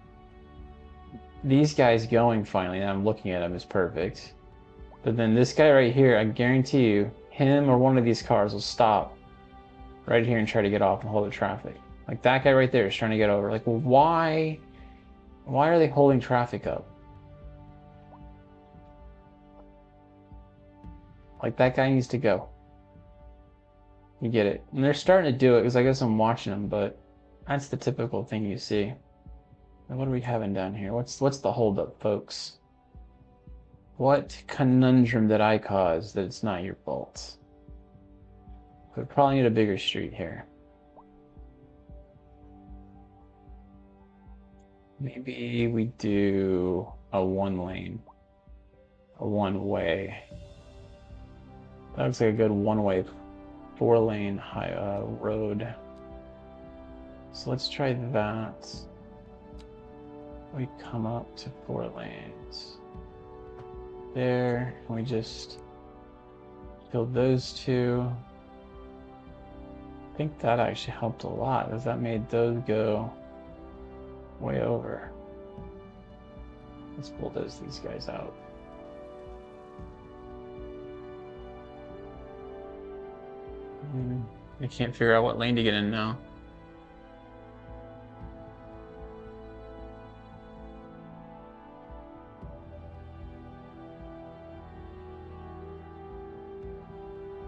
these guys going finally, and I'm looking at them is perfect. But then this guy right here, I guarantee you, him or one of these cars will stop right here and try to get off and hold the traffic. Like that guy right there is trying to get over. Like, well, why are they holding traffic up? Like that guy needs to go. You get it. And they're starting to do it because I guess I'm watching them, but that's the typical thing you see. And what are we having down here? What's the holdup, folks? What conundrum did I cause that it's not your fault? We probably need a bigger street here. Maybe we do a one lane, a one way. That looks like a good one way, 4-lane high road. So let's try that. We come up to 4 lanes. There, we just build those two. I think that actually helped a lot because that made those go way over. Let's bulldoze these guys out. I can't figure out what lane to get in now.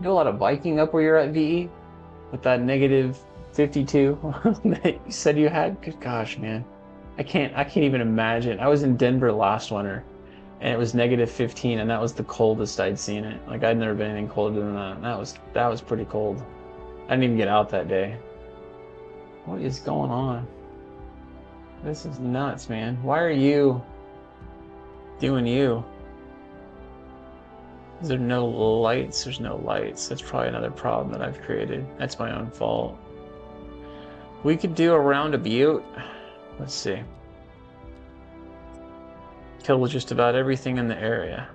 You do a lot of biking up where you're at, VE? With that negative 52 that you said you had? Good gosh, man. I can't even imagine. I was in Denver last winter and it was negative 15 and that was the coldest I'd seen it. Like I'd never been anything colder than that. And that was pretty cold. I didn't even get out that day. What is going on? This is nuts, man. Why are you doing you? Is there no lights? There's no lights. That's probably another problem that I've created. That's my own fault. We could do a roundabout. Let's see. Kill just about everything in the area.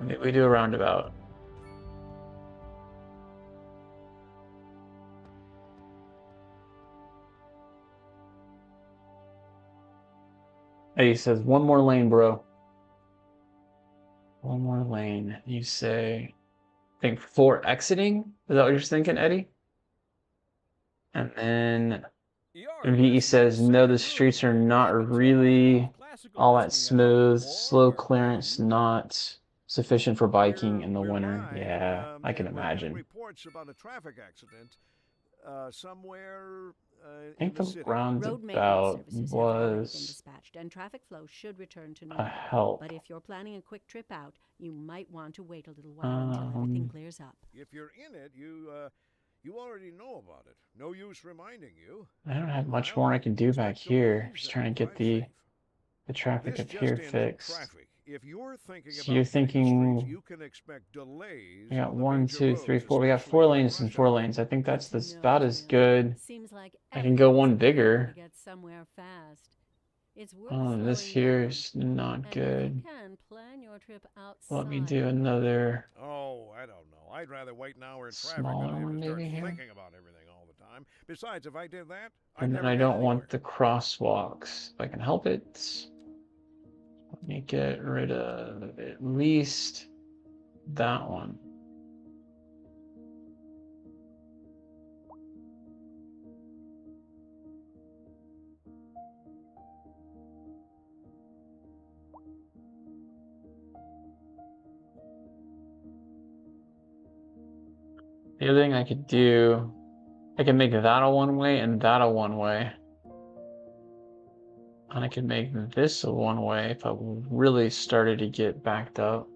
We do a roundabout. Eddie says, one more lane, bro. One more lane. You say, I think 4 exiting? Is that what you're thinking, Eddie? And then VE says, no, the streets are not really all that smooth. Slow clearance, not sufficient for biking in the winter. Yeah, I can imagine. Reports about a traffic accident somewhere I think in the the city. roundabout was dispatched and traffic flow should return to a normal. help. But if you're planning a quick trip out, you might want to wait a little while until everything clears up. If you're in it, you already know about it. No use reminding you. I don't have much more I can do back here. Just trying to get the traffic up here fixed. If you're thinking So you're thinking you can expect delays. we got 1, 2, 3, 4. We got 4 lanes and 4 lanes. I think that's about as good. Seems like I can go one bigger. to get somewhere fast. It's worth Oh, this slowing here down. is not And if good. you can, plan your trip outside. Let me do another. Oh, I don't know. I'd rather wait an hour in traffic Smaller than I have one to start maybe here? thinking about everything all the time. Besides, if I did that, I'd And then never I get don't anywhere. want the crosswalks. If I can help it. Let me get rid of at least that one. The other thing I could do, I can make that a one-way and that a one-way. And I could make this a one-way if I really started to get backed up.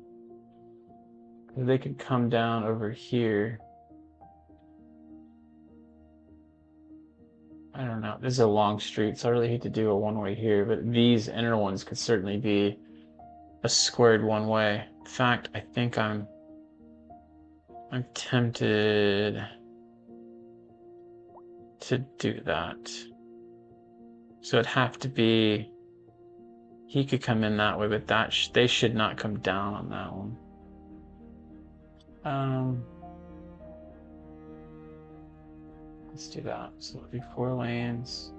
They could come down over here. I don't know. This is a long street, so I really hate to do a one-way here, but these inner ones could certainly be a squared one-way. In fact, I think I'm tempted to do that. So it'd have to be He could come in that way, but they should not come down on that one. Let's do that. So it'll be 4 lanes.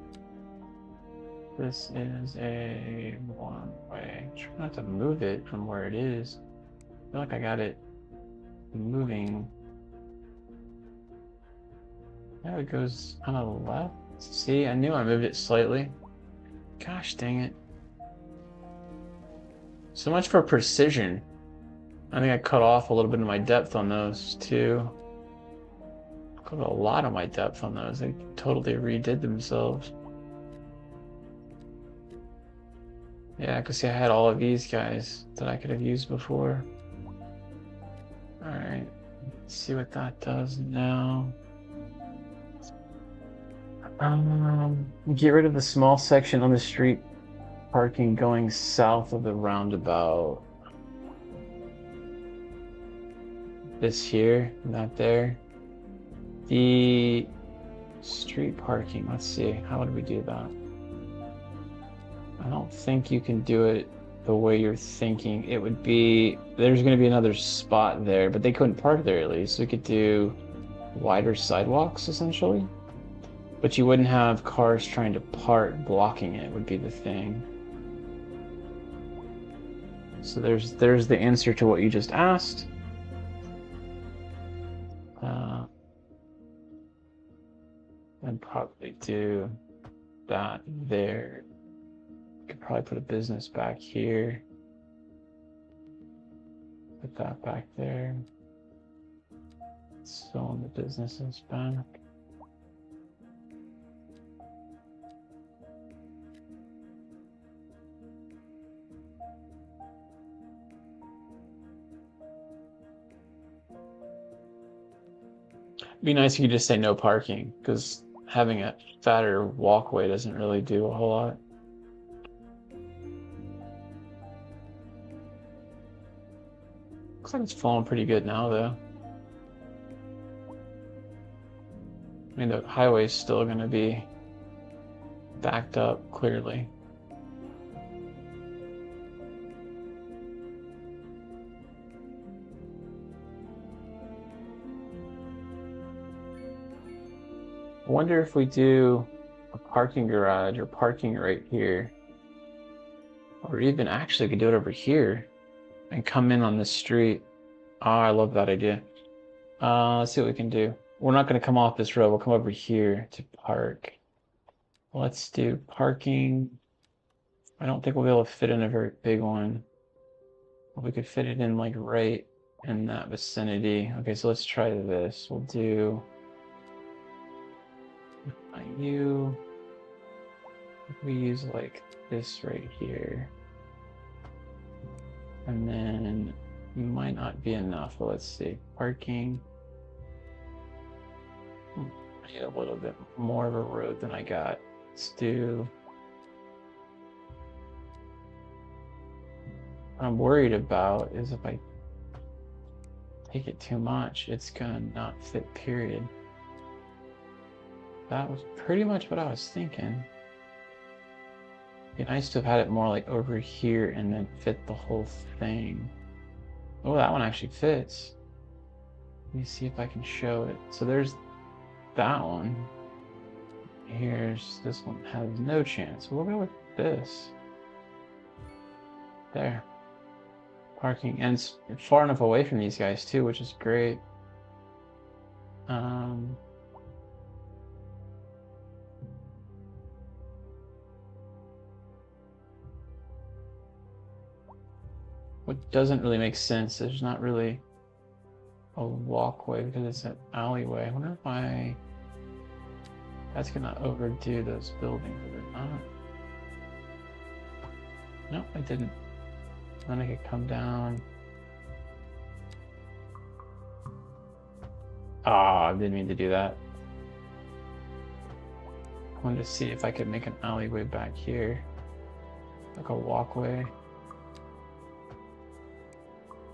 This is a one-way. Try not to move it from where it is. I feel like I got it moving. Yeah, it goes on the left. See, I knew I moved it slightly. Gosh dang it. So much for precision. I think I cut off a little bit of my depth on those too. Cut a lot of my depth on those. They totally redid themselves. Yeah, because see, I had all of these guys that I could have used before. Alright, let's see what that does now. Get rid of the small section on the street parking going south of the roundabout. This here, not there. The street parking, let's see, how would we do that? I don't think you can do it the way you're thinking. It would be, there's going to be another spot there, but they couldn't park there at least. So we could do wider sidewalks essentially. But you wouldn't have cars trying to park blocking it would be the thing. So there's the answer to what you just asked. And probably do that there. Could probably put a business back here. Put that back there. Selling the businesses back. It'd be nice if you could just say no parking, because having a fatter walkway doesn't really do a whole lot. Looks like it's flowing pretty good now, though. I mean, the highway's still going to be backed up, clearly. I wonder if we do a parking garage or parking right here, or even actually could do it over here and come in on the street. Oh, I love that idea. Let's see what we can do. We're not going to come off this road. We'll come over here to park. Let's do parking. I don't think we'll be able to fit in a very big one. We could fit it in like right in that vicinity. Okay, so let's try this. We'll do you. We use like this right here. And then it might not be enough, but let's see. Parking. I need a little bit more of a road than I got. Let's do. What I'm worried about is if I take it too much, it's gonna not fit, period. That was pretty much what I was thinking. It'd be nice to have had it more like over here and then fit the whole thing. Oh, that one actually fits. Let me see if I can show it. So there's that one. Here's this one has no chance. We'll go with this. There. Parking, and it's far enough away from these guys too, which is great. What doesn't really make sense, there's not really a walkway because it's an alleyway. I wonder if that's gonna overdo those buildings, is it not? Nope, it didn't. Then I could come down. Ah, I didn't mean to do that. I wanted to see if I could make an alleyway back here. Like a walkway.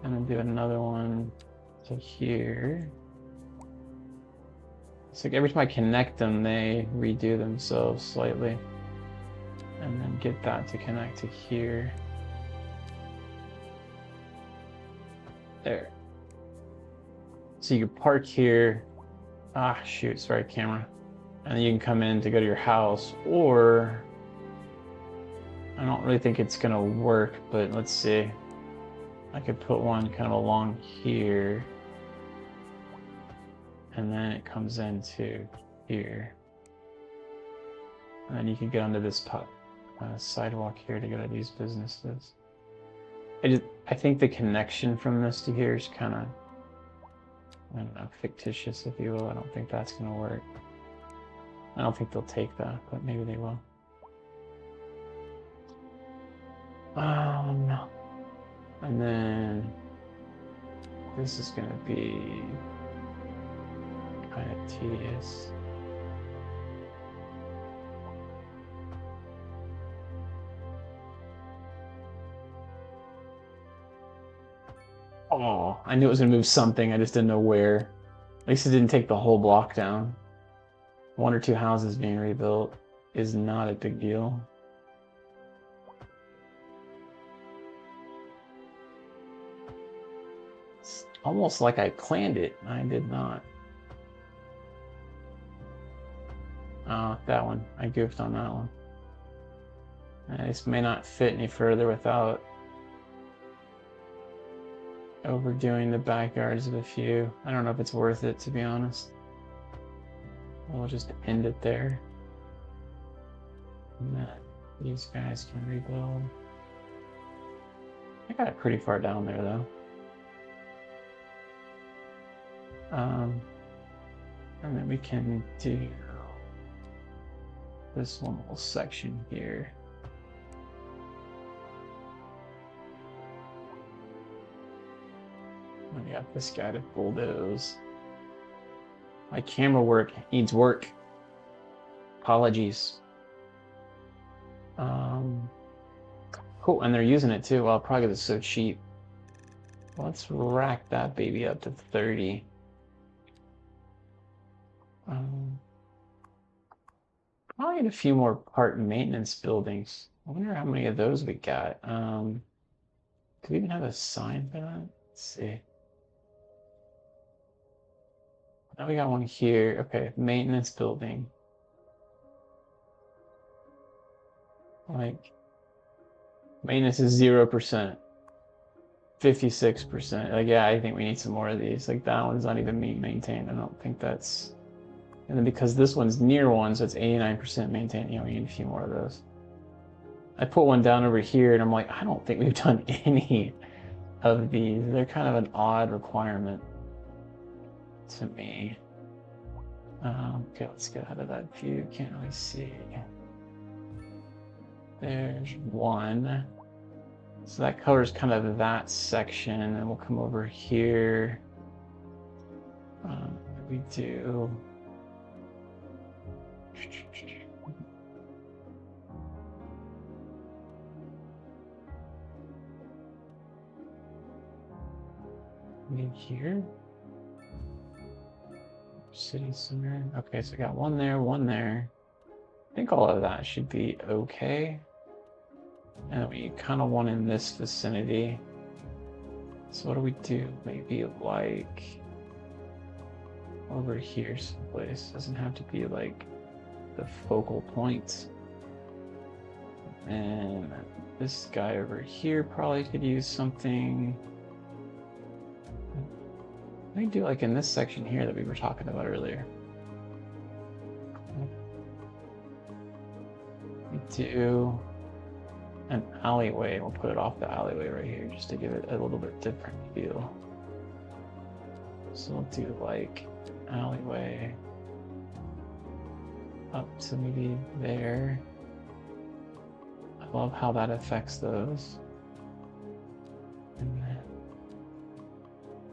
And then do another one to here. It's like every time I connect them, they redo themselves slightly. And then get that to connect to here. There. So you can park here. Ah, shoot, sorry, camera. And then you can come in to go to your house, or I don't really think it's gonna work, but let's see. I could put one kind of along here, and then it comes into here. And then you can get onto this sidewalk here to go to these businesses. I think the connection from this to here is kind of, I don't know, fictitious, if you will. I don't think that's going to work. I don't think they'll take that, but maybe they will. And then this is going to be kind of tedious. Oh, I knew it was going to move something. I just didn't know where. At least it didn't take the whole block down. 1 or 2 houses being rebuilt is not a big deal. It's almost like I planned it. I did not. That one. I goofed on that one. This may not fit any further without overdoing the backyards of a few. I don't know if it's worth it, to be honest. We'll just end it there. And then these guys can rebuild. I got it pretty far down there, though. And then we can do this one little section here. I got this guy to bulldoze. My camera work needs work. Apologies. Cool, and they're using it too. Well, probably because it's so cheap. Let's rack that baby up to 30. Probably need a few more part maintenance buildings. I wonder how many of those we got. Do we even have a sign for that? Let's see. Now we got one here. Okay, maintenance building. Like, maintenance is 0%. 56%. Like, yeah, I think we need some more of these. Like, that one's not even being maintained. I don't think that's... And then because this one's near one, so it's 89% maintained, you know, we need a few more of those. I put one down over here, and I'm like, I don't think we've done any of these. They're kind of an odd requirement to me. Okay, let's get out of that view. Can't really see. There's one. So that covers kind of that section, and we'll come over here. We do. Here. City Center. Okay, so I got one there, one there. I think all of that should be okay. And we kind of want in this vicinity. So what do we do? Maybe like over here someplace. Doesn't have to be like the focal point. And this guy over here probably could use something. Let me do like in this section here that we were talking about earlier. We do an alleyway. We'll put it off the alleyway right here just to give it a little bit different feel. So we'll do like alleyway up to maybe there. I love how that affects those. And then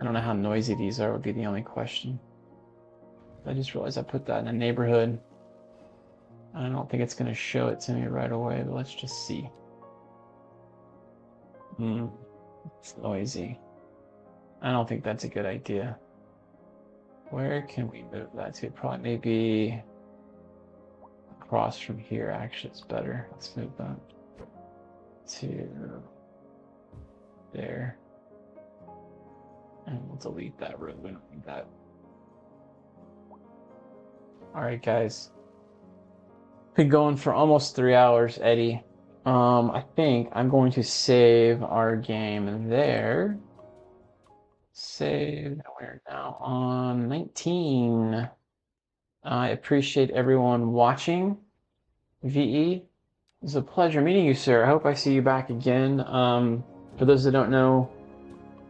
I don't know how noisy these are would be the only question. I just realized I put that in a neighborhood. I don't think it's going to show it to me right away, but let's just see. It's noisy. I don't think that's a good idea. Where can we move that to? Probably maybe across from here, actually, it's better. Let's move that. to there. And we'll delete that road. We don't need that. All right, guys. Been going for almost 3 hours, Eddie. I think I'm going to save our game there. Save. We're now on 19. I appreciate everyone watching. VE, it was a pleasure meeting you, sir. I hope I see you back again. For those that don't know,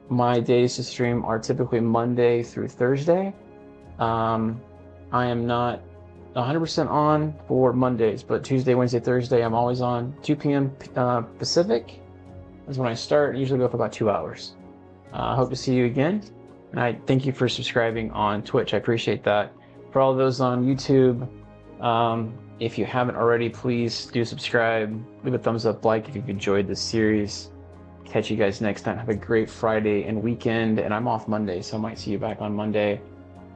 my days to stream are typically Monday through Thursday. I am not 100% on for Mondays, but Tuesday, Wednesday, Thursday, I'm always on. 2 p.m. Pacific is when I start. I usually go for about 2 hours. I hope to see you again. And I thank you for subscribing on Twitch. I appreciate that. For all those on YouTube, if you haven't already, please do subscribe. Leave a thumbs up, like if you've enjoyed this series. Catch you guys next time. Have a great Friday and weekend. And I'm off Monday, so I might see you back on Monday.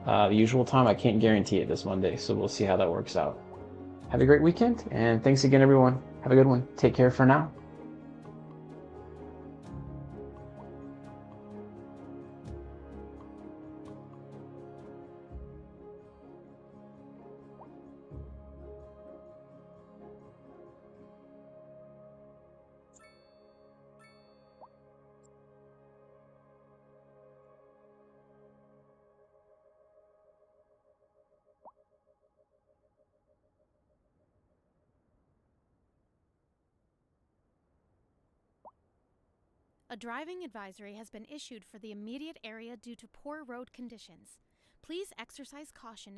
The usual time, I can't guarantee it this Monday, so we'll see how that works out. Have a great weekend, and thanks again, everyone. Have a good one. Take care for now. A driving advisory has been issued for the immediate area due to poor road conditions. Please exercise caution